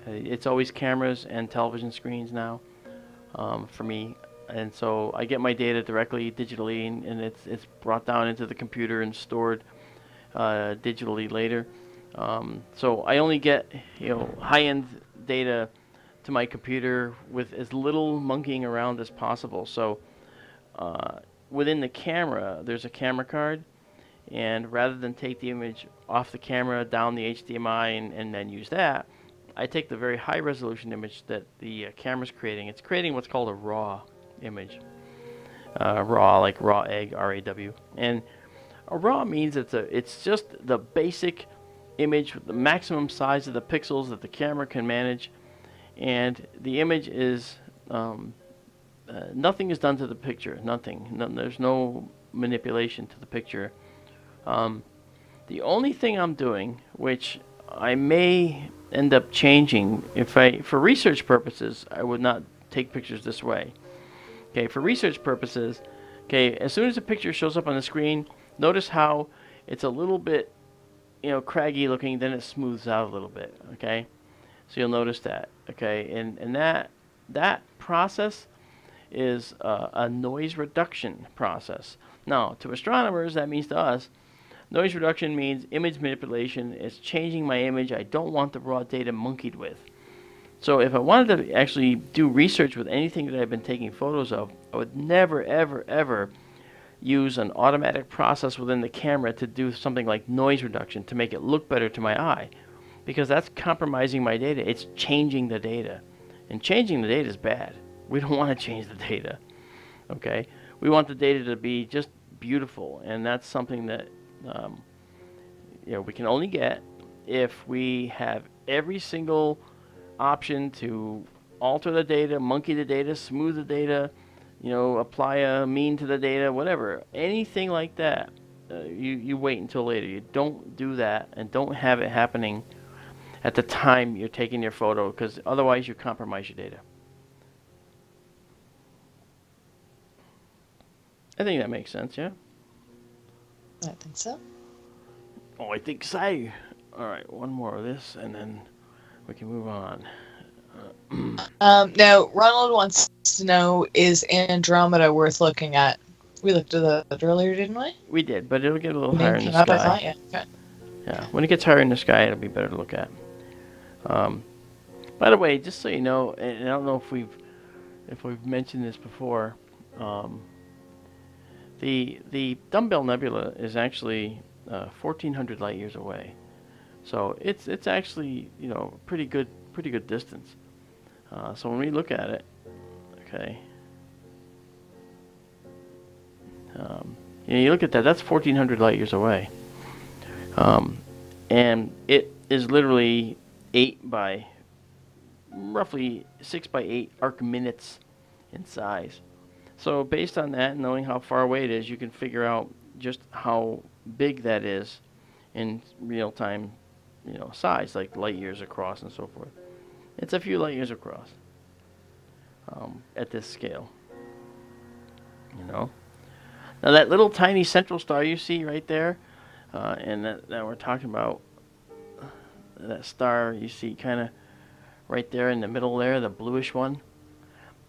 it's always cameras and television screens now. for me. And so I get my data directly digitally, and it's brought down into the computer and stored digitally later. So I only get high-end data to my computer with as little monkeying around as possible. So within the camera, there's a camera card, and rather than take the image off the camera down the HDMI and then use that, I take the very high resolution image that the camera's creating. It's creating what's called a raw image. Raw, like raw egg, RAW. And a raw means it's just the basic image with the maximum size of the pixels that the camera can manage, and the image is nothing is done to the picture. There's no manipulation to the picture. The only thing I'm doing, which I may end up changing, for research purposes, I would not take pictures this way. Okay, for research purposes, okay, as soon as a picture shows up on the screen, notice how it's a little bit, craggy looking, then it smooths out a little bit. Okay, so you'll notice that. Okay, and that process is a noise reduction process. Now, to astronomers, that means to us, noise reduction means image manipulation. It's changing my image. I don't want the raw data monkeyed with. So if I wanted to actually do research with anything that I've been taking photos of, I would never, ever, ever use an automatic process within the camera to do something like noise reduction to make it look better to my eye, because that's compromising my data. It's changing the data, and changing the data is bad. We don't want to change the data. Okay, we want the data to be just beautiful, and that's something that we can only get if we have every single option to alter the data, monkey the data, smooth the data, apply a mean to the data, whatever. Anything like that, you wait until later. You don't do that, and don't have it happening at the time you're taking your photo, because otherwise you compromise your data. I think that makes sense, yeah? I think so. Oh, I think so. All right, one more of this, and then we can move on. Now, Ronald wants to know, is Andromeda worth looking at? We looked at that earlier, didn't we? We did, but it'll get a little higher in the sky. Yeah. Okay. Yeah, when it gets higher in the sky, it'll be better to look at. By the way, just so you know, and I don't know if we've mentioned this before, the Dumbbell Nebula is actually 1,400 light years away, so it's actually pretty good distance. So when we look at it, okay, you look at that. That's 1,400 light years away, and it is literally roughly 6 by 8 arc minutes in size. So based on that, knowing how far away it is, you can figure out just how big that is in real time, size, like light years across and so forth. It's a few light years across at this scale. Now that little tiny central star you see right there, and that we're talking about, that star you see kind of right there in the middle there, the bluish one,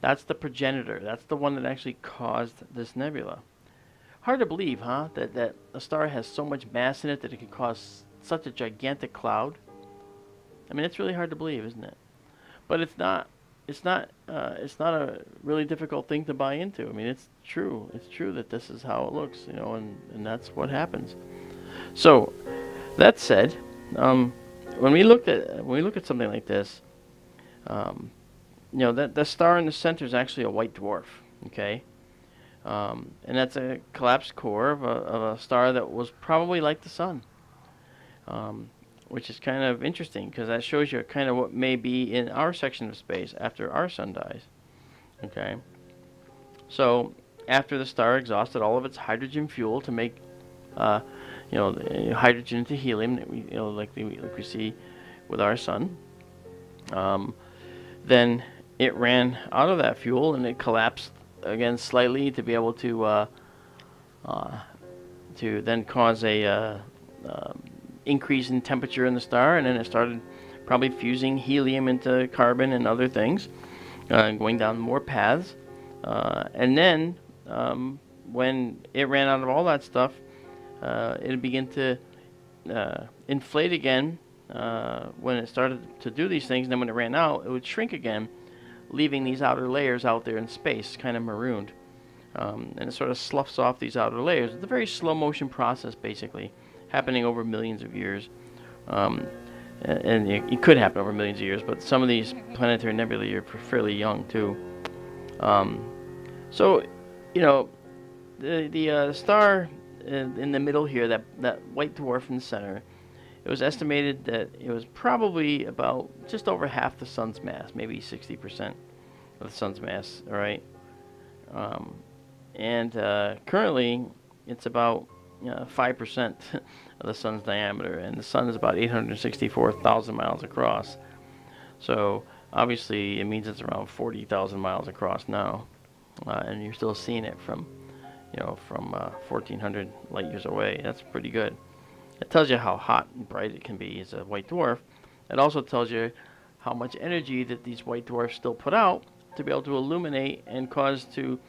that's the progenitor. That's the one that actually caused this nebula. Hard to believe, huh? That a star has so much mass in it that it can cause such a gigantic cloud. I mean, it's really hard to believe, isn't it? But it's not a really difficult thing to buy into. I mean, it's true. It's true that this is how it looks, and that's what happens. So, that said, when we look at something like this, that the star in the center is actually a white dwarf. Okay, and that's a collapsed core of a star that was probably like the sun. Which is kind of interesting, because that shows you kind of what may be in our section of space after our sun dies. Okay, so after the star exhausted all of its hydrogen fuel to make, hydrogen into helium, that we, like we see with our sun, then it ran out of that fuel and it collapsed again slightly to be able to then cause a increase in temperature in the star, and then it started probably fusing helium into carbon and other things, going down more paths. And then when it ran out of all that stuff, it began to inflate again when it started to do these things. And then when it ran out, it would shrink again, leaving these outer layers out there in space, kind of marooned. And it sort of sloughs off these outer layers. It's a very slow motion process, basically, happening over millions of years. And it could happen over millions of years, but some of these planetary nebulae are fairly young, too. So, you know, the star in the middle here, that white dwarf in the center, it was estimated that it was probably about just over half the sun's mass, maybe 60% of the sun's mass, all right? And currently, it's about 5% of the sun's diameter, and the sun is about 864,000 miles across. So obviously, it means it's around 40,000 miles across now, and you're still seeing it from, 1,400 light years away. That's pretty good. It tells you how hot and bright it can be as a white dwarf. It also tells you how much energy that these white dwarfs still put out to be able to illuminate and cause to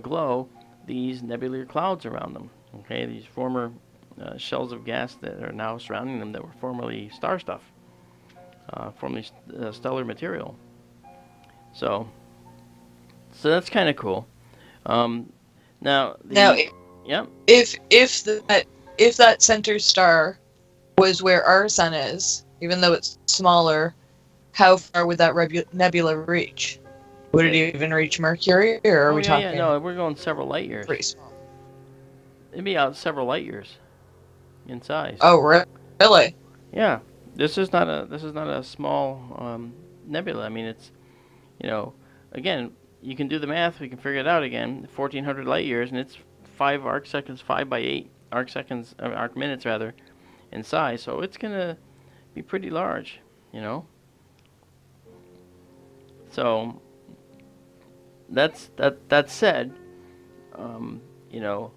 glow these nebular clouds around them. Okay, these former shells of gas that are now surrounding them that were formerly star stuff, formerly stellar material. So that's kind of cool. Now, yeah. If that center star was where our sun is, even though it's smaller, how far would that nebula reach? Would it even reach Mercury, or are we talking? Yeah, no, we're going several light years. Pretty small. It'd be out several light years in size. Oh, really? Yeah, this is not a small nebula. I mean, it's, again, you can do the math. We can figure it out again. 1,400 light years, and it's 5 arc seconds, 5 by 8 arc seconds, arc minutes rather, in size. So it's gonna be pretty large, So that said,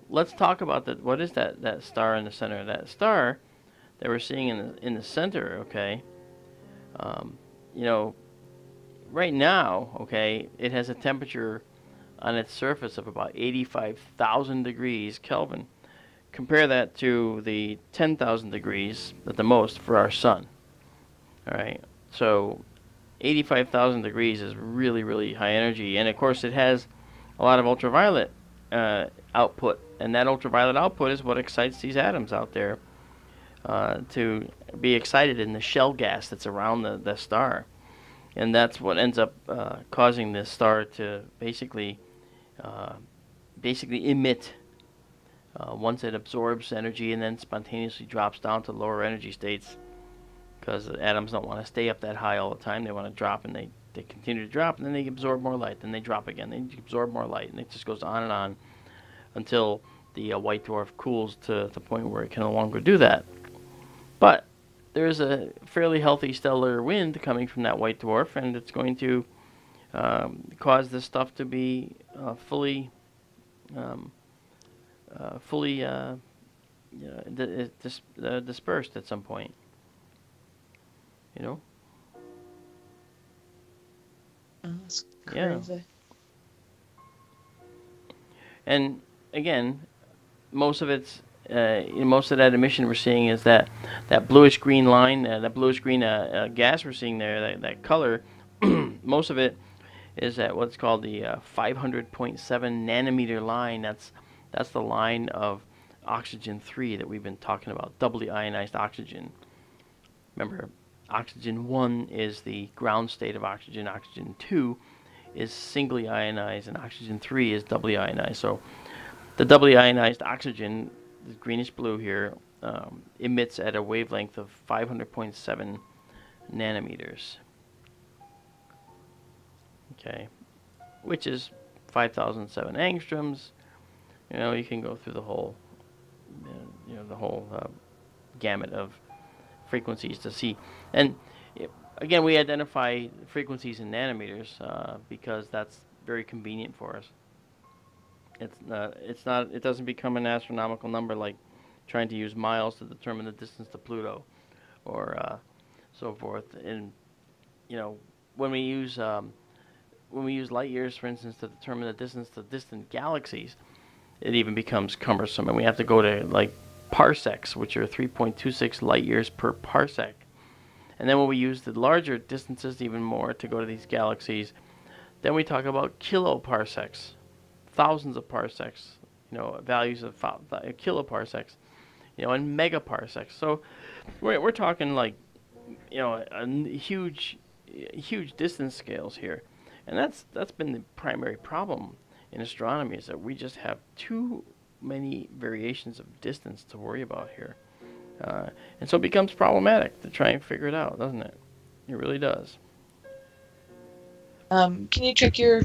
let's talk about that. What is that star in the center? That star that we're seeing in the center, okay? Right now, okay, it has a temperature on its surface of about 85,000 degrees Kelvin. Compare that to the 10,000 degrees at the most for our sun. All right, so 85,000 degrees is really, really high energy, and of course it has a lot of ultraviolet output, and that ultraviolet output is what excites these atoms out there to be excited in the shell gas that's around the star, and that's what ends up causing this star to basically emit once it absorbs energy and then spontaneously drops down to lower energy states, because the atoms don't want to stay up that high all the time. They want to drop, and they continue to drop, and then they absorb more light, then they drop again, they absorb more light, and it just goes on until the white dwarf cools to the point where it can no longer do that. But there's a fairly healthy stellar wind coming from that white dwarf, and it's going to cause this stuff to be fully dispersed at some point. That's crazy. Yeah. And again, most of that emission we're seeing is that bluish green line, that bluish green gas we're seeing there, that color. Most of it is at what's called the 500.7 nanometer line. That's the line of oxygen 3 that we've been talking about, doubly ionized oxygen. Remember, oxygen 1 is the ground state of oxygen. Oxygen 2 is singly ionized, and oxygen 3 is doubly ionized. So the doubly ionized oxygen, the greenish blue here, emits at a wavelength of 500.7 nanometers. Okay, which is 5,007 angstroms. You can go through the whole, gamut of frequencies to see. And again, we identify frequencies in nanometers because that's very convenient for us. It doesn't become an astronomical number like trying to use miles to determine the distance to Pluto or so forth. And when we use when we use light years, for instance, to determine the distance to distant galaxies, it even becomes cumbersome, and we have to go to like parsecs, which are 3.26 light years per parsec. And then when we use the larger distances even more to go to these galaxies, then we talk about kiloparsecs, thousands of parsecs, values of kiloparsecs, and megaparsecs. So we're talking like, huge distance scales here, and that's been the primary problem in astronomy, is that we just have too many variations of distance to worry about here, and so it becomes problematic to try and figure it out, doesn't it? It really does. Can you check your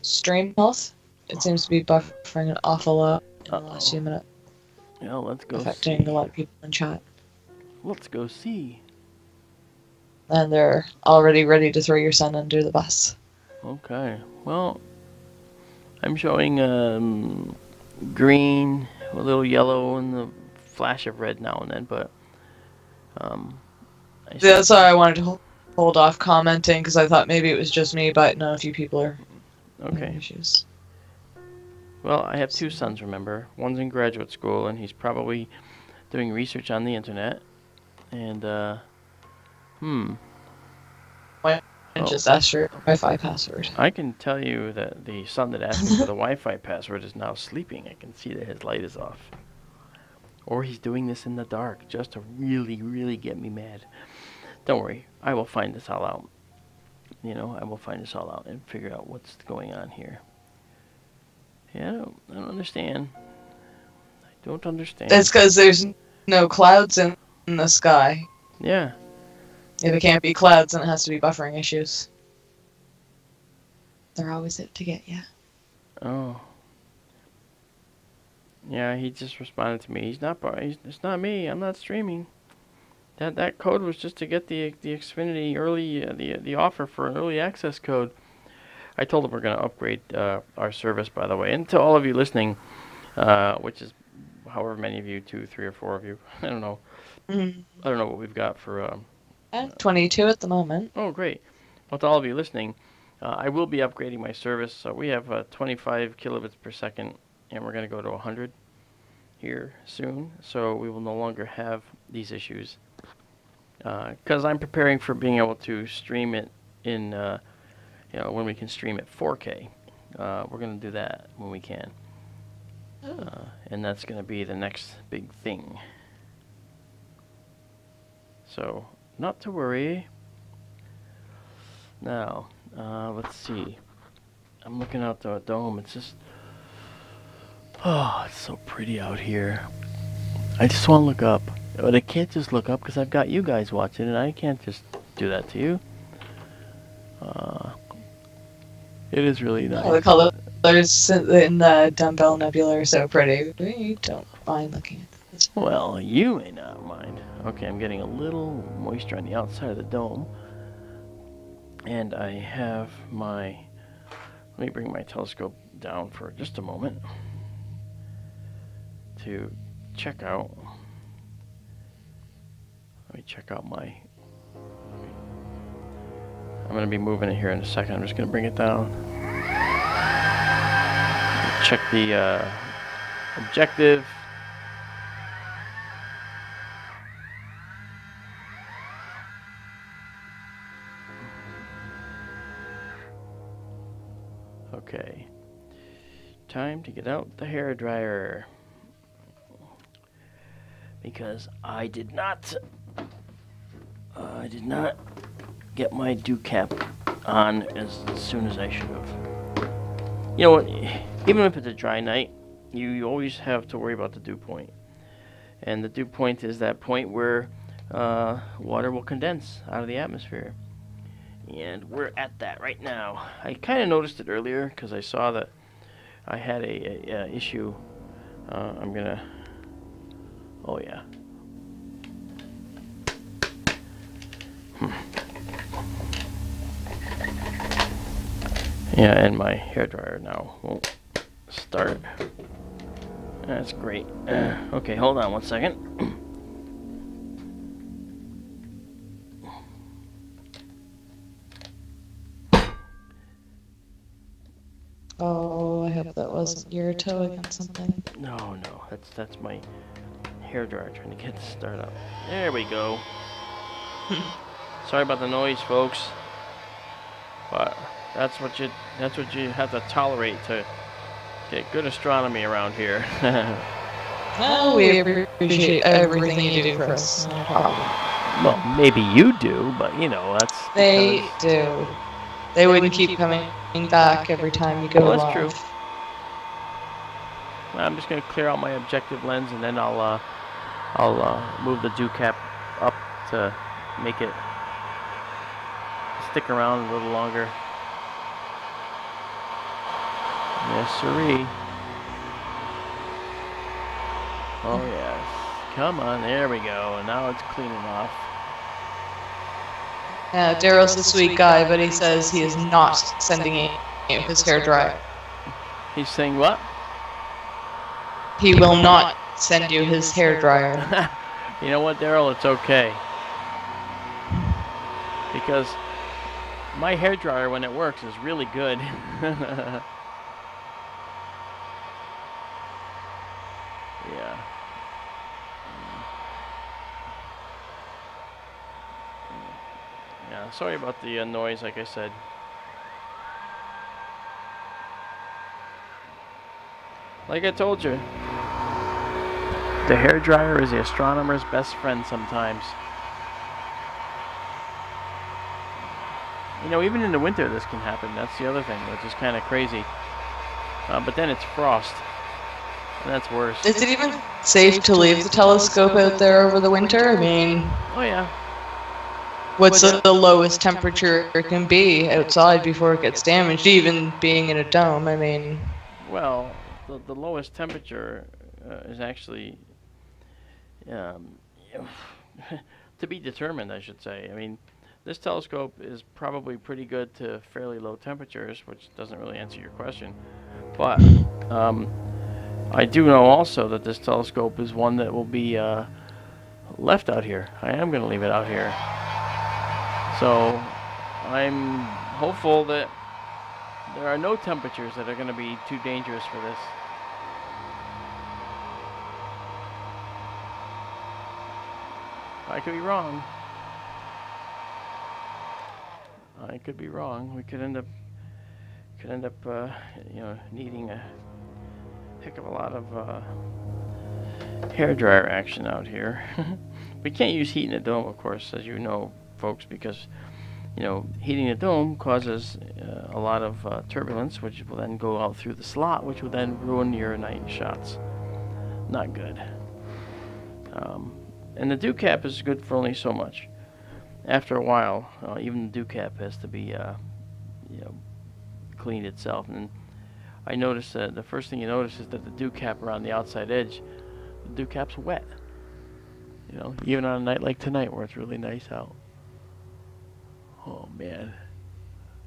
stream health? It seems to be buffering an awful lot in the last few minutes. Yeah, let's go affecting see. A lot of people in chat. Let's go see. And they're already ready to throw your son under the bus. Okay. Well, I'm showing green, a little yellow, and a flash of red now and then, but that's why I wanted to hold off commenting, because I thought maybe it was just me, but no, a few people are having issues. Well, I have two sons, remember. One's in graduate school, and he's probably doing research on the internet. And, Why don't just ask your Wi-Fi password? I can tell you that the son that asked me for the Wi-Fi password is now sleeping. I can see that his light is off. Or he's doing this in the dark just to really, really get me mad. Don't worry, I will find this all out. I will find this all out and figure out what's going on here. Yeah, I don't understand. I don't understand. It's because there's no clouds in the sky. Yeah. If it can't be clouds, then it has to be buffering issues. They're always out to get you. Oh. Yeah, he just responded to me. It's not me. I'm not streaming. That code was just to get the Xfinity early the offer for an early access code. I told him we're going to upgrade our service, by the way. And to all of you listening, which is however many of you, 2, 3, or 4 of you, I don't know. Mm-hmm. I don't know what we've got for... 22 at the moment. Oh, great. Well, to all of you listening, I will be upgrading my service. So we have 25 kilobits per second, and we're going to go to 100 here soon. So we will no longer have these issues. Because I'm preparing for being able to stream it in... when we can stream at 4K. We're going to do that when we can. And that's going to be the next big thing. So, not to worry. Now, let's see. I'm looking out the dome. It's just... Oh, it's so pretty out here. I just want to look up. But I can't just look up because I've got you guys watching, and I can't just do that to you. It is really nice. Oh, the colors in the Dumbbell Nebula are so pretty. We don't mind looking at this. Well, you may not mind. Okay, I'm getting a little moisture on the outside of the dome. And I have my... Let me bring my telescope down for just a moment to check out... Let me check out my... I'm going to be moving it here in a second. I'm just going to bring it down. Check the objective. Okay. Time to get out the hairdryer. Because I did not get my dew cap on as soon as I should have. You know what? Even if it's a dry night, you always have to worry about the dew point. And the dew point is that point where water will condense out of the atmosphere. And we're at that right now. I kind of noticed it earlier because I saw that I had a issue. I'm gonna... Oh yeah. Yeah, and my hairdryer now won't start. That's great. Okay, hold on one second. Oh, I hope that wasn't your toe against something. No, that's my hairdryer trying to get to start up. There we go. Sorry about the noise, folks. But that's what you have to tolerate to get good astronomy around here. Well, we appreciate everything you do for us. No problem. Well, maybe you do, but you know, that's They do. They wouldn't keep coming back every time you go well, that's live. true. I'm just gonna clear out my objective lens, and then I'll move the dew cap up to make it stick around a little longer. Yes, sirree. Oh yes. Come on, there we go. And now it's cleaning off. Yeah, Daryl's the sweet guy, but he says he is not sending you his hairdryer. He's saying what? He will not send you his hairdryer. You know what, Daryl? It's okay. Because my hairdryer, when it works, is really good. Yeah. Yeah, sorry about the noise, like I said. Like I told you, the hairdryer is the astronomer's best friend sometimes. You know, even in the winter this can happen. That's the other thing, which is kind of crazy. But then it's frost. And that's worse. Is it even safe to leave the telescope out there over the winter? I mean... Oh, yeah. What's the lowest temperature it can be outside before it gets damaged, even being in a dome? I mean... Well, the lowest temperature is actually... to be determined, I should say. I mean, this telescope is probably pretty good to fairly low temperatures, which doesn't really answer your question. But... I do know also that this telescope is one that will be left out here. I am going to leave it out here. So I'm hopeful that there are no temperatures that are going to be too dangerous for this. I could be wrong. I could be wrong. We could end up you know, needing a heck of a lot of hairdryer action out here. We can't use heat in a dome, of course, as you know, folks, because you know, heating a dome causes a lot of turbulence, which will then go out through the slot, which will then ruin your night shots. Not good. And the dew cap is good for only so much. After a while, even the dew cap has to be you know, cleaned itself. And I noticed that the first thing you notice is that the dew cap around the outside edge, the dew cap's wet. You know, even on a night like tonight where it's really nice out. Oh man,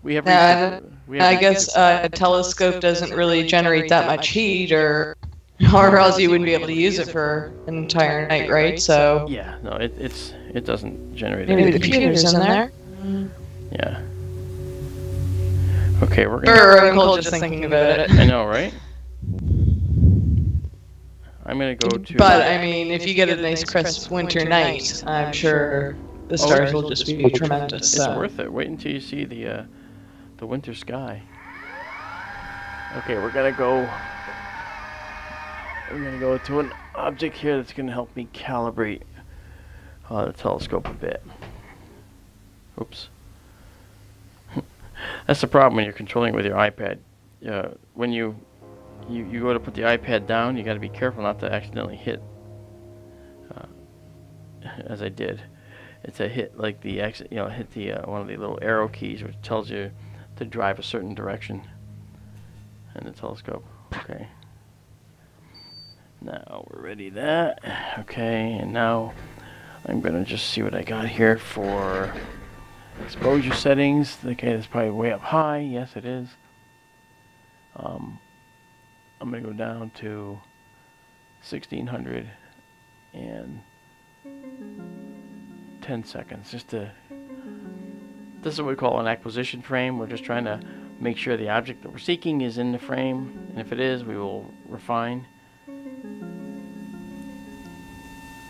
we have. I guess a telescope doesn't really generate that much heat, or else you wouldn't be able to use it for an entire night, right? So yeah, no, it doesn't generate. Maybe any the computer's in there. Yeah. Okay, we're gonna... Or I'm cold just thinking about it. I know, right? I'm gonna go to... But, I mean, if you get a nice crisp winter night, I'm sure the stars will just be tremendous. It's worth it. Wait until you see the winter sky. Okay, we're gonna go to an object here that's gonna help me calibrate the telescope a bit. Oops. That's the problem when you're controlling it with your iPad. When you go to put the iPad down, you got to be careful not to accidentally hit, as I did. It's a hit like the hit the one of the little arrow keys, which tells you to drive a certain direction in the telescope. Okay. Now we're ready. That okay, and now I'm gonna just see what I got here for exposure settings. Okay, that's probably way up high. Yes, it is. I'm going to go down to 1600 and 10 seconds. This is what we call an acquisition frame. We're just trying to make sure the object that we're seeking is in the frame, and if it is, we will refine.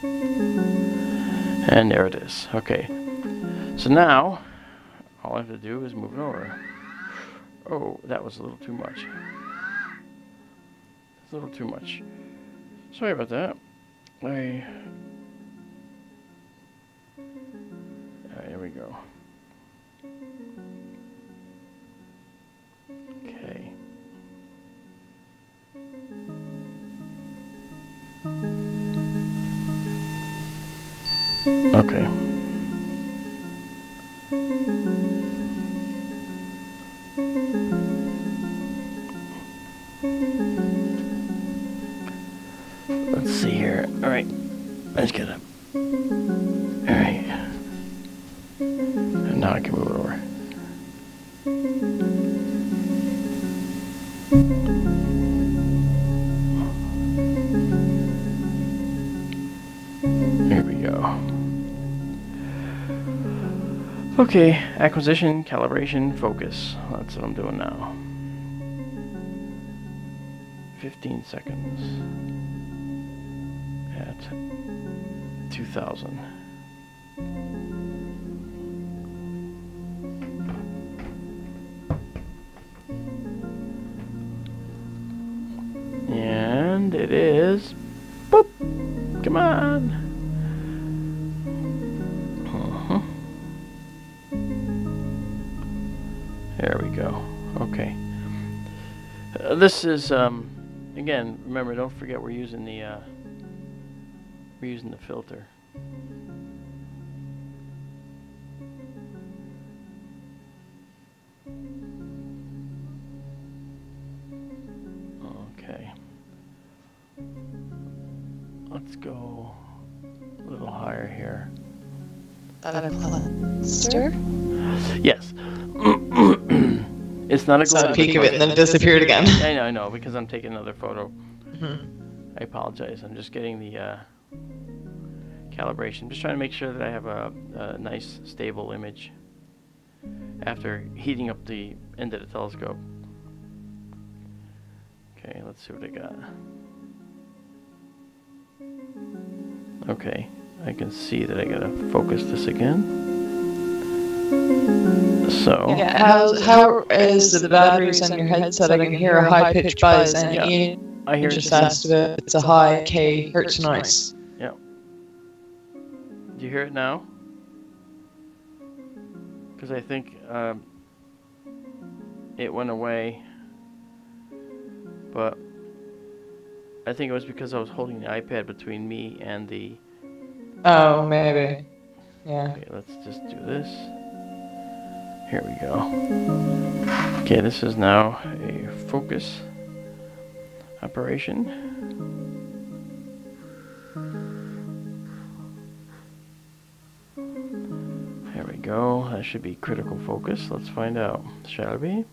And there it is. Okay. So now, all I have to do is move it over. Oh, that was a little too much. It's a little too much. Sorry about that. Alright, here we go. Okay. Okay. Let's see here. Alright. Let's get up. Alright. And now I can move it over. Here we go. Okay, acquisition, calibration, focus. That's what I'm doing now. 15 seconds at 2000. And it is, boop, come on. There we go. Okay. This is, again, remember, don't forget we're using the filter. Okay. Let's go a little higher here. Cluster? Yes. It's not a Saw a peek of it and then it disappeared again. I know, because I'm taking another photo. I apologize. I'm just getting the calibration. Just trying to make sure that I have a nice, stable image after heating up the end of the telescope. Okay, let's see what I got. Okay, I can see that I gotta focus this again. So Yeah, how is the batteries on your headset? I can hear a high-pitched buzz, and Ian I hear it just asked if it's a high K hertz noise. Yeah. Do you hear it now? Because I think it went away, but I think it was because I was holding the iPad between me and the... Oh, maybe. Yeah. Okay, let's just do this. Here we go. Okay, this is now a focus operation. There we go. That should be critical focus. Let's find out. Shall we?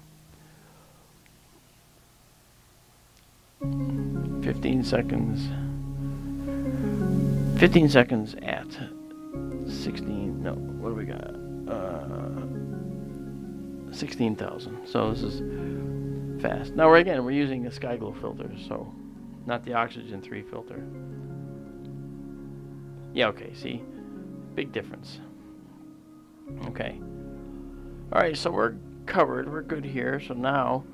15 seconds. 15 seconds at 16. No, what do we got? 16,000. So this is fast. Now we're using the Sky Glow filter, so not the Oxygen 3 filter. Yeah, okay, see? Big difference. Okay. Alright, so we're covered. We're good here. So now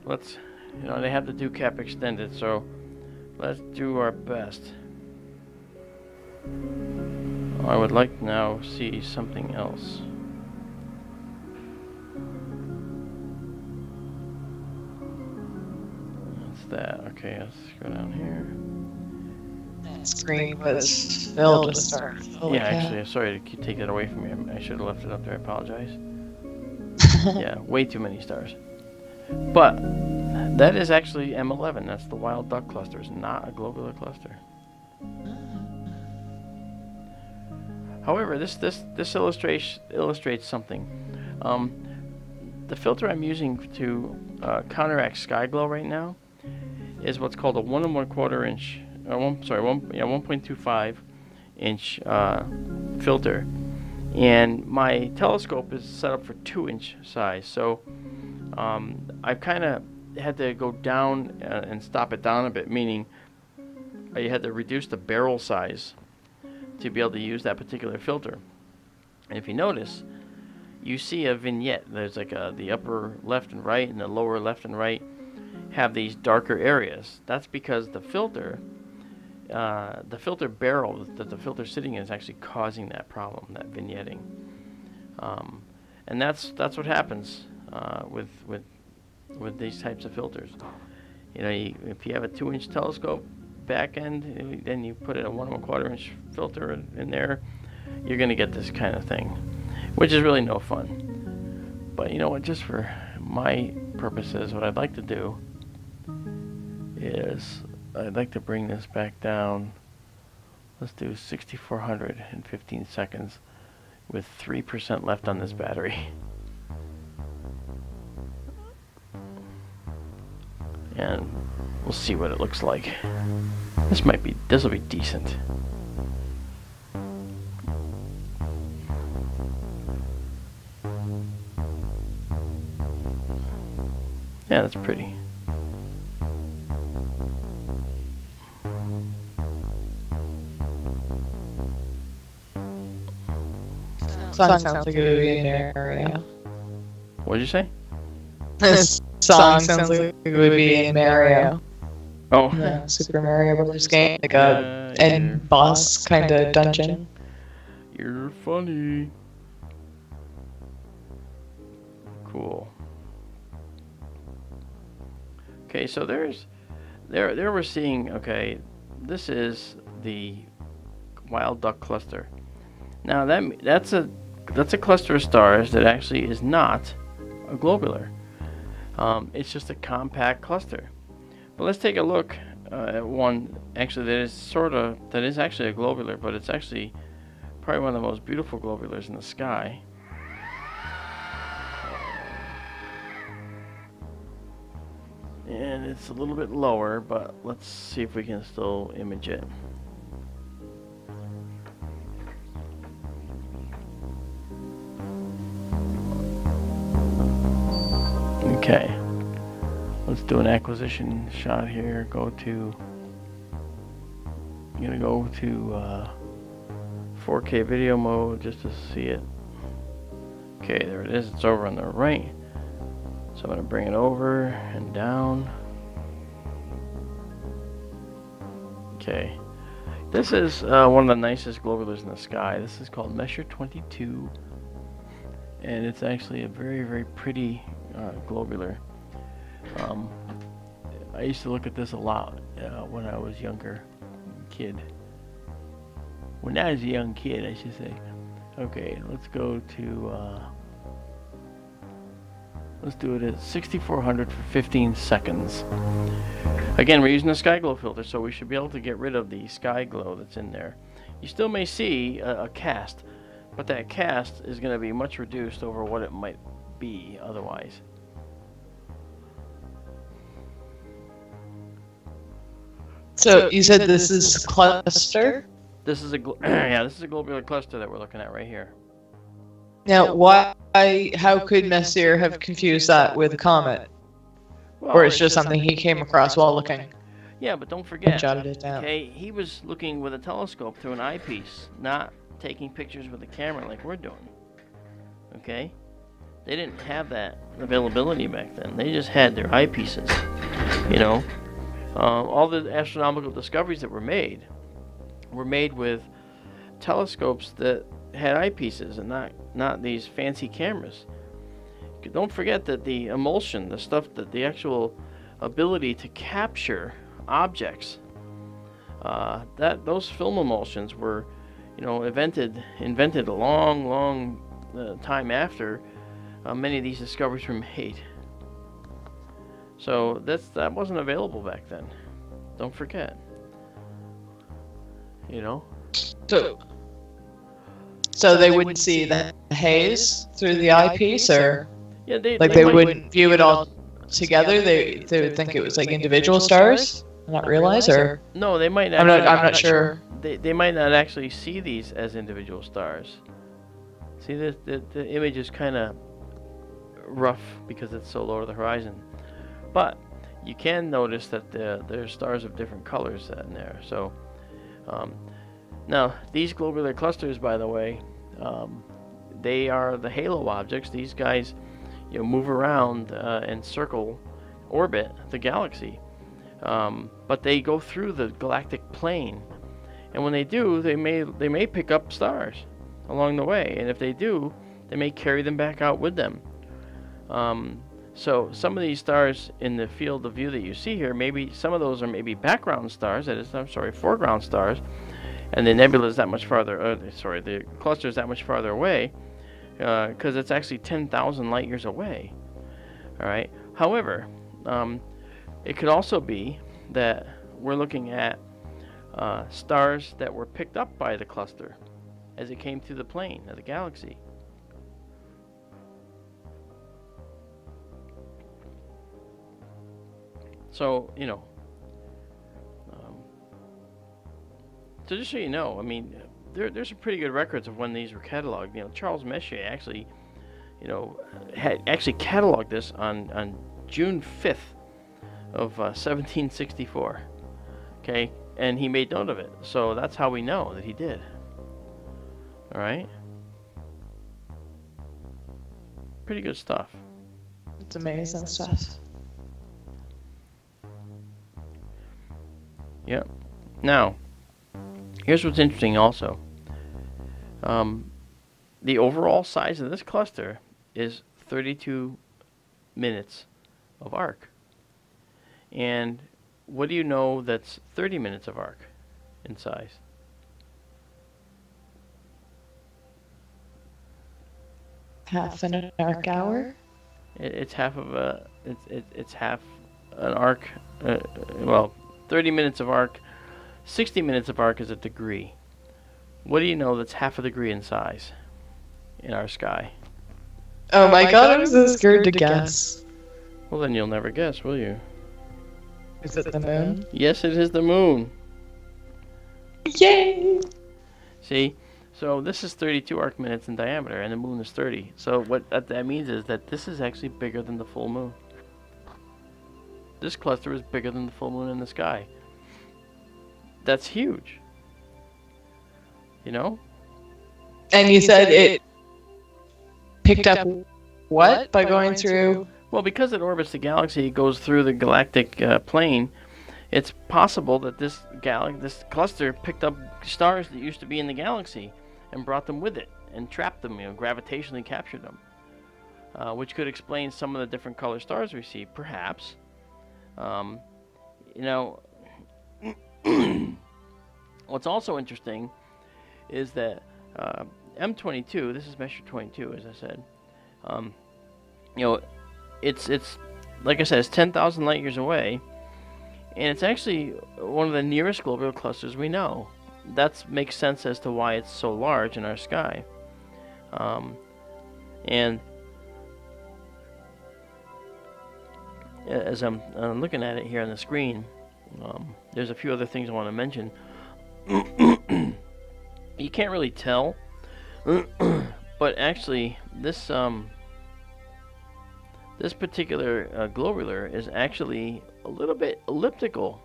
let's, they have the dew cap extended, so let's do our best. I would like to now see something else. That's that. Okay, let's go down here. That screen was filled with stars. Yeah, actually, I'm sorry to take that away from you. I should have left it up there. I apologize. Yeah, way too many stars. But that is actually M11. That's the wild duck cluster. It's not a globular cluster. However, this illustrates something. The filter I'm using to counteract sky glow right now is what's called a 1 1/4 inch. 1.25 inch filter, and my telescope is set up for 2-inch size. So I've kind of had to go down and stop it down a bit, meaning you had to reduce the barrel size to be able to use that particular filter. And if you notice, you see a vignette. There's like the upper left and right and the lower left and right have these darker areas. That's because the filter barrel that the filter's sitting in is actually causing that problem, that vignetting. And that's what happens with these types of filters. You know, if you have a 2-inch telescope back end, then you put a 1 1/4-inch filter in there, you're going to get this kind of thing, which is really no fun. But you know what, just for my purposes, what I'd like to do is I'd like to bring this back down. Let's do 6400 in 15 seconds with 3% left on this battery. And we'll see what it looks like. This will be decent. Yeah, that's pretty. Song sounds like it would be in your area. What did you say? This song sounds like it would be in Mario. Oh. Yeah, Super Mario Brothers game, like a end boss kind of dungeon. You're funny. Cool. Okay, so there we're seeing, okay, this is the wild duck cluster. Now that's a cluster of stars that actually is not a globular. It's just a compact cluster. But let's take a look at one actually that is actually a globular, but it's actually probably one of the most beautiful globulars in the sky. And it's a little bit lower, but let's see if we can still image it. Okay, let's do an acquisition shot here. I'm gonna go to 4K video mode just to see it. Okay, there it is. It's over on the right. So I'm going to bring it over and down. Okay. This is one of the nicest globulars in the sky. This is called Mesher 22. And it's actually a very, very pretty globular. I used to look at this a lot when I was younger kid. When I was a young kid, I should say. Okay, let's go to... let's do it at 6400 for 15 seconds. Again, we're using a sky glow filter, so we should be able to get rid of the sky glow that's in there. You still may see a cast, but that cast is going to be much reduced over what it might be otherwise. So you said this is cluster? This is a yeah, this is a globular cluster that we're looking at right here. Now, how could Messier have confused that with a comet? Well, or it's just something he came across while looking? Yeah, but don't forget, jotted it down. Okay, he was looking with a telescope through an eyepiece, not taking pictures with a camera like we're doing. Okay? They didn't have that availability back then. They just had their eyepieces. You know? All the astronomical discoveries that were made with telescopes that had eyepieces and not these fancy cameras. Don't forget that the emulsion, the stuff that the actual ability to capture objects, those film emulsions were, you know, invented a long time after many of these discoveries were made. So that wasn't available back then. Don't forget. You know. So they wouldn't see the haze through the eyepiece, or yeah, they wouldn't view it all together. They would think it was like individual stars, and not realize, or no, they might. I'm not sure. They might not actually see these as individual stars. See, the image is kind of rough because it's so low to the horizon. But you can notice that there's stars of different colors in there. So now these globular clusters, by the way, they are the halo objects. These guys, move around and circle, orbit the galaxy, but they go through the galactic plane, and when they do, they may pick up stars along the way, and if they do, they may carry them back out with them. So some of these stars in the field of view that you see here, maybe some of those are maybe background stars, foreground stars, and the nebula is that much farther, the cluster is that much farther away, because it's actually 10,000 light years away. All right. However, it could also be that we're looking at stars that were picked up by the cluster as it came through the plane of the galaxy. So, so just so you know, I mean, there's some pretty good records of when these were cataloged. Charles Messier actually, had actually cataloged this on June 5th of 1764. Okay, and he made note of it. So that's how we know that he did. All right. Pretty good stuff. It's amazing stuff. Yep. Now, here's what's interesting also. The overall size of this cluster is 32 minutes of arc. And what do you know that's 30 minutes of arc in size? Half an arc hour? It's half of a... It's half an arc... 30 minutes of arc, 60 minutes of arc is a degree. What do you know that's half a degree in size in our sky? Oh my god, I'm so scared to guess. Well, then you'll never guess, will you? Is it the moon? Yes, it is the moon. Yay! See? So this is 32 arc minutes in diameter, and the moon is 30. So what that means is that this is actually bigger than the full moon. This cluster is bigger than the full moon in the sky. That's huge. And you said it picked up what by going through? Well, because it orbits the galaxy, it goes through the galactic plane. It's possible that this cluster picked up stars that used to be in the galaxy and brought them with it and trapped them, gravitationally captured them, which could explain some of the different color stars we see, perhaps. What's also interesting is that M22, this is Messier 22, as I said, it's like I said, it's 10,000 light years away, and it's actually one of the nearest globular clusters we know. That makes sense as to why it's so large in our sky. And as I'm looking at it here on the screen, there's a few other things I want to mention. You can't really tell, but actually this particular globular is actually a little bit elliptical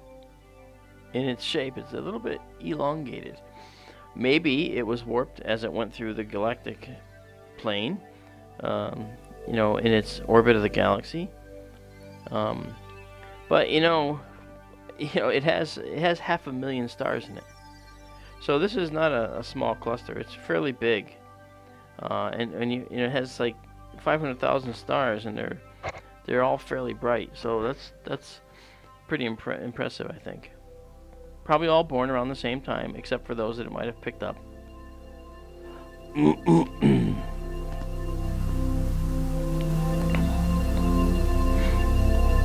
in its shape. It's a little bit elongated. Maybe it was warped as it went through the galactic plane, in its orbit of the galaxy. But it has 500,000 stars in it. So this is not a small cluster. It's fairly big, and it has like 500,000 stars, and they're all fairly bright. So that's pretty impressive, I think. Probably all born around the same time, except for those that it might have picked up.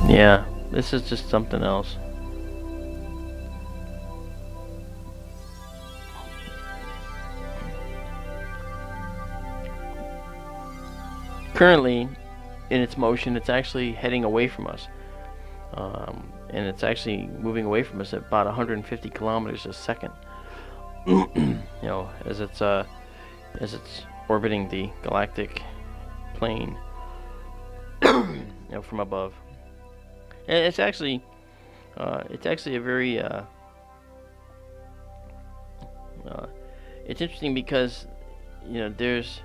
Yeah, this is just something else. Currently, in its motion, it's actually heading away from us, and it's actually moving away from us at about 150 kilometers a second. As it's orbiting the galactic plane. you know, from above. And it's actually a very it's interesting because, you know, there's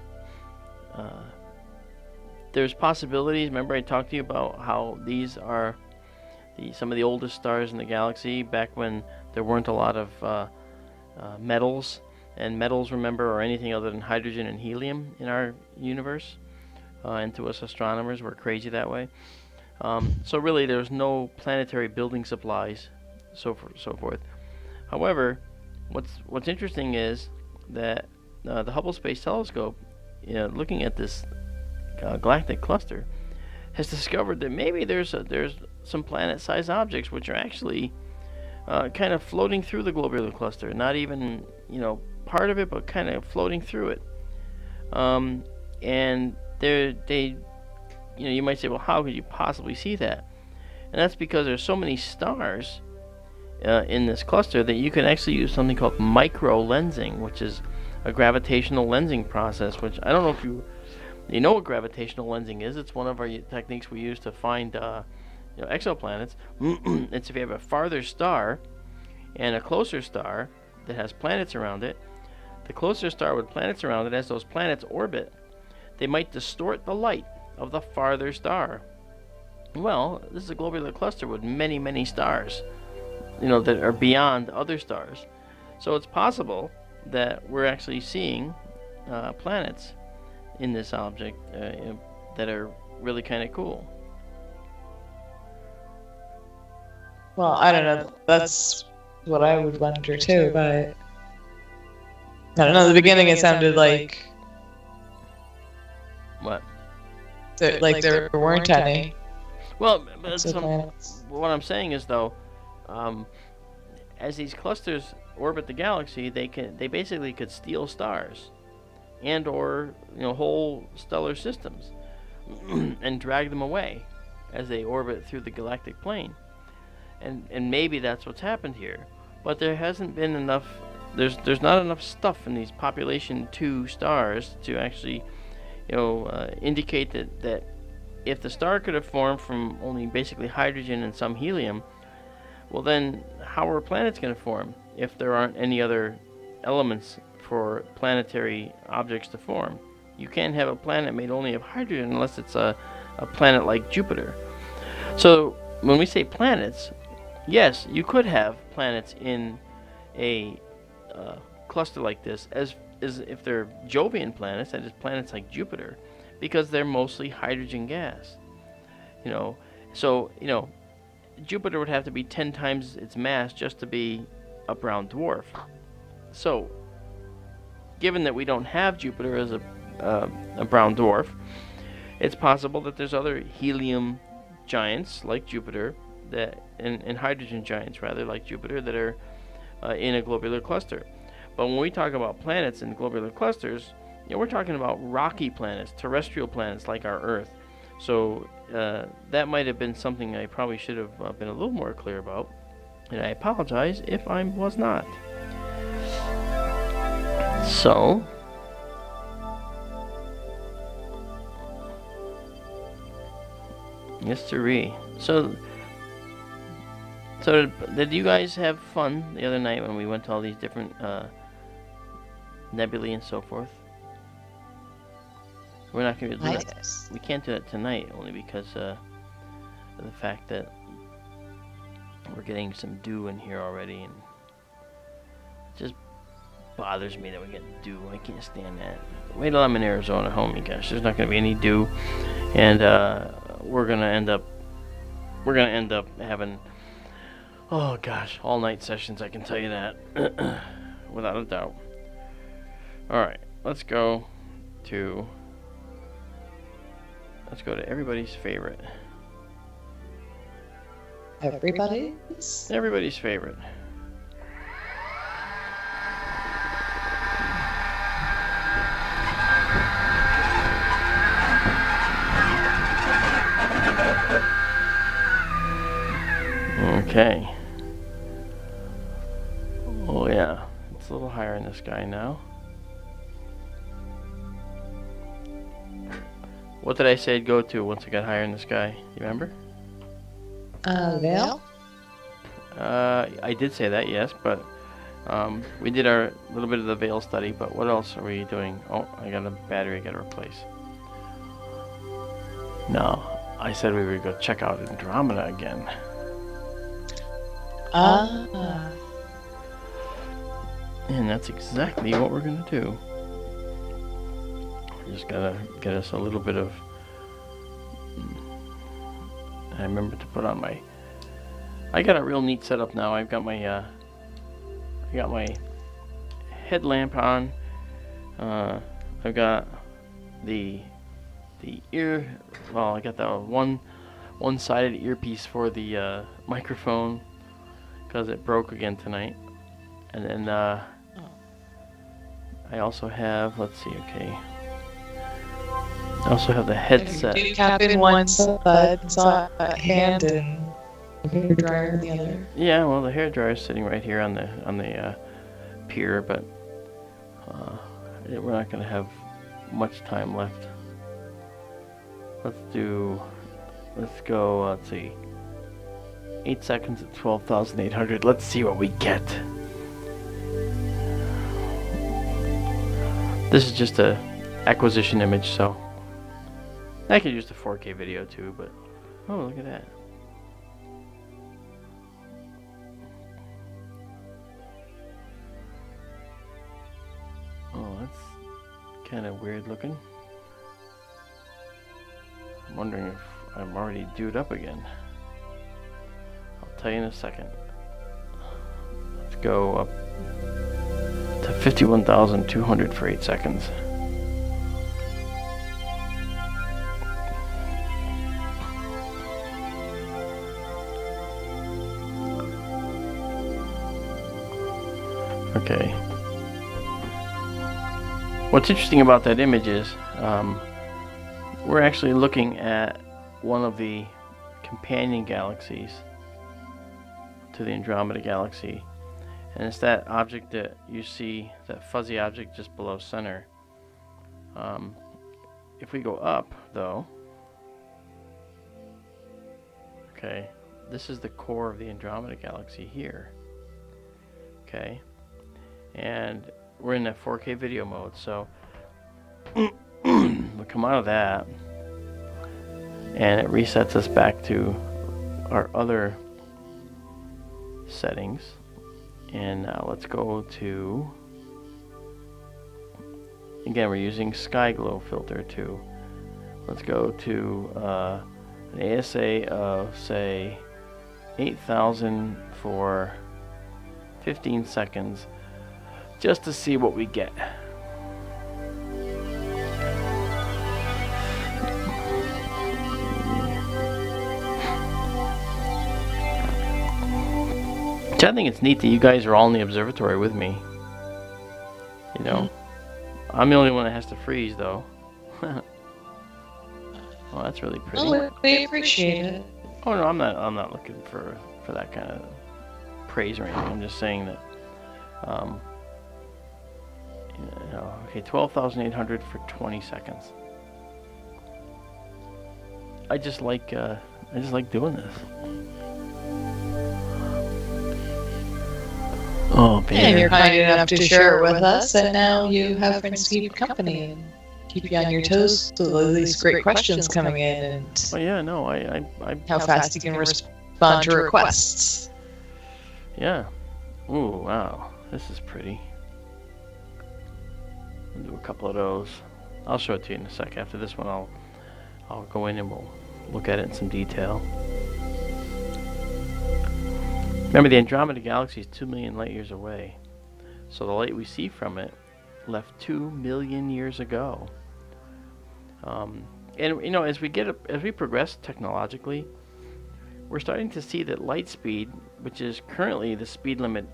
possibilities. Remember, I talked to you about how these are some of the oldest stars in the galaxy, back when there weren't a lot of metals. And metals, remember, are anything other than hydrogen and helium in our universe. And to us astronomers, we're crazy that way. So really, there's no planetary building supplies, so forth. However, what's interesting is that the Hubble Space Telescope, you know, looking at this galactic cluster, has discovered that maybe there's some planet-sized objects which are actually kind of floating through the globular cluster, not even, you know, part of it, but kind of floating through it. And you know, you might say, well, how could you possibly see that? And that's because there's so many stars in this cluster that you can actually use something called micro lensing, which is a gravitational lensing process. Which I don't know if you know what gravitational lensing is. It's one of our techniques we use to find you know, exoplanets. It's if you have a farther star and a closer star that has planets around it. The closer star with planets around it, as those planets orbit, they might distort the light of the farther star. Well, this is a globular cluster with many, many stars, you know, that are beyond other stars. So it's possible that we're actually seeing planets in this object that are really kind of cool. Well, I don't know. That's what I would wonder too, but I don't know. In the beginning, it sounded like what? Like there weren't any. Well, what I'm saying is, though, as these clusters orbit the galaxy, they basically could steal stars, and or, you know, whole stellar systems, and drag them away as they orbit through the galactic plane. And maybe that's what's happened here, but there hasn't been enough. There's not enough stuff in these population 2 stars to actually, you know, indicate that if the star could have formed from only basically hydrogen and some helium, well then how are planets going to form if there aren't any other elements for planetary objects to form? You can't have a planet made only of hydrogen unless it's a planet like Jupiter. So when we say planets, yes, you could have planets in a cluster like this, as if they're Jovian planets, that is planets like Jupiter, because they're mostly hydrogen gas. You know, so, you know, Jupiter would have to be 10 times its mass just to be a brown dwarf. So, given that we don't have Jupiter as a brown dwarf, it's possible that there's other helium giants like Jupiter, and hydrogen giants rather like Jupiter, that are in a globular cluster. But when we talk about planets in globular clusters, you know, we're talking about rocky planets, terrestrial planets like our Earth. So that might have been something I probably should have been a little more clear about, and I apologize if I was not. So, Mr. So did you guys have fun the other night when we went to all these different nebulae and so forth? We're not going to do that. We can't do that tonight, only because of the fact that we're getting some dew in here already, and it just bothers me that we get dew. I can't stand that. Wait till I'm in Arizona, homie, gosh, there's not going to be any dew, and we're gonna end up having, oh gosh, all night sessions. I can tell you that without a doubt. All right, let's go to everybody's favorite. Everybody's favorite. Okay. Oh yeah, it's a little higher in the sky now. What did I say I'd go to once I got higher in the sky? You remember? Vale? I did say that, yes, but we did our little bit of the Veil study, but what else are we doing? Oh, I got a battery I gotta replace. No, I said we would go check out Andromeda again. And that's exactly what we're gonna do. We just gotta get us a little bit of... I remember to put on my... I got a real neat setup now. I've got my I got my headlamp on. I've got the ear. Well, I got the one-sided earpiece for the microphone because it broke again tonight. And then I also have. Let's see. Okay. I also have the headset. You cap in one side, hand, and hair dryer in the other. Yeah, well, the hair dryer is sitting right here on the pier, but we're not going to have much time left. Let's go. Let's see. 8 seconds at 12,800. Let's see what we get. This is just a acquisition image, so I could use the 4K video too, but oh, look at that. Oh, that's kind of weird looking. I'm wondering if I'm already dewed up again. I'll tell you in a second. Let's go up to 51,200 for 8 seconds. Okay. What's interesting about that image is we're actually looking at one of the companion galaxies to the Andromeda Galaxy, and it's that object that you see, that fuzzy object just below center. If we go up, though, okay, this is the core of the Andromeda Galaxy here. Okay, and we're in that 4K video mode, so we'll come out of that, and it resets us back to our other settings. And now let's go to, again, we're using Sky Glow filter too. Let's go to an ASA of, say, 8,000 for 15 seconds, just to see what we get. I think it's neat that you guys are all in the observatory with me. You know, I'm the only one that has to freeze, though. Oh, that's really pretty. Oh, we appreciate it. Oh no, I'm not looking for that kind of praise or anything. I'm just saying that. You know, okay, 12,800 for 20 seconds. I just like doing this. Oh, man. And you're kind enough to share it with us, and now you have friends to keep you company and keep you on your toes with all these great questions coming in, and oh yeah, no, I how fast you can respond to requests. Yeah. Ooh, wow, this is pretty. I'll do a couple of those. I'll show it to you in a sec. After this one, I'll go in and we'll look at it in some detail. Remember, the Andromeda Galaxy is 2 million light years away, so the light we see from it left 2 million years ago. And you know, as we progress technologically, we're starting to see that light speed, which is currently the speed limit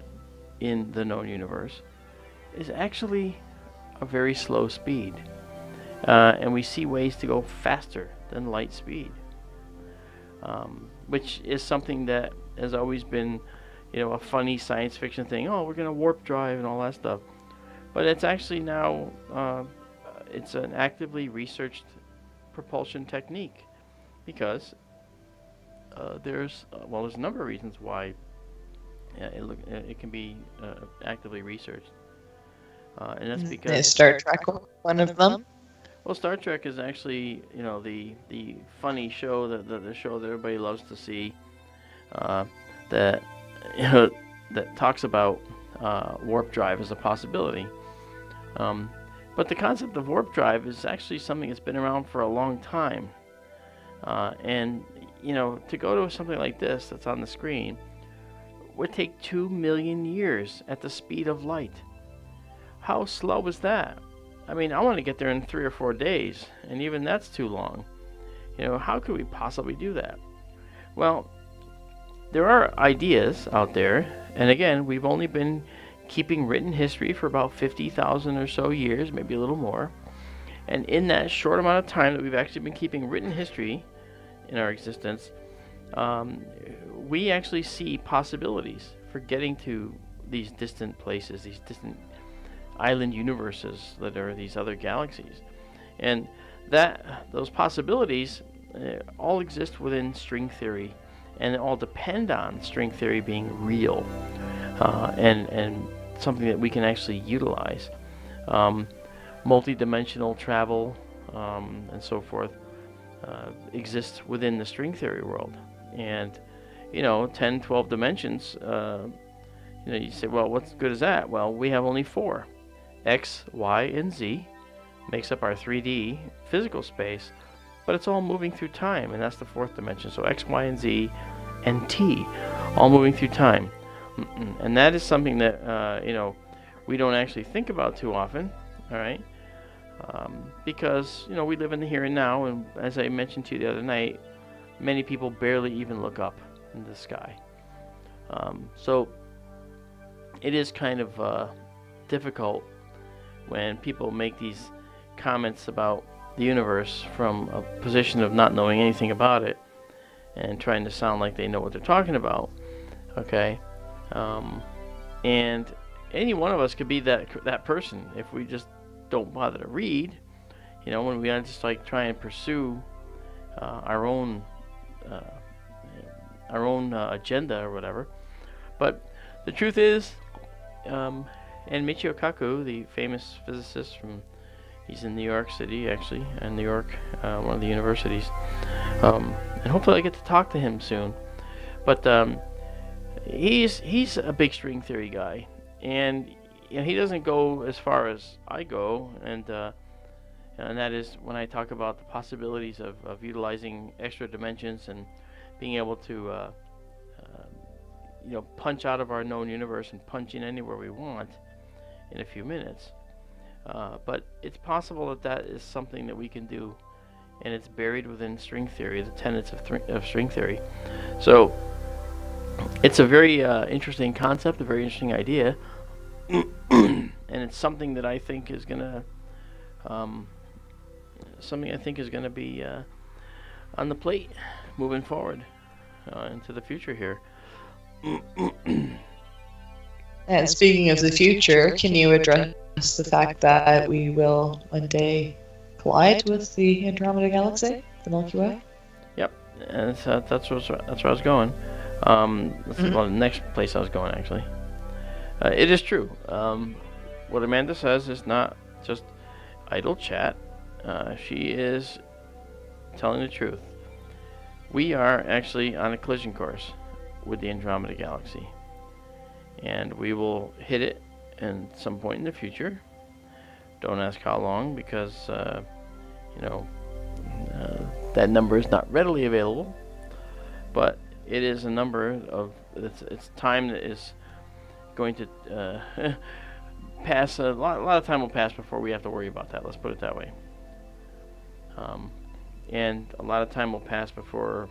in the known universe, is actually a very slow speed, and we see ways to go faster than light speed, which is something that has always been, you know, a funny science fiction thing. Oh, we're gonna warp drive and all that stuff, but it's actually now it's an actively researched propulsion technique, because there's a number of reasons why it can be actively researched, and that's because Is Star Trek one of them? well, Star Trek is actually, the funny show, the show that everybody loves to see, that that talks about warp drive as a possibility. But the concept of warp drive is actually something that's been around for a long time, and to go to something like this that's on the screen would take 2 million years at the speed of light. How slow is that? I mean, I want to get there in 3 or 4 days, and even that's too long. How could we possibly do that? Well, there are ideas out there, and again, we've only been keeping written history for about 50,000 or so years, maybe a little more. And in that short amount of time that we've actually been keeping written history in our existence, we actually see possibilities for getting to these distant places, these distant island universes that are these other galaxies. And those possibilities all exist within string theory, and all depend on string theory being real, and something that we can actually utilize. Multi-dimensional travel and so forth exists within the string theory world. And 10, 12 dimensions, you say, well, what good is that? Well, we have only 4. X, Y, and Z makes up our 3D physical space, but it's all moving through time, and that's the 4th dimension. So X, Y, and Z, and T, all moving through time. And that is something that we don't actually think about too often, all right? Because we live in the here and now, and as I mentioned to you the other night, many people barely even look up in the sky. So it is kind of difficult when people make these comments about the universe from a position of not knowing anything about it and trying to sound like they know what they're talking about. Okay, and any one of us could be that person if we just don't bother to read. When we just like try and pursue our own agenda or whatever. But the truth is, and Michio Kaku, the famous physicist he's in New York City, actually, in New York, one of the universities, and hopefully I get to talk to him soon. But he's a big string theory guy, and he doesn't go as far as I go, and that is when I talk about the possibilities of utilizing extra dimensions and being able to punch out of our known universe and punch in anywhere we want in a few minutes. But it's possible that is something that we can do, and it's buried within string theory, the tenets of string theory. So it's a very interesting concept, a very interesting idea, and it's something that I think is gonna be on the plate moving forward into the future here. And speaking of the future, can you address the fact that we will one day collide with the Andromeda Galaxy, the Milky Way? Yep, and that's where I was going. That's the next place I was going, actually. It is true. What Amanda says is not just idle chat. She is telling the truth. We are actually on a collision course with the Andromeda Galaxy, and we will hit it at some point in the future. Don't ask how long, because that number is not readily available, but it is a number of it's time that is going to pass. A lot of time will pass before we have to worry about that. Let's put it that way. And a lot of time will pass before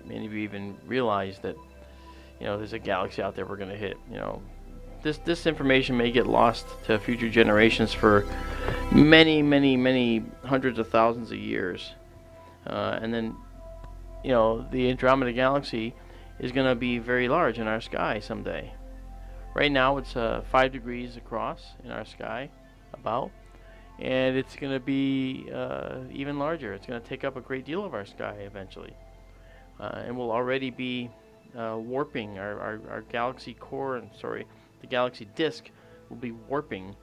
many of you even realize that there's a galaxy out there we're going to hit. This information may get lost to future generations for many hundreds of thousands of years, and then the Andromeda Galaxy is going to be very large in our sky someday. Right now it's 5 degrees across in our sky, about, and it's going to be even larger. It's going to take up a great deal of our sky eventually, and we'll already be warping our galaxy core, and sorry, the galaxy disk will be warping,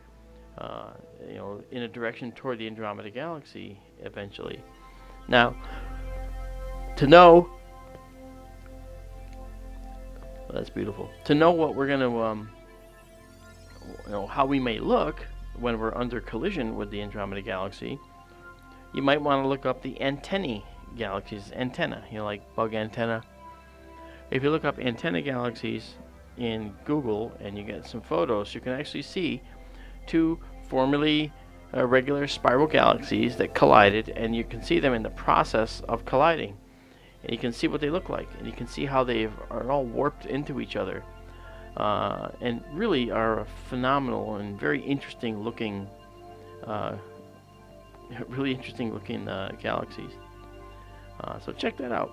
in a direction toward the Andromeda Galaxy eventually. Now, to know, that's beautiful. To know what we're going to, how we may look when we're under collision with the Andromeda Galaxy, you might want to look up the antennae galaxies. Antenna, like bug antenna. If you look up antenna galaxies in Google and you get some photos, you can actually see two formerly regular spiral galaxies that collided, and you can see them in the process of colliding. And you can see what they look like, and you can see how they are all warped into each other, and really are phenomenal and very interesting looking, galaxies. So check that out.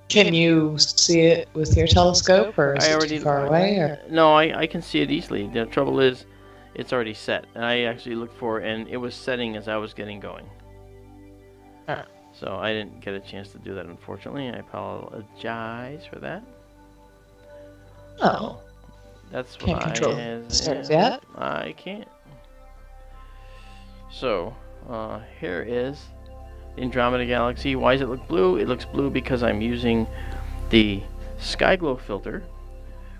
Can you see it with your telescope, or is it too far away? Or? No, I can see it easily. The trouble is, it's already set, and I actually looked for it, and it was setting as I was getting going. So I didn't get a chance to do that, unfortunately. I apologize for that. Oh. That's can't why control the stars yet? I can't. So, here is the Andromeda Galaxy. Why does it look blue? It looks blue because I'm using the SkyGlow filter,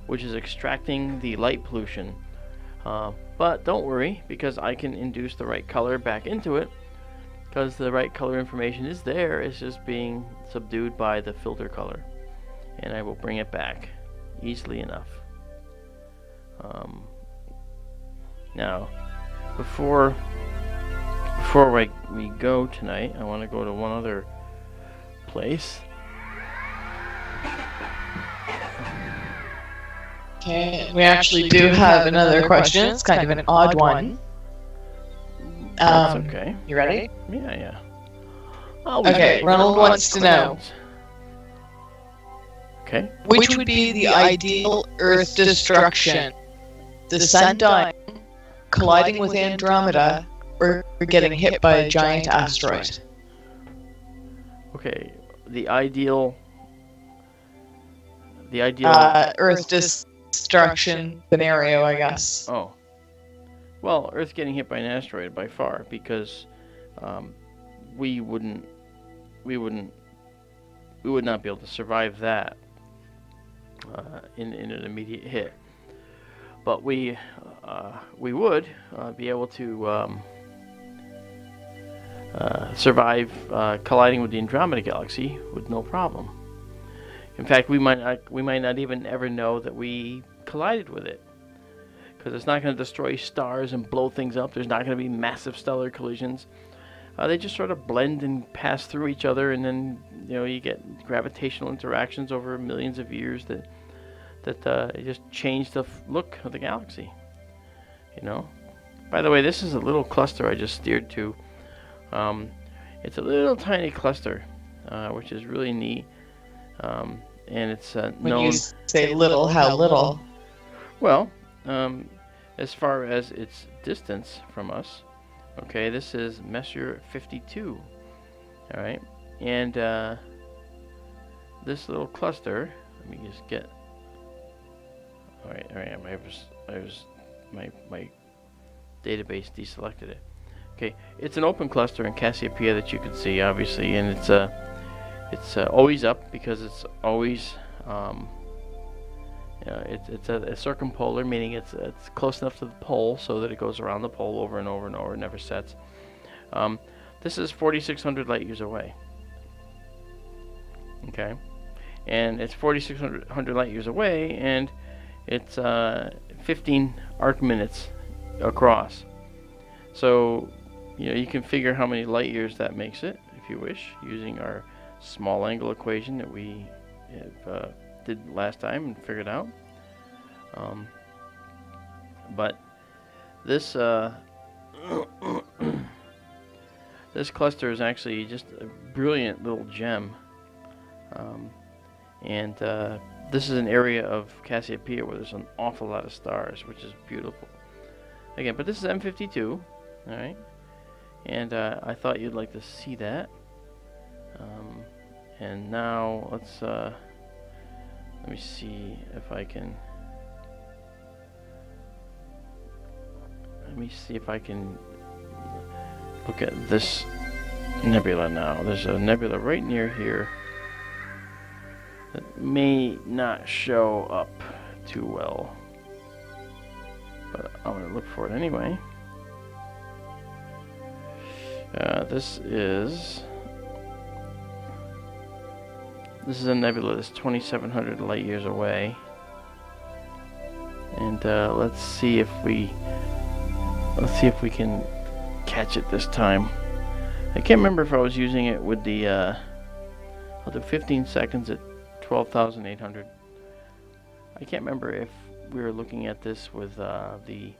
which is extracting the light pollution. But don't worry, because I can induce the right color back into it, because the right color information is there. It's just being subdued by the filter color, and I will bring it back easily enough. Now, before we go tonight, I want to go to one other place. Okay, we actually do have another question. It's kind of an odd one. That's okay. You ready? Yeah. Okay, Ronald wants to know. Okay. Which would be the ideal Earth destruction? The sun dying, colliding with Andromeda, or getting hit by a giant asteroid? Okay, the ideal Earth destruction scenario, I guess. Oh. Well, Earth getting hit by an asteroid by far, because we would not be able to survive that in an immediate hit. But we would be able to survive colliding with the Andromeda Galaxy with no problem. In fact, we might not even ever know that we collided with it, because it's not going to destroy stars and blow things up. There's not going to be massive stellar collisions. They just sort of blend and pass through each other, and then you get gravitational interactions over millions of years that just change the look of the galaxy. By the way, this is a little cluster I just steered to. It's a little tiny cluster, which is really neat. And it's known. When you say little, how little? Well, as far as its distance from us, okay, this is Messier 52. All right, and this little cluster. Let me just get. All right. My database deselected it. Okay, it's an open cluster in Cassiopeia that you can see, obviously, and it's always up, because it's always it's a circumpolar, meaning it's close enough to the pole so that it goes around the pole over and over and over, never sets. This is 4,600 light years away. Okay, and it's 4,600 light years away, and it's 15 arc minutes across. So you can figure how many light years that makes it, if you wish, using our small angle equation that we did last time and figured out. But this this cluster is actually just a brilliant little gem, and this is an area of Cassiopeia where there's an awful lot of stars, which is beautiful. Again, but this is M52, All right. And I thought you'd like to see that. And now let's let me see if I can. Let me see if I can look at this nebula now. There's a nebula right near here that may not show up too well, but I'm going to look for it anyway. This is a nebula that's 2,700 light years away, and let's see if we can catch it this time. I can't remember if I was using it with the I'll do 15 seconds at 12,800. I can't remember if we were looking at this with the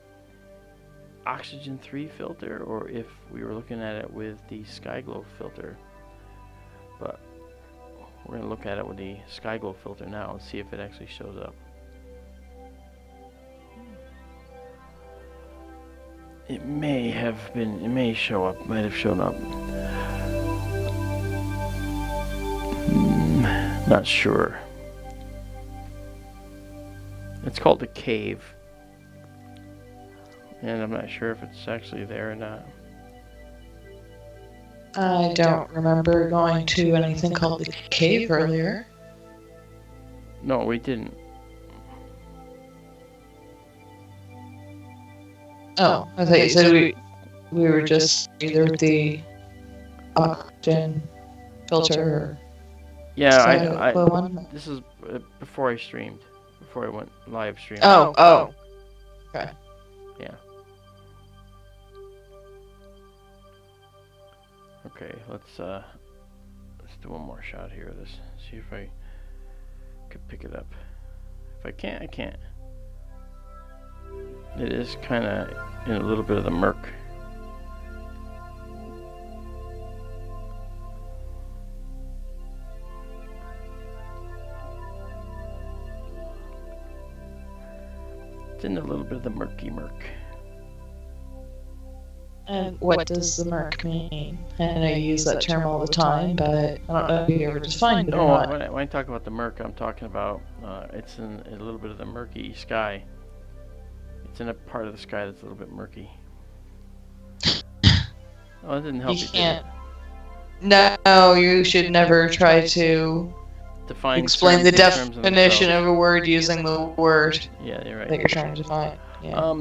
Oxygen 3 filter or if we were looking at it with the SkyGlow filter, but we're going to look at it with the SkyGlow filter now and see if it actually shows up. It may have been, it may show up, might have shown up. Not sure. It's called the cave. And I'm not sure if it's actually there or not. I don't remember going to anything called the cave earlier. No, we didn't. Oh, I thought you said we were just either at the oxygen filter or... Yeah, this is before I streamed. Before I went live streaming. Oh. Okay. Yeah. Okay, let's do one more shot here of this. See if I could pick it up. If I can't, I can't. It is kind of in a little bit of the murk. It's in a little bit of the murky murk. And what does the murk mean? I know you use that term all the time, but I don't know if you ever defined it or not. When I talk about the murk, I'm talking about it's in a little bit of the murky sky. It's in a part of the sky that's a little bit murky. Oh, that didn't help you, can't. No, you should never try to explain the definition of a word using the word yeah, you're right. that you're trying to define. Yeah.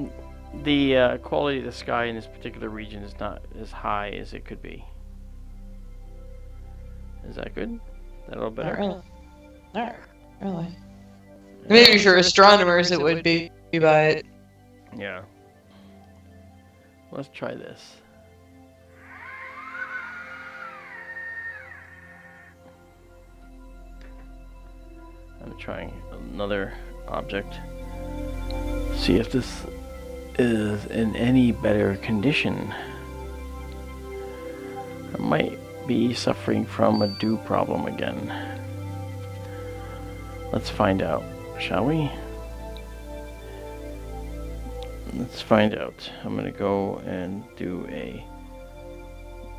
The quality of the sky in this particular region is not as high as it could be. Is that good? Is that a little better? Not really. Maybe for astronomers it would be, but... Yeah. Let's try this. I'm trying another object. See if this is in any better condition. I might be suffering from a dew problem again. Let's find out, shall we? Let's find out. I'm gonna go and do a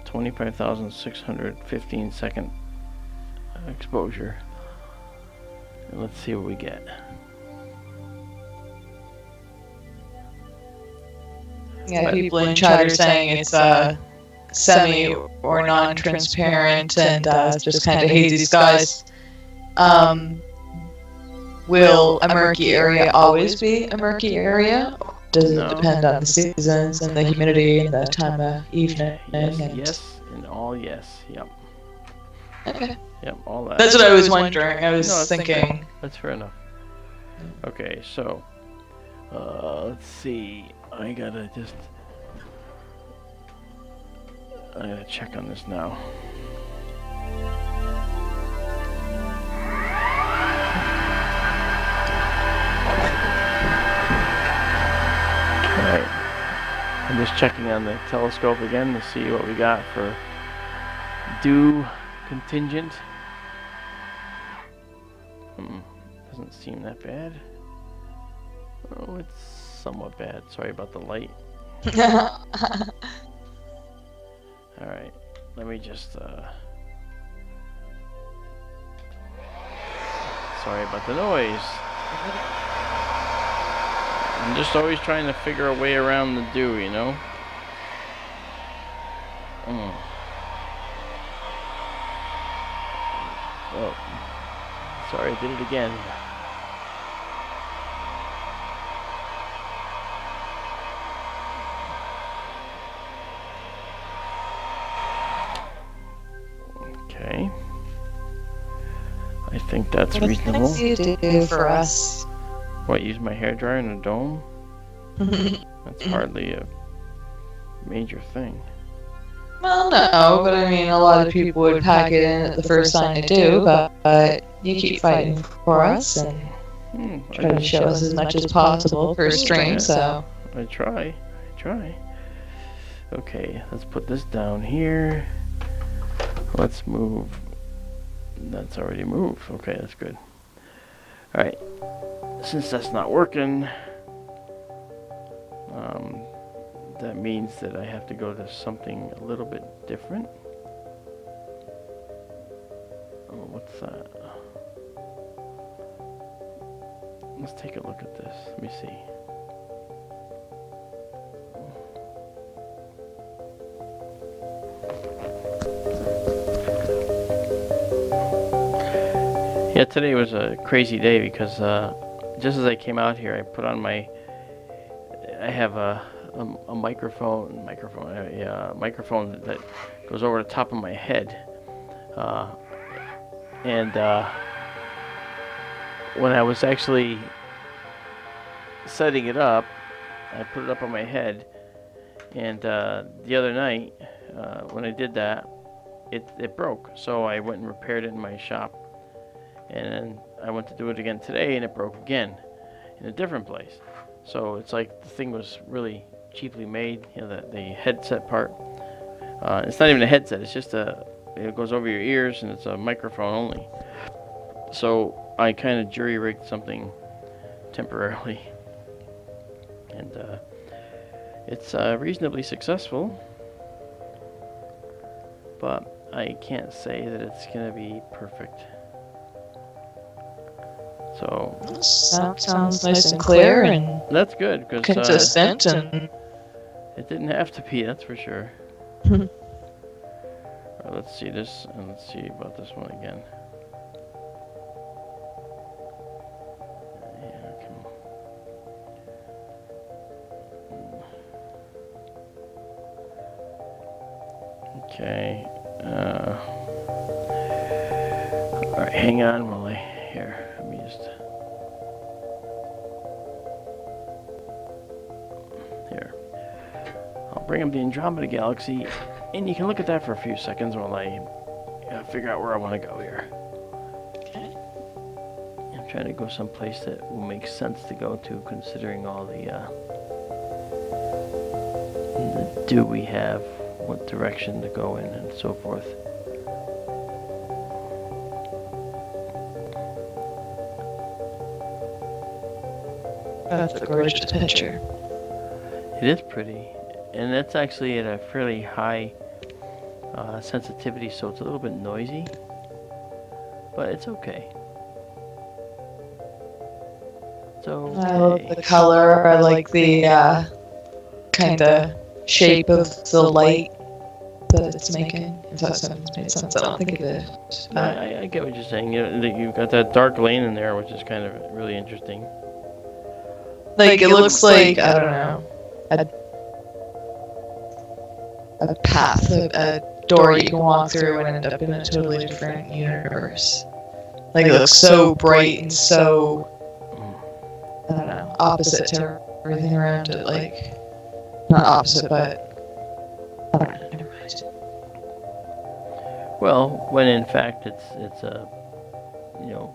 25,615 second exposure. And let's see what we get. Yeah, people in chat are saying it's semi or non-transparent and just kind of hazy skies. Will a murky area always be a murky area? Does it depend on the seasons and the humidity and the time of evening? Yes, and all yes. Yep. Okay. Yep, all that. That's what I was wondering. I was thinking. That's fair enough. Okay, so let's see. I gotta check on this now. Alright. I'm just checking on the telescope again to see what we got for dew contingent. Doesn't seem that bad. Oh, it's somewhat bad. Sorry about the light. Alright, let me just, sorry about the noise. I'm just always trying to figure a way around the dew, you know? Oh, sorry, I did it again. Okay. I think that's reasonable. What do you do for us? What, use my hairdryer in a dome? That's hardly a major thing. Well, no, but I mean, a lot of people would pack it in at the first sign they do, but you keep fighting for us and try to show us as much as possible for a stream, so... I try. Okay, let's put this down here. Let's move. That's already moved. Okay, that's good. Alright, since that's not working, that means that I have to go to something a little bit different. Oh, what's that? Let's take a look at this. Let me see. Yeah, today was a crazy day because just as I came out here, I put on my... I have a microphone that goes over the top of my head, and when I was actually setting it up, I put it up on my head, and the other night when I did that, it broke. So I went and repaired it in my shop, and then I went to do it again today, and it broke again in a different place. So it's like the thing was really cheaply made, you know, the headset part. It's not even a headset, it's just it goes over your ears and it's a microphone only. So I kind of jury-rigged something temporarily, and it's reasonably successful, but I can't say that it's going to be perfect. So sounds nice and clear and that's good, because consistent, and it didn't have to be, that's for sure. Alright, let's see this, and let's see about this one again. Yeah, come on. Okay. Alright, hang on while here, let me just... Here. I'll bring up the Andromeda Galaxy, and you can look at that for a few seconds while I figure out where I want to go here. okay. I'm trying to go someplace that will make sense to go to, considering all the dew we have, what direction to go in, and so forth. That's a gorgeous picture. It is pretty, and that's actually at a fairly high sensitivity, so it's a little bit noisy, but it's okay. So I love the color. I like the kind of shape of the light that it's making. If that sentence made sense, I don't think it did. I get what you're saying. You've got that dark lane in there, which is kind of really interesting. Like, it looks like, I don't know, a path, a door you can walk through and end up in a totally different universe. Like, it looks so bright and so, I don't know, opposite to everything around it. Like, not opposite, but, I don't know, never mind. Well, when in fact it's you know,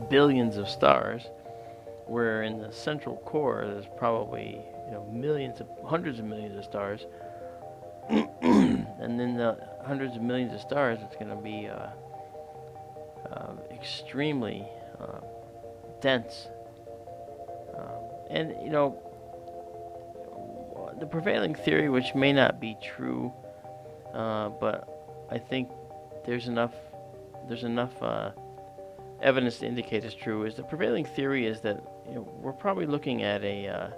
billions of stars, where in the central core there's probably, you know, hundreds of millions of stars, and in the hundreds of millions of stars, it's going to be extremely dense, and you know, the prevailing theory, which may not be true, but I think there's enough evidence to indicate it's true, is the prevailing theory is that we're probably looking at a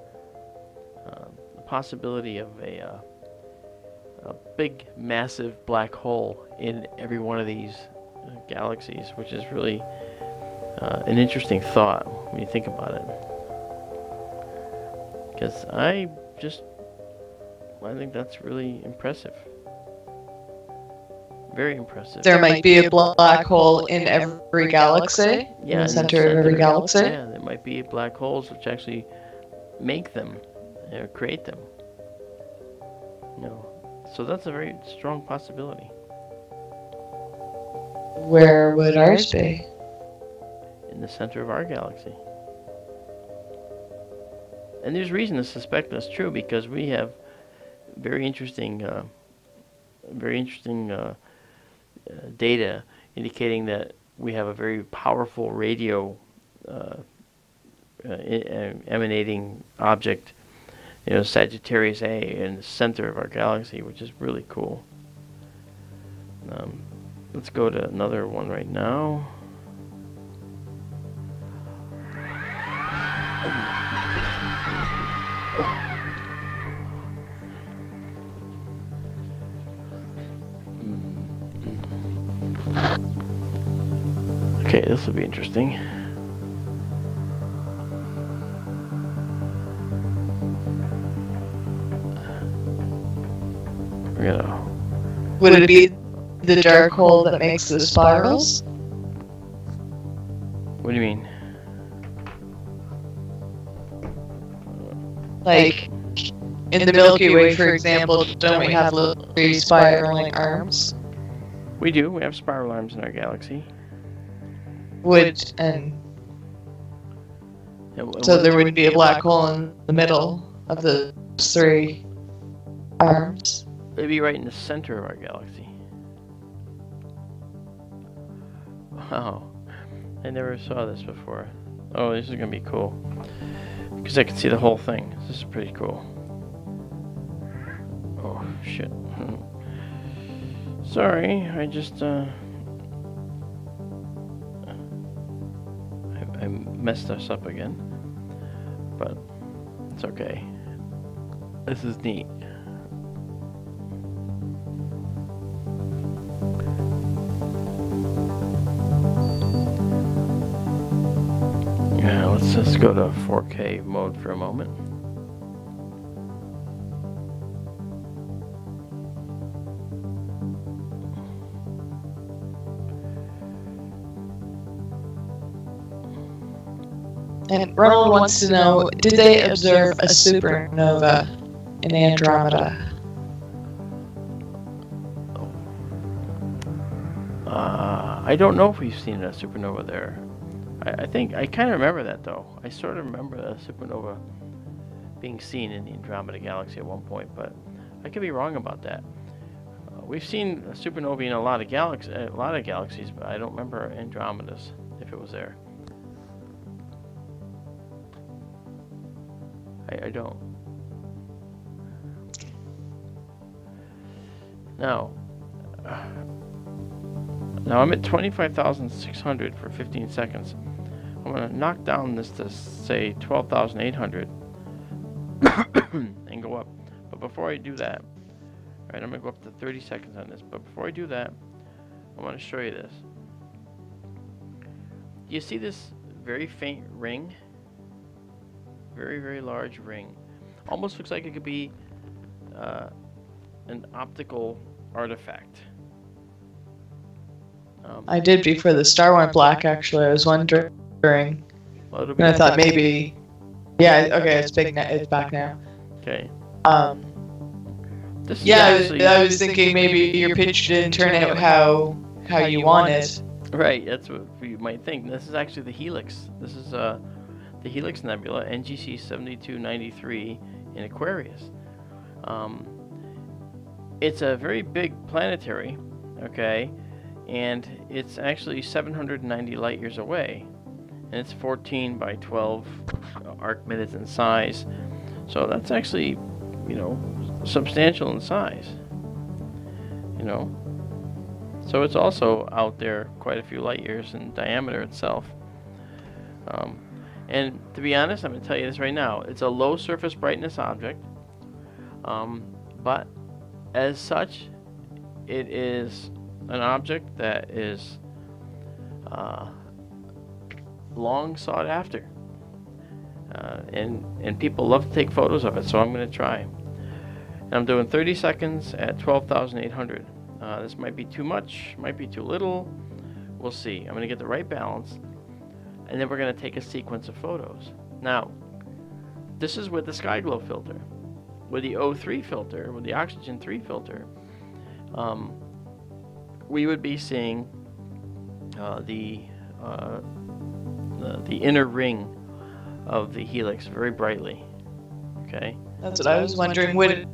possibility of a big, massive black hole in every one of these galaxies, which is really an interesting thought when you think about it. Because I think that's really impressive. Very impressive. There might be a black hole in every galaxy? Yeah, in the center of every galaxy? Yeah, there might be black holes which actually make them, or create them. So that's a very strong possibility. Where would ours be? In the center of our galaxy. And there's reason to suspect that's true, because we have very interesting data indicating that we have a very powerful radio emanating object, Sagittarius A, in the center of our galaxy, which is really cool. Let's go to another one right now. Okay, this will be interesting. Would it be the dark hole that makes the spirals? What do you mean? Like, in the Milky Way, for example, don't we have little spiraling arms? We do. We have spiral arms in our galaxy. So there would be a black hole in the middle of the three arms? It'd be right in the center of our galaxy. Wow. I never saw this before. Oh, this is going to be cool. Because I can see the whole thing. This is pretty cool. Oh, shit. Sorry, I just, I messed us up again. But it's okay. This is neat. Yeah, let's just go to 4K mode for a moment. And Ronald wants to know, did they observe a supernova in Andromeda? I don't know if we've seen a supernova there. I think, I kind of remember that though. I sort of remember a supernova being seen in the Andromeda galaxy at one point, but I could be wrong about that. We've seen a supernova in a lot of galaxies, but I don't remember Andromeda's, if it was there. I don't. Now I'm at 25,600 for 15 seconds. I'm going to knock down this to, say, 12,800 and go up. But before I do that, alright, I'm going to go up to 30 seconds on this. But before I do that, I want to show you this. Do you see this very faint ring? Very, very large ring. Almost looks like it could be an optical artifact. I did before the star went black, actually. I was wondering. Well, and I thought maybe... Yeah, okay, it's big now. It's back now. Okay. Yeah, I was thinking maybe your pitch didn't turn out how you wanted. Right, that's what you might think. This is actually the Helix. This is the Helix Nebula, NGC 7293 in Aquarius. It's a very big planetary, okay, and it's actually 790 light years away, and it's 14 by 12 arc minutes in size. So that's actually you know, substantial in size. You know, so it's also out there quite a few light years in diameter itself. And to be honest, I'm going to tell you this right now. It's a low surface brightness object, but as such, it is an object that is long sought after, and people love to take photos of it. So I'm going to try. And I'm doing 30 seconds at 12,800. This might be too much, might be too little. We'll see. I'm going to get the right balance, and then we're going to take a sequence of photos. Now, this is with the Sky Glow filter. With the O3 filter, with the Oxygen 3 filter, we would be seeing the inner ring of the helix very brightly. Okay. That's what I was wondering. Would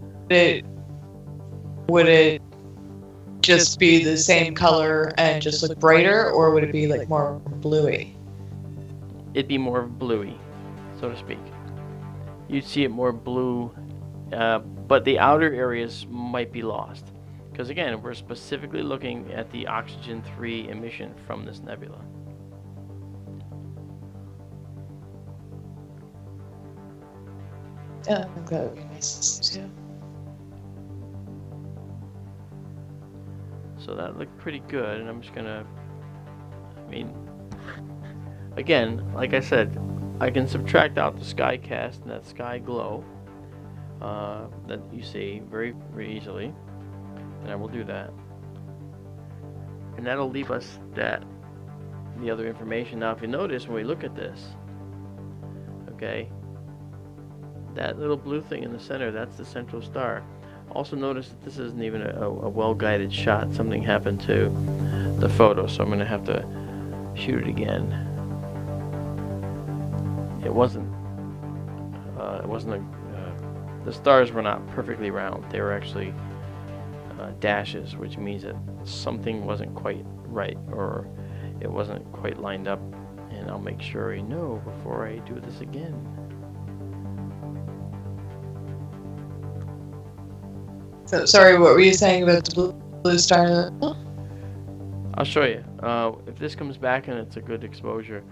it just be the same color and just look brighter, or would it be like more bluey? It'd be more bluey, so to speak. You'd see it more blue, but the outer areas might be lost. Because again, we're specifically looking at the Oxygen 3 emission from this nebula. Yeah, I think that would be nice too. So that looked pretty good, and I'm just gonna, I mean, again, like I said, I can subtract out the sky cast and that sky glow that you see very, very easily, and I will do that. And that'll leave us the other information. Now, if you notice when we look at this, okay, that little blue thing in the center, that's the central star. Also notice that this isn't even a well-guided shot. Something happened to the photo, so I'm going to have to shoot it again. It wasn't the stars were not perfectly round. They were actually dashes, which means that something wasn't quite right, or it wasn't quite lined up. And I'll make sure I know before I do this again. So, sorry, what were you saying about the blue star? I'll show you. If this comes back and it's a good exposure,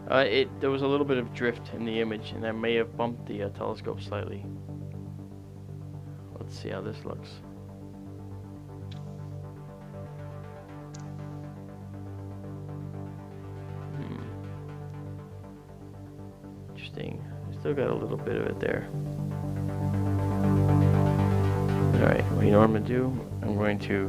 there was a little bit of drift in the image, and I may have bumped the telescope slightly. Let's see how this looks. Interesting. I still got a little bit of it there. Alright, well, you know what I'm going to do? I'm going to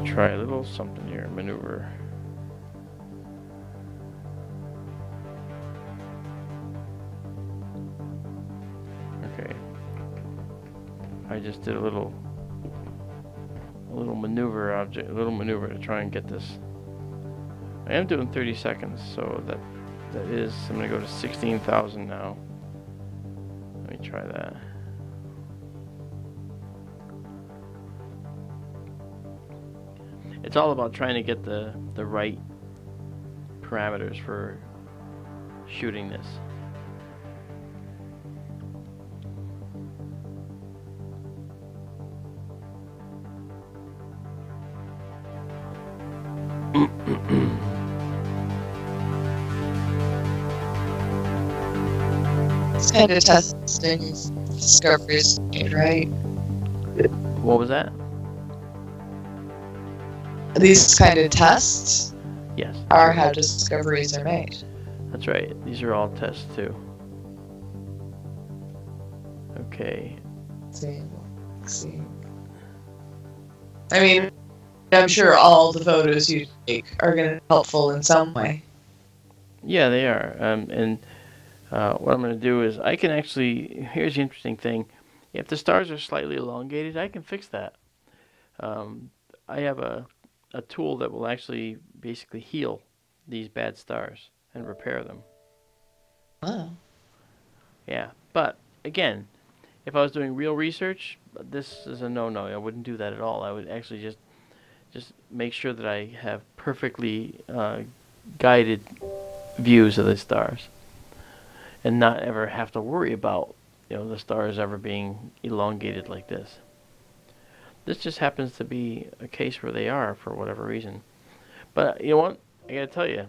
try a little something here, maneuver. Okay. I just did a little maneuver to try and get this. I am doing 30 seconds, so that is, I'm going to go to 16,000 now. Let me try that. It's all about trying to get the right parameters for shooting this. It's kind of testing discoveries, right? What was that? These kind of tests Yes. are how discoveries are made. That's right. These are all tests too. Okay. See. I mean, I'm sure all the photos you take are going to be helpful in some way. Yeah, they are. What I'm going to do is I can actually, here's the interesting thing. If the stars are slightly elongated, I can fix that. I have a tool that will actually basically heal these bad stars and repair them. Wow. Yeah, but again, if I was doing real research, this is a no-no. I wouldn't do that at all. I would actually just make sure that I have perfectly guided views of the stars. and not ever have to worry about, the stars ever being elongated like this. This just happens to be a case where they are for whatever reason. But you know what? I gotta tell you,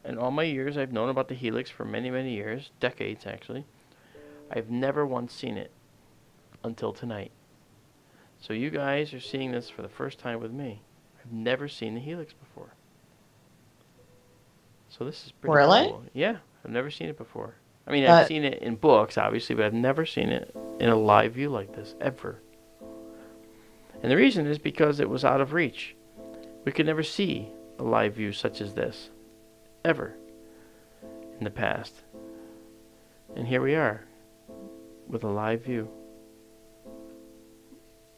in all my years I've known about the helix for many, many years, decades actually, I've never once seen it until tonight. So you guys are seeing this for the first time with me. I've never seen the helix before. So this is pretty cool. Yeah, I've never seen it before. I mean, I've seen it in books, obviously, but I've never seen it in a live view like this, ever. And the reason is because it was out of reach. We could never see a live view such as this, ever, in the past. And here we are, with a live view.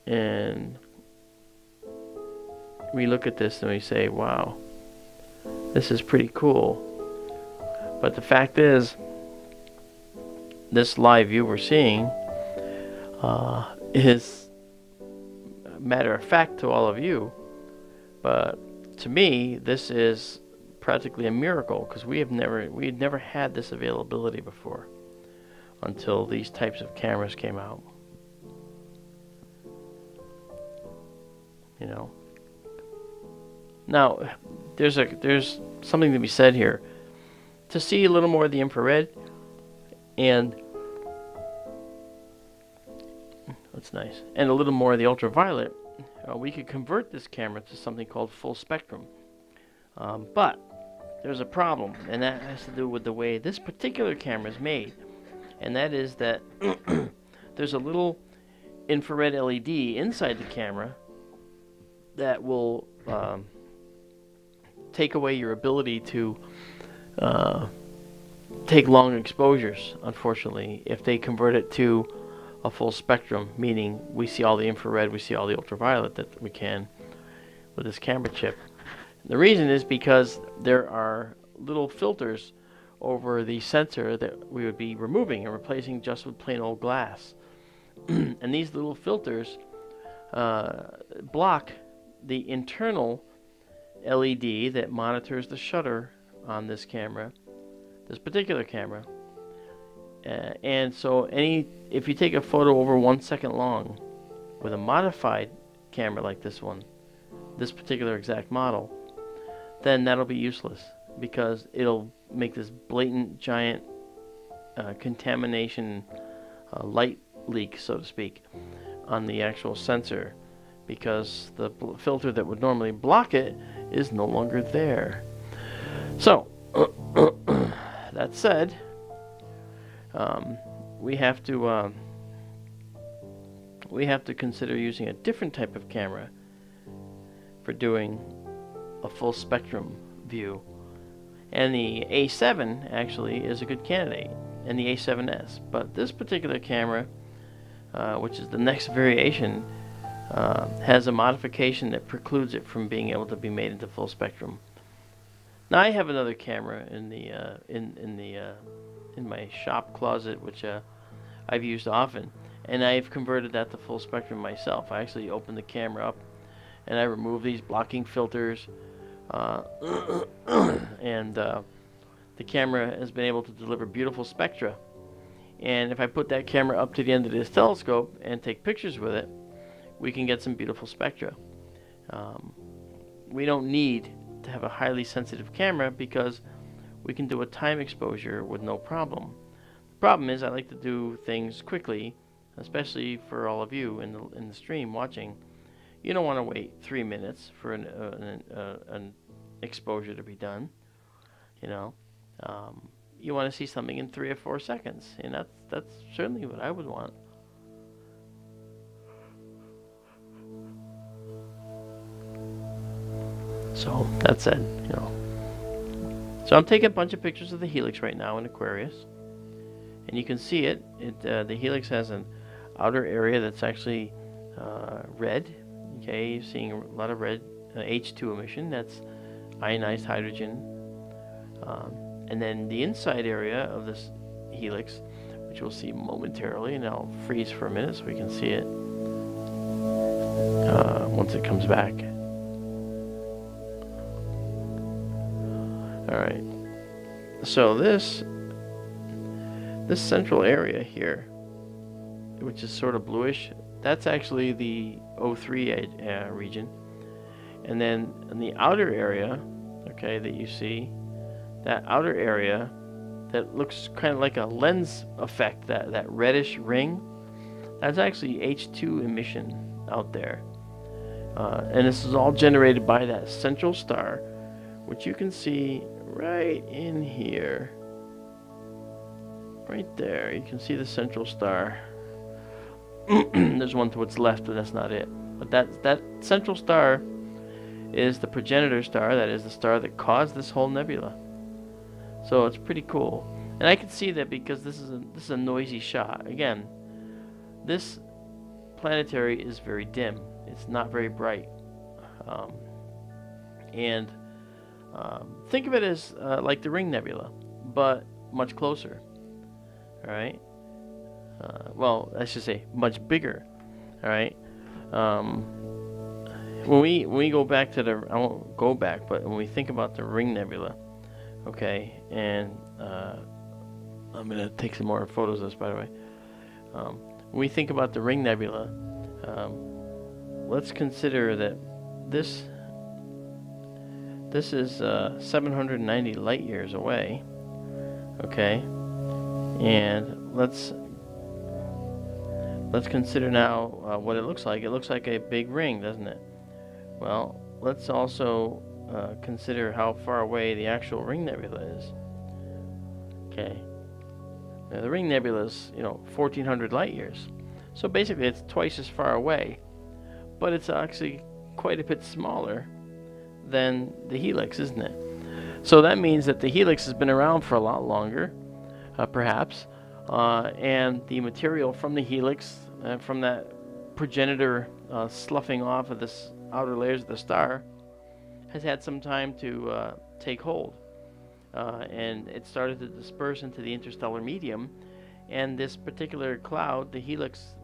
And we look at this and we say, wow, this is pretty cool. But the fact is, this live view we're seeing is a matter of fact to all of you. But to me, this is practically a miracle, because we had never had this availability before until these types of cameras came out. Now, there's something to be said here. To see a little more of the infrared, and that's nice, and a little more of the ultraviolet, we could convert this camera to something called full spectrum. But there's a problem, and that has to do with the way this particular camera is made, and that is that there's a little infrared LED inside the camera that will take away your ability to take long exposures, unfortunately, if they convert it to a full spectrum, meaning we see all the infrared, we see all the ultraviolet that we can with this camera chip. The reason is because there are little filters over the sensor that we would be removing and replacing just with plain old glass. And these little filters block the internal LED that monitors the shutter on this camera, this particular camera. And so if you take a photo over 1 second long with a modified camera like this one, this particular exact model, then that'll be useless, because it'll make this blatant giant contamination light leak, so to speak, on the actual sensor, because the filter that would normally block it is no longer there. So that said, we have to consider using a different type of camera for doing a full spectrum view, and the A7 actually is a good candidate, and the A7S. But this particular camera, which is the next variation, has a modification that precludes it from being able to be made into full spectrum. Now, I have another camera in my shop closet, which I've used often, and I've converted that to full spectrum myself. I actually opened the camera up and I removed these blocking filters, and the camera has been able to deliver beautiful spectra. And if I put that camera up to the end of this telescope and take pictures with it, we can get some beautiful spectra. We don't need to have a highly sensitive camera, because we can do a time exposure with no problem. The problem is, I like to do things quickly, especially for all of you in the stream watching. You don't want to wait 3 minutes for an exposure to be done. You want to see something in 3 or 4 seconds, and that's certainly what I would want. So that said, so I'm taking a bunch of pictures of the helix right now in Aquarius, and you can see it. The helix has an outer area that's actually red. Okay, you're seeing a lot of red H2 emission. That's ionized hydrogen. And then the inside area of this helix, which we'll see momentarily, and I'll freeze for a minute so we can see it once it comes back. Alright, so this this central area here, which is sort of bluish, that's actually the O3 region. And then in the outer area, okay, that you see, that outer area that looks kind of like a lens effect, that reddish ring, that's actually H2 emission out there. And this is all generated by that central star, which you can see right in here. Right there, you can see the central star. There's one to its left, but that's not it. But that central star is the progenitor star, that is the star that caused this whole nebula. So it's pretty cool. And I can see that because this is a noisy shot. Again, this planetary is very dim. It's not very bright. Think of it as like the Ring Nebula, but much closer. All right. Well, I should say much bigger. All right. When we go back to the, I won't go back, but when we think about the Ring Nebula, okay, and I'm gonna take some more photos of this, by the way. When we think about the Ring Nebula, let's consider that this is 790 light years away, okay, and let's consider now what it looks like. It looks like a big ring, doesn't it? Well, let's also consider how far away the actual Ring Nebula is. Okay. Now, the Ring Nebula is, 1,400 light years. So basically, it's twice as far away, but it's actually quite a bit smaller than the helix, isn't it? So that means that the helix has been around for a lot longer, perhaps, and the material from the helix, from that progenitor sloughing off of this outer layers of the star, has had some time to take hold, and it started to disperse into the interstellar medium, and this particular cloud, the helix,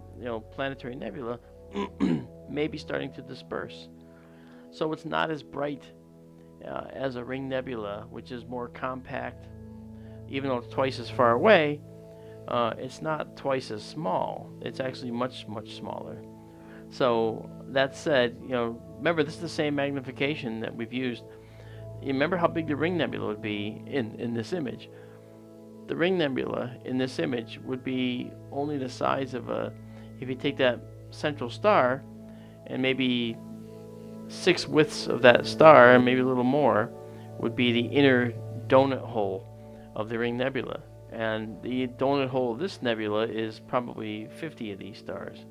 planetary nebula, may be starting to disperse. So it's not as bright as a Ring Nebula, which is more compact. Even though it's twice as far away, it's not twice as small. It's actually much, much smaller. So that said, remember, this is the same magnification that we've used. You remember how big the Ring Nebula would be in this image. The Ring Nebula in this image would be only the size of if you take that central star and maybe 6/5 of that star, and maybe a little more, would be the inner donut hole of the Ring Nebula. And the donut hole of this nebula is probably 50 of these stars.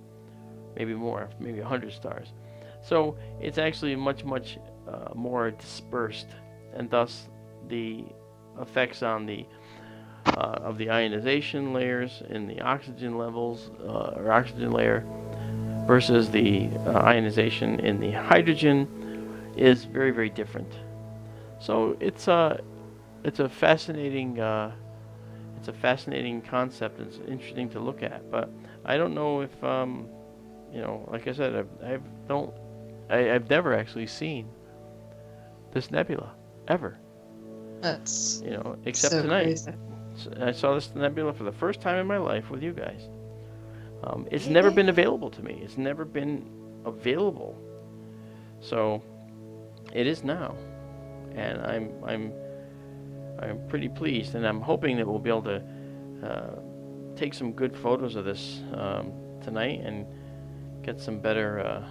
Maybe more, maybe 100 stars. So it's actually much, much more dispersed, and thus the effects on the of the ionization layers in the oxygen levels or oxygen layer versus the ionization in the hydrogen is very, very different. So it's a fascinating concept. It's interesting to look at, but I don't know if like I said, I've never actually seen this nebula ever. That's except so tonight. crazy. I saw this nebula for the first time in my life with you guys. It's never been available to me. It's never been available. So it is now, and I'm pretty pleased, and I'm hoping that we'll be able to take some good photos of this tonight and get some better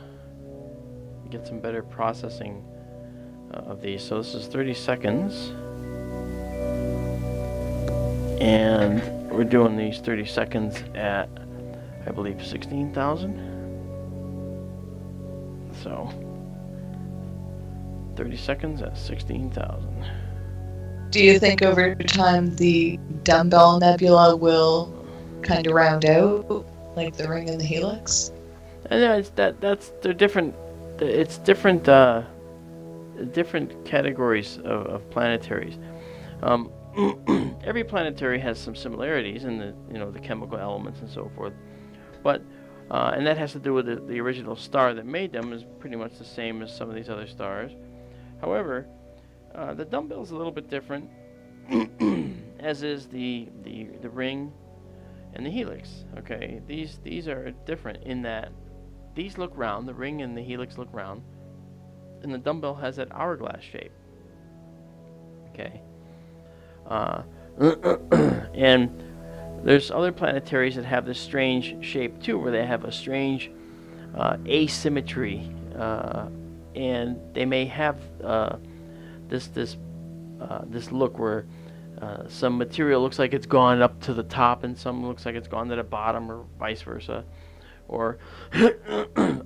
processing of these. So this is 30 seconds, and we're doing these 30 seconds at, I believe, 16,000. So 30 seconds at 16,000. Do you think over time the Dumbbell Nebula will kind of round out like the Ring and the Helix? And they're different. It's different categories of planetaries. Every planetary has some similarities in the chemical elements and so forth, but and that has to do with the original star that made them is pretty much the same as some of these other stars. However, the dumbbell is a little bit different, as is the ring and the helix. Okay, these are different in that these look round. The ring and the helix look round, and the dumbbell has that hourglass shape. Okay, and there's other planetaries that have this strange shape too, where they have a strange asymmetry, and they may have this look where some material looks like it's gone up to the top and some looks like it's gone to the bottom, or vice versa, or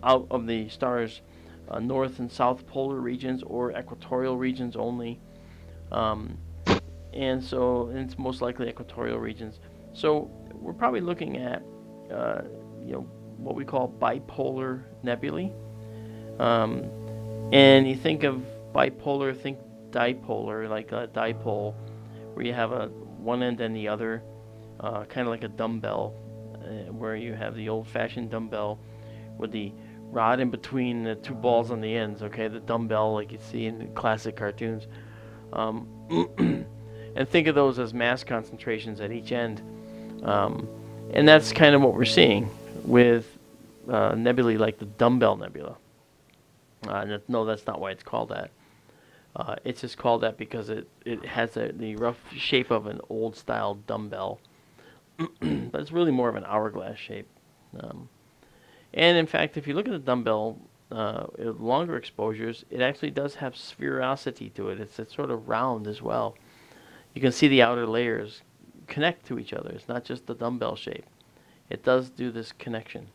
out of the stars, north and south polar regions or equatorial regions only, and so it's most likely equatorial regions. So we're probably looking at what we call bipolar nebulae, and you think of bipolar, think dipolar, like a dipole, where you have one end and the other, kind of like a dumbbell, where you have the old-fashioned dumbbell with the rod in between the two balls on the ends. Okay, the dumbbell like you see in the classic cartoons, and think of those as mass concentrations at each end, and that's kind of what we're seeing with nebulae like the dumbbell nebula. No, that's not why it's called that. It's just called that because it has the rough shape of an old-style dumbbell, but it's really more of an hourglass shape. And in fact, if you look at the dumbbell, longer exposures, it actually does have sphericity to it. It's sort of round as well. You can see the outer layers connect to each other. It's not just the dumbbell shape. It does do this connection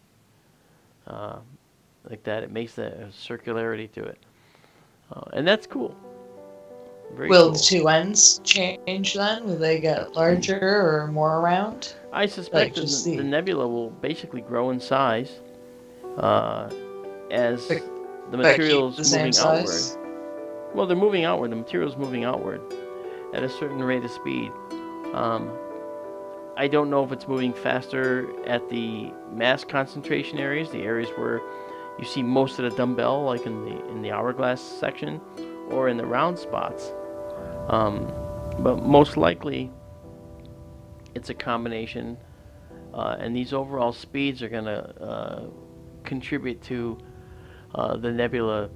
like that. It makes a circularity to it, and that's cool. Very Will cool. the two ends change then? Will they get larger or more round? I suspect that the nebula will basically grow in size as the material is moving outward. Well, they're moving outward. The material is moving outward at a certain rate of speed. I don't know if it's moving faster at the mass concentration areas, the areas where you see most of the dumbbell, like in the hourglass section, or in the round spots. But most likely, it's a combination, and these overall speeds are going to contribute to the nebula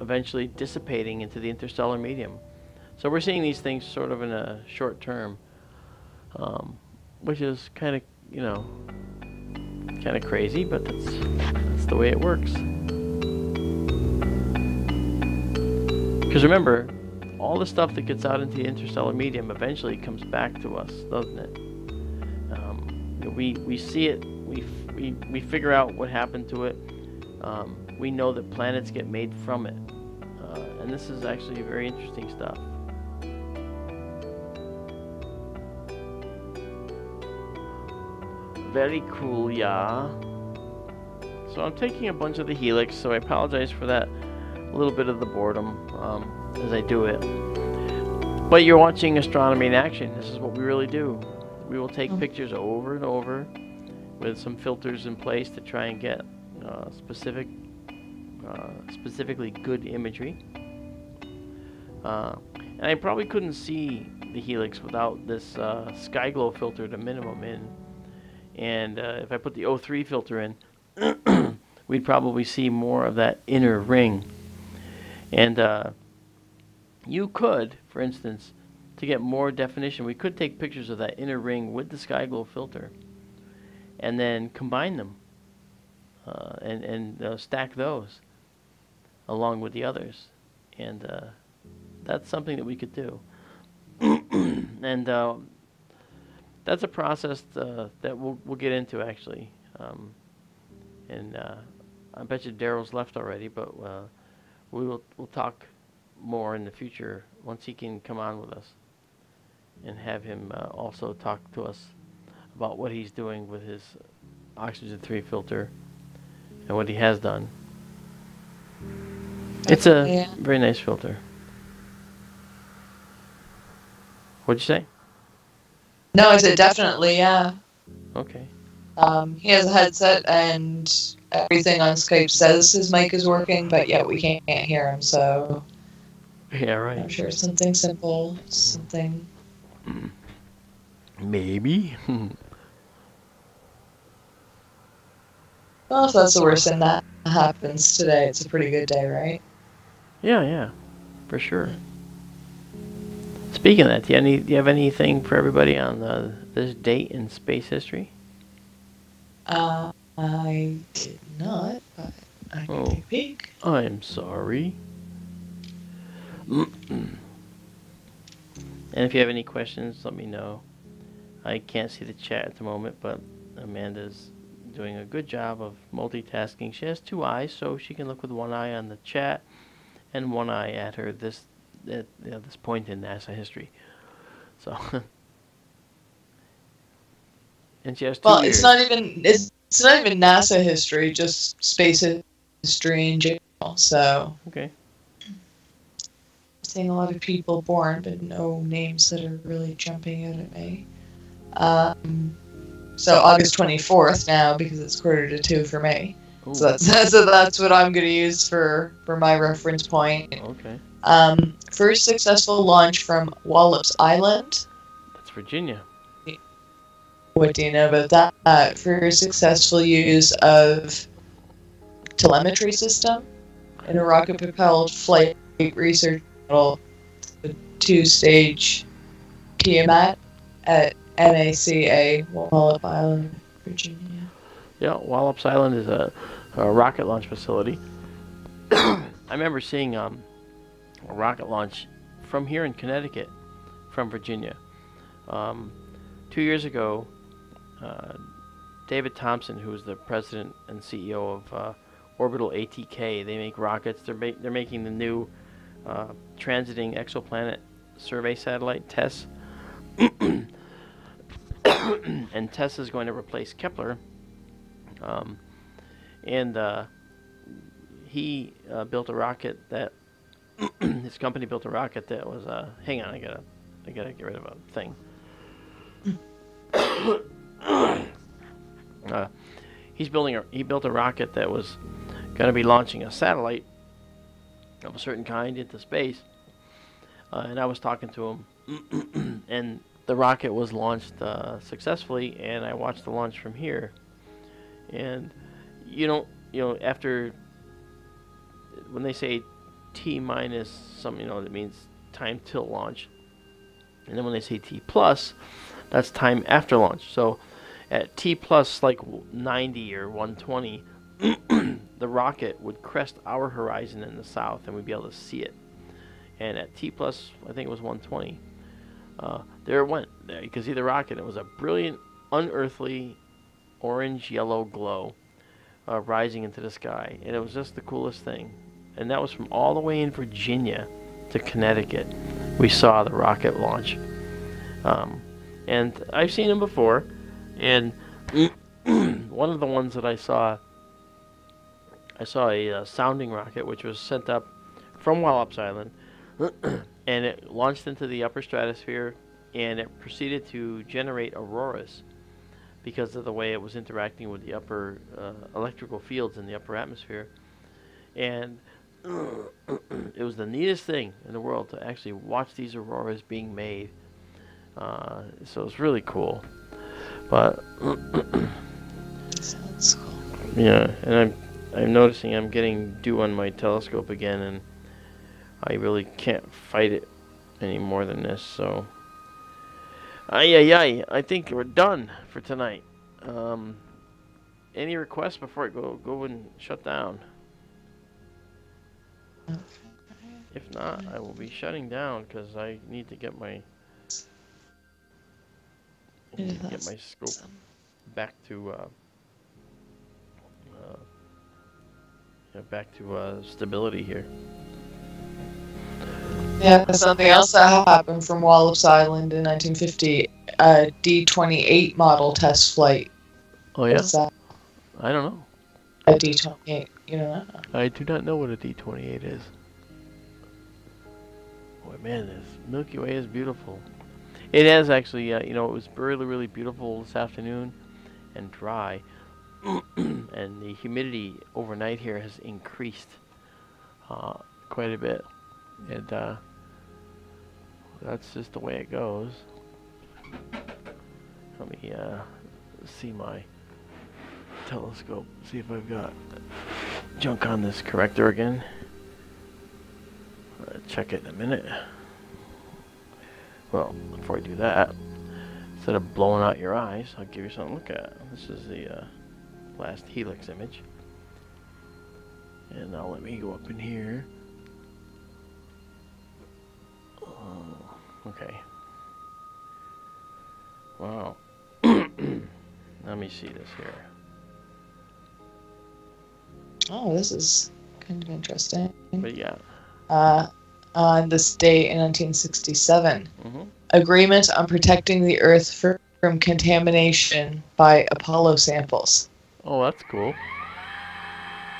eventually dissipating into the interstellar medium. So we're seeing these things sort of in a short term, which is kind of crazy, but that's the way it works. Because remember, all the stuff that gets out into the interstellar medium eventually comes back to us, doesn't it? We see it, we figure out what happened to it. We know that planets get made from it, and this is actually very interesting stuff. Very cool, yeah. So I'm taking a bunch of the helix, so I apologize for that little bit of the boredom as I do it. But you're watching astronomy in action. This is what we really do. We will take pictures over and over with some filters in place to try and get specifically good imagery. And I probably couldn't see the helix without this sky glow filter to minimum in. And if I put the O3 filter in, we'd probably see more of that inner ring. And you could, for instance, to get more definition, we could take pictures of that inner ring with the sky glow filter and then combine them and stack those along with the others. And that's something that we could do. And that's a process that we'll get into, actually. And I bet you Daryl's left already, but we'll talk more in the future once he can come on with us, and have him also talk to us about what he's doing with his oxygen 3 filter and what he has done. It's a very nice filter. What'd you say? No, I said definitely, yeah. Okay. He has a headset and everything on Skype says his mic is working, but yet we can't hear him, so... Yeah, right. I'm sure something simple, something... Maybe. Well, if that's the worst thing that happens today, it's a pretty good day, right? Yeah, yeah, for sure. Speaking of that, do you have anything for everybody on this date in space history? I did not, but I can take a peek. I'm sorry. And if you have any questions, let me know. I can't see the chat at the moment, but Amanda's doing a good job of multitasking. She has two eyes, so she can look with one eye on the chat and one eye at her this point in NASA history. So, and she has two Well, ears. it's not even NASA history, just space history in general. So, Okay. seeing a lot of people born, but no names that are really jumping out at me. So August 24th now, because it's 1:45 for me. Ooh. So that's what I'm going to use for my reference point. Okay. First successful launch from Wallops Island. That's Virginia. What do you know about that? First successful use of telemetry system in a rocket-propelled flight research model, the two-stage Tiamat at NACA, Wallops Island, Virginia. Yeah, Wallops Island is a rocket launch facility. I remember seeing a rocket launch from here in Connecticut, from Virginia. 2 years ago, David Thompson, who is the president and CEO of Orbital ATK, they make rockets. They're making the new transiting exoplanet survey satellite TESS, and TESS is going to replace Kepler. And he built a rocket that his company built a rocket that was. Hang on, I gotta get rid of a thing. He built a rocket that was going to be launching a satellite of a certain kind into space, and I was talking to him, and the rocket was launched successfully, and I watched the launch from here, and after when they say T minus something, that means time till launch, and then when they say T plus, that's time after launch. So at T plus like 90 or 120, the rocket would crest our horizon in the south, and we'd be able to see it. And at T plus, I think it was 120, there it went. There you could see the rocket. It was a brilliant, unearthly, orange-yellow glow rising into the sky, and it was just the coolest thing. And that was from all the way in Virginia to Connecticut. We saw the rocket launch, and I've seen them before. And one of the ones that I saw a sounding rocket which was sent up from Wallops Island, and it launched into the upper stratosphere, and it proceeded to generate auroras because of the way it was interacting with the upper electrical fields in the upper atmosphere. And it was the neatest thing in the world to actually watch these auroras being made. So it's really cool. But Sounds cool. yeah, and I'm noticing I'm getting dew on my telescope again, and I really can't fight it any more than this. So, I think we're done for tonight. Any requests before I go and shut down? Okay. If not, I will be shutting down because I need to get my scope back to stability here. Yeah, something else that happened from Wallops Island in 1950, a D-28 model test flight. Oh yeah? What's that? I don't know. A D-28, you know? I do not know what a D-28 is. Boy, man, this Milky Way is beautiful. It has actually, it was really, really beautiful this afternoon and dry. And the humidity overnight here has increased quite a bit. And that's just the way it goes. Let me see my telescope. See if I've got junk on this corrector again. Check it in a minute. Well, before I do that, instead of blowing out your eyes, I'll give you something to look at. This is the last helix image. And now let me go up in here. Okay. Wow. Let me see this here. Oh, this is kind of interesting. But yeah. On this date in 1967, agreement on protecting the Earth from contamination by Apollo samples. Oh, that's cool.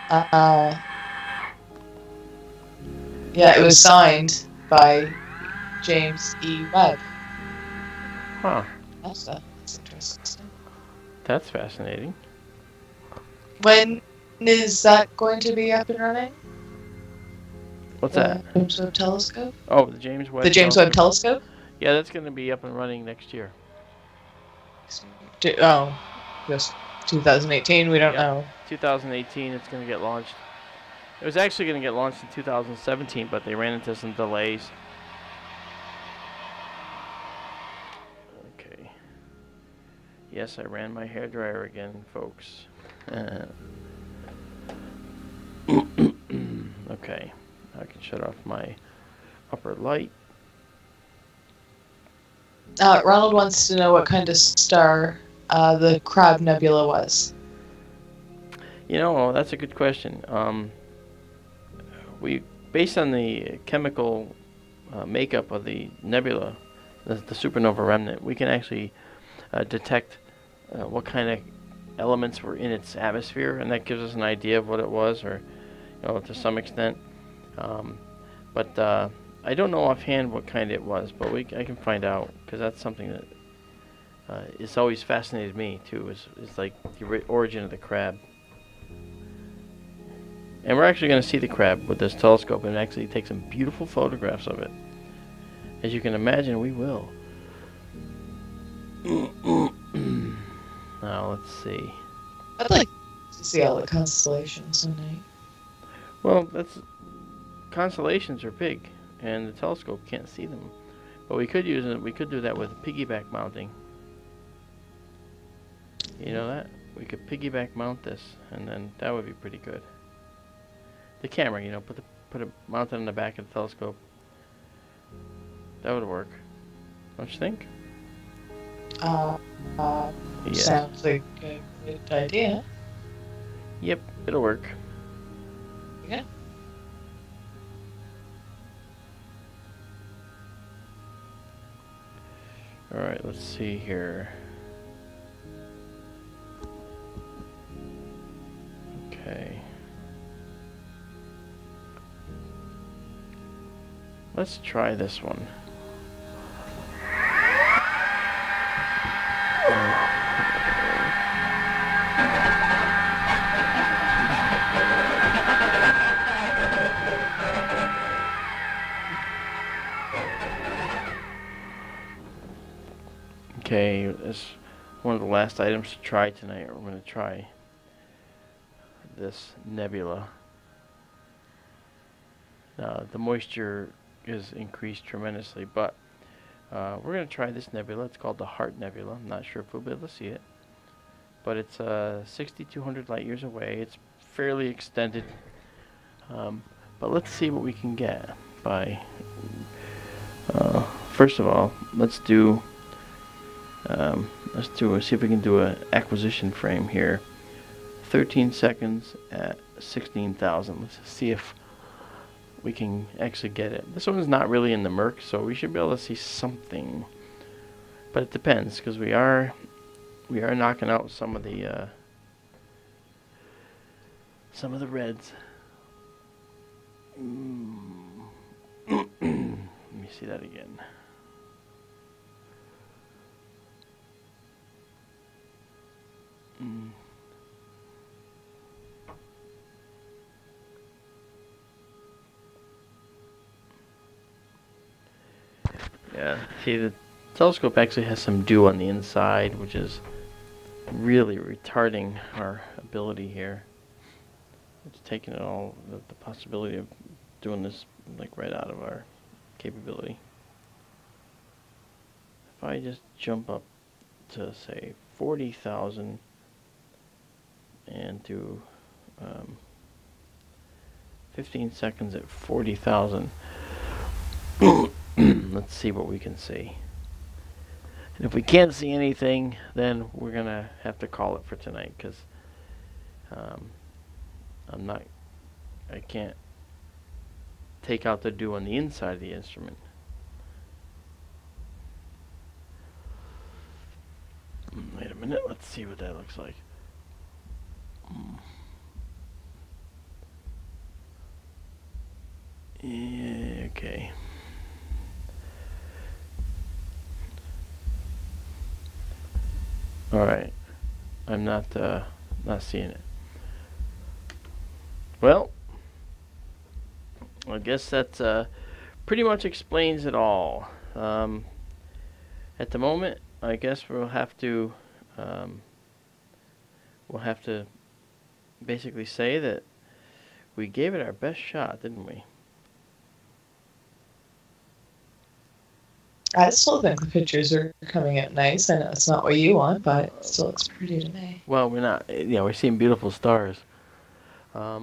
Yeah, it was signed by James E. Webb. Huh. That's interesting. That's fascinating. When is that going to be up and running? What's that? The James Webb Telescope? Oh, the James Webb. The James Webb Telescope? Yeah, that's going to be up and running next year. Oh, just 2018. We don't know. 2018, it's going to get launched. It was actually going to get launched in 2017, but they ran into some delays. Okay. Yes, I ran my hairdryer again, folks. Okay. I can shut off my upper light. Ronald wants to know what kind of star the Crab Nebula was. You know, that's a good question. Based on the chemical makeup of the nebula, the supernova remnant, we can actually detect what kind of elements were in its atmosphere, and that gives us an idea of what it was, or to some extent. But I don't know offhand what kind it was, but I can find out, because that's something that it's always fascinated me too. Is like the origin of the crab. And we're actually going to see the crab with this telescope and actually take some beautiful photographs of it. As you can imagine, we will. Now, let's see. I'd like to see all the constellations tonight. Well, constellations are big, and the telescope can't see them. But we could use it. We could do that with piggyback mounting. You know that? We could piggyback mount this, and then that would be pretty good. The camera, put it mounted on the back of the telescope. That would work. Don't you think? Yeah. Sounds like a good idea. Yep, it'll work. Yeah. Alright, let's see here. Okay. Let's try this one. Okay, this is one of the last items to try tonight. We're going to try this nebula. The moisture is increased tremendously, but we're going to try this nebula. It's called the Heart Nebula. I'm not sure if we'll be able to see it, but it's 6,200 light years away. It's fairly extended, but let's see what we can get by. First of all, let's see if we can do an acquisition frame here. 13 seconds at 16,000. Let's see if we can actually get it. This one is not really in the murk, so we should be able to see something. But it depends, because we are knocking out some of the reds. Let me see that again. Yeah, see, the telescope actually has some dew on the inside, which is really retarding our ability here. It's taking it all, the possibility of doing this like right out of our capability. If I just jump up to say 40,000 and do 15 seconds at 40,000, let's see what we can see. And if we can't see anything, then we're gonna have to call it for tonight, because I can't take out the dew on the inside of the instrument. Wait a minute, let's see what that looks like. Yeah, okay. All right, I'm not seeing it. Well, I guess that pretty much explains it all. At the moment, I guess we'll have to basically say that we gave it our best shot, didn't we? I still think the pictures are coming out nice. I know it's not what you want, but it still looks pretty to me. Well, we're not. Yeah, we're seeing beautiful stars. Let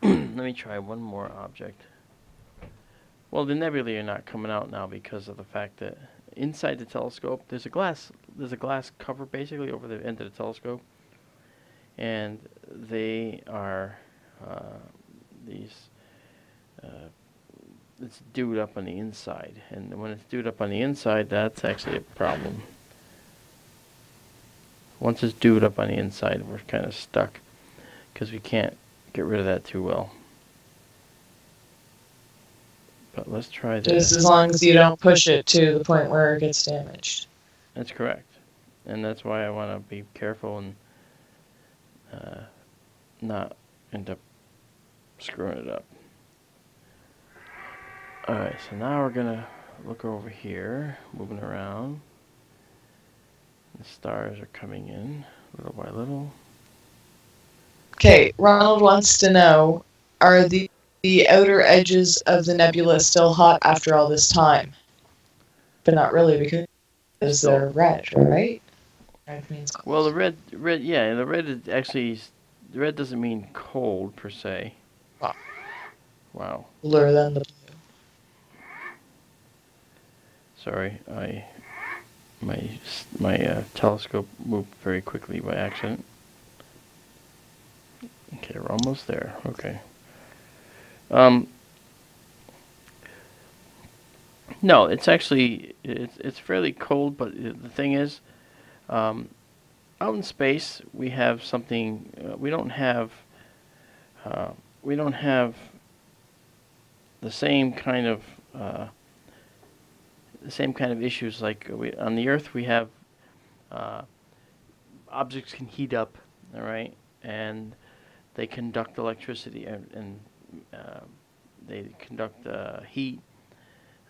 me try one more object. Well, the nebulae are not coming out now because of the fact that inside the telescope there's a glass cover basically over the end of the telescope, and they are it's dewed up on the inside, and when it's dewed up on the inside, that's actually a problem. Once it's dewed up on the inside, we're kind of stuck because we can't get rid of that too well. But let's try this. Just as long as you don't push it to the point where it gets damaged. That's correct. And that's why I want to be careful and not end up screwing it up. Alright, so now we're going to look over here, moving around. The stars are coming in little by little. Okay, Ronald wants to know, are the outer edges of the nebula still hot after all this time? But not really, because they're red, right? Red means cold. Well, the red, yeah, the red is actually, the red doesn't mean cold per se. Wow. Cooler than the blue. Sorry, my telescope moved very quickly by accident. Okay, we're almost there. Okay. No, it's actually it's fairly cold, but the thing is, out in space we have something we don't have the same kind of issues like on the Earth. We have objects can heat up, all right, and they conduct electricity and they conduct heat,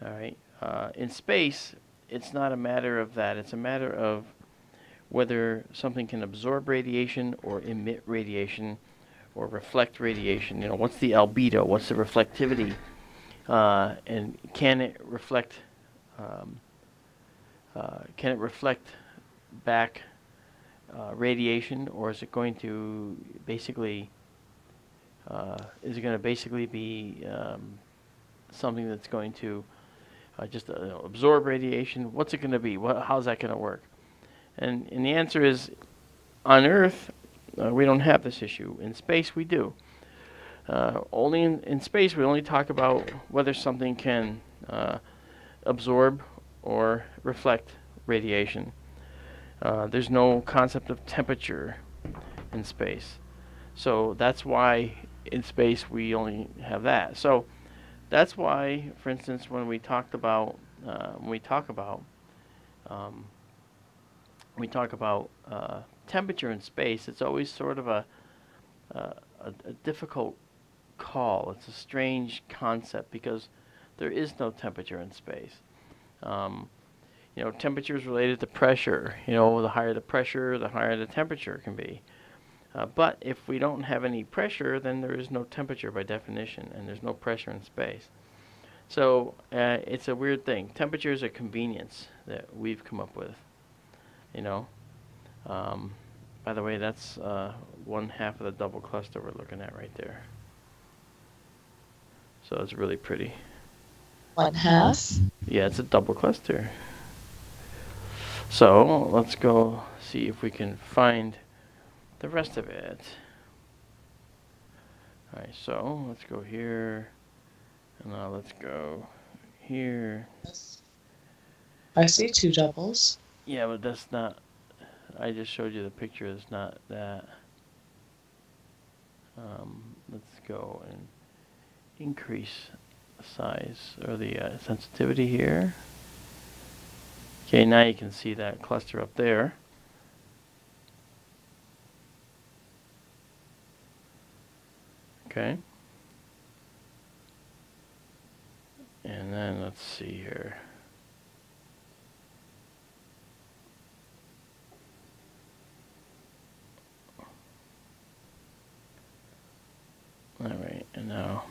all right. In space, it's not a matter of that. It's a matter of whether something can absorb radiation or emit radiation or reflect radiation. You know, what's the albedo? What's the reflectivity? And can it reflect? Can it reflect back radiation, or is it going to basically be something that's going to just absorb radiation? What's it going to be? How's that going to work? And the answer is, on Earth, we don't have this issue. In space, we do. Only in space, we only talk about whether something can absorb or reflect radiation. There's no concept of temperature in space. So that's why in space we only have that. So that's why, for instance, when we talk about temperature in space, it's always sort of a difficult call. It's a strange concept because there is no temperature in space. You know, temperature is related to pressure. You know, the higher the pressure, the higher the temperature can be. But if we don't have any pressure, then there is no temperature by definition, and there's no pressure in space. So it's a weird thing. Temperature is a convenience that we've come up with. You know. By the way, that's 1/2 of the double cluster we're looking at right there. So it's really pretty. 1/2? Yeah, it's a double cluster. So let's go see if we can find the rest of it. Alright, so let's go here. And now let's go here. I see 2 doubles. Yeah, but that's not... I just showed you the picture. It's not that. Let's go and increase the size or the sensitivity here. Okay, now you can see that cluster up there. Okay. And then let's see here. Alright, and now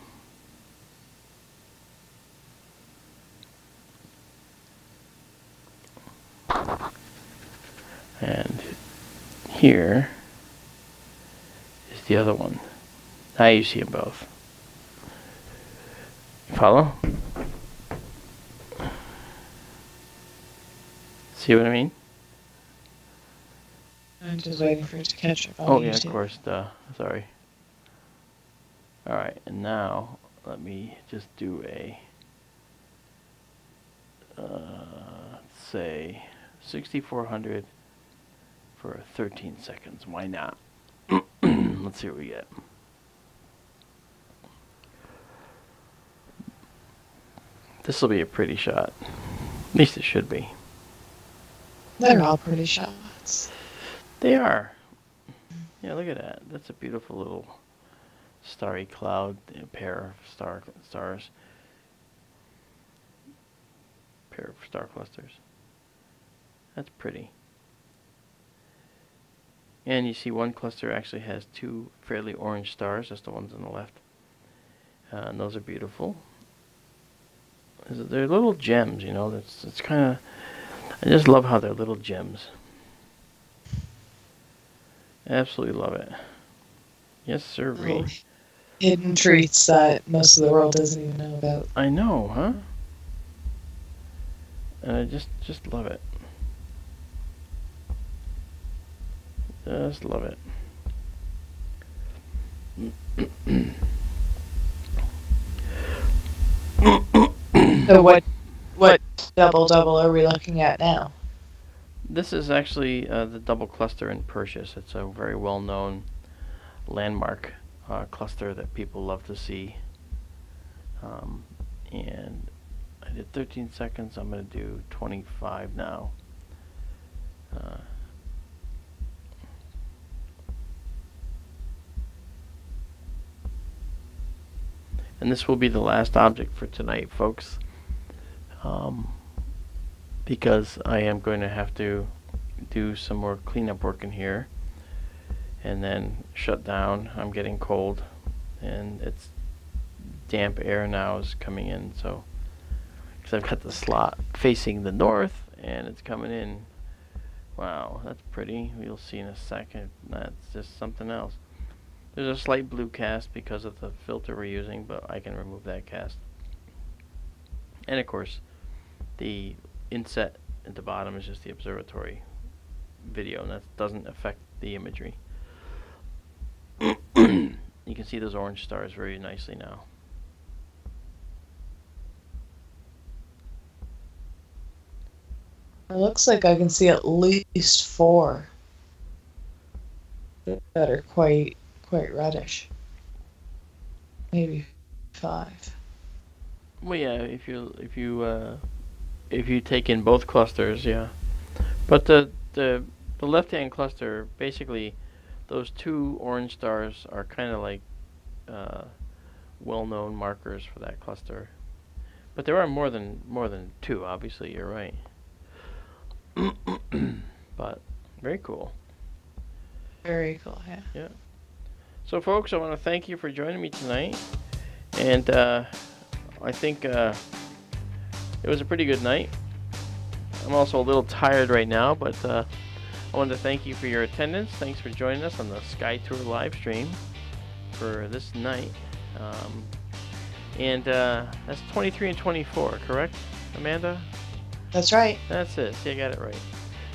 and here is the other one. Now you see them both. Follow? See what I mean? I'm just waiting for it to catch up. Oh yeah, of course, duh. Sorry. Alright, and now let me just do a say 6400 for 13 seconds. Why not? Let's see what we get. This will be a pretty shot. At least it should be. They're all pretty shots. They are. Yeah, look at that. That's a beautiful little starry cloud, a pair of stars. Pair of star clusters. That's pretty. And you see one cluster actually has 2 fairly orange stars. That's the ones on the left. And those are beautiful. They're little gems, you know. It's kind of... I just love how they're little gems. Absolutely love it. Yes, sir. Hidden treats that most of the world doesn't even know about. I know, huh? And I just love it. Just love it. So what double are we looking at now? This is actually the double cluster in Perseus. It's a very well-known landmark cluster that people love to see. And I did 13 seconds. I'm going to do 25 now. And this will be the last object for tonight, folks. Because I am going to have to do some more cleanup work in here and then shut down. I'm getting cold and it's damp air now is coming in, so because I've got the slot facing the north and it's coming in. Wow, that's pretty. We'll see in a second. That's just something else. There's a slight blue cast because of the filter we're using, but I can remove that cast. And of course, the inset at the bottom is just the observatory video, and that doesn't affect the imagery. You can see those orange stars very nicely now. It looks like I can see at least 4 that are quite reddish. Maybe 5. Well, yeah, if you take in both clusters, yeah. But the left-hand cluster, basically, those 2 orange stars are kind of like well-known markers for that cluster. But there are more than 2. Obviously, you're right. But very cool. Very cool, yeah. Yeah. So, folks, I want to thank you for joining me tonight. And I think it was a pretty good night. I'm also a little tired right now, but I wanted to thank you for your attendance. Thanks for joining us on the SkyTour LiveStream for this night. And that's 23 and 24, correct, Amanda? That's right. That's it. See, I got it right.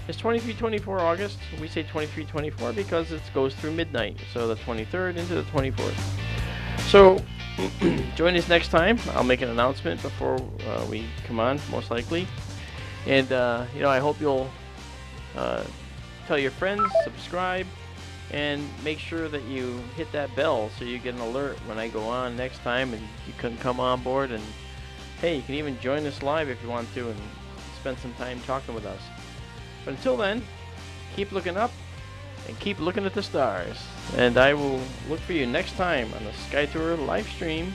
It's 23-24 August. We say 23-24 because it goes through midnight. So the 23rd into the 24th. So join us next time. I'll make an announcement before we come on, most likely. And, you know, I hope you'll tell your friends, subscribe, and make sure that you hit that bell so you get an alert when I go on next time and you can come on board. And, hey, you can even join us live if you want to and spend some time talking with us. But until then, keep looking up and keep looking at the stars. And I will look for you next time on the SkyTour LiveStream.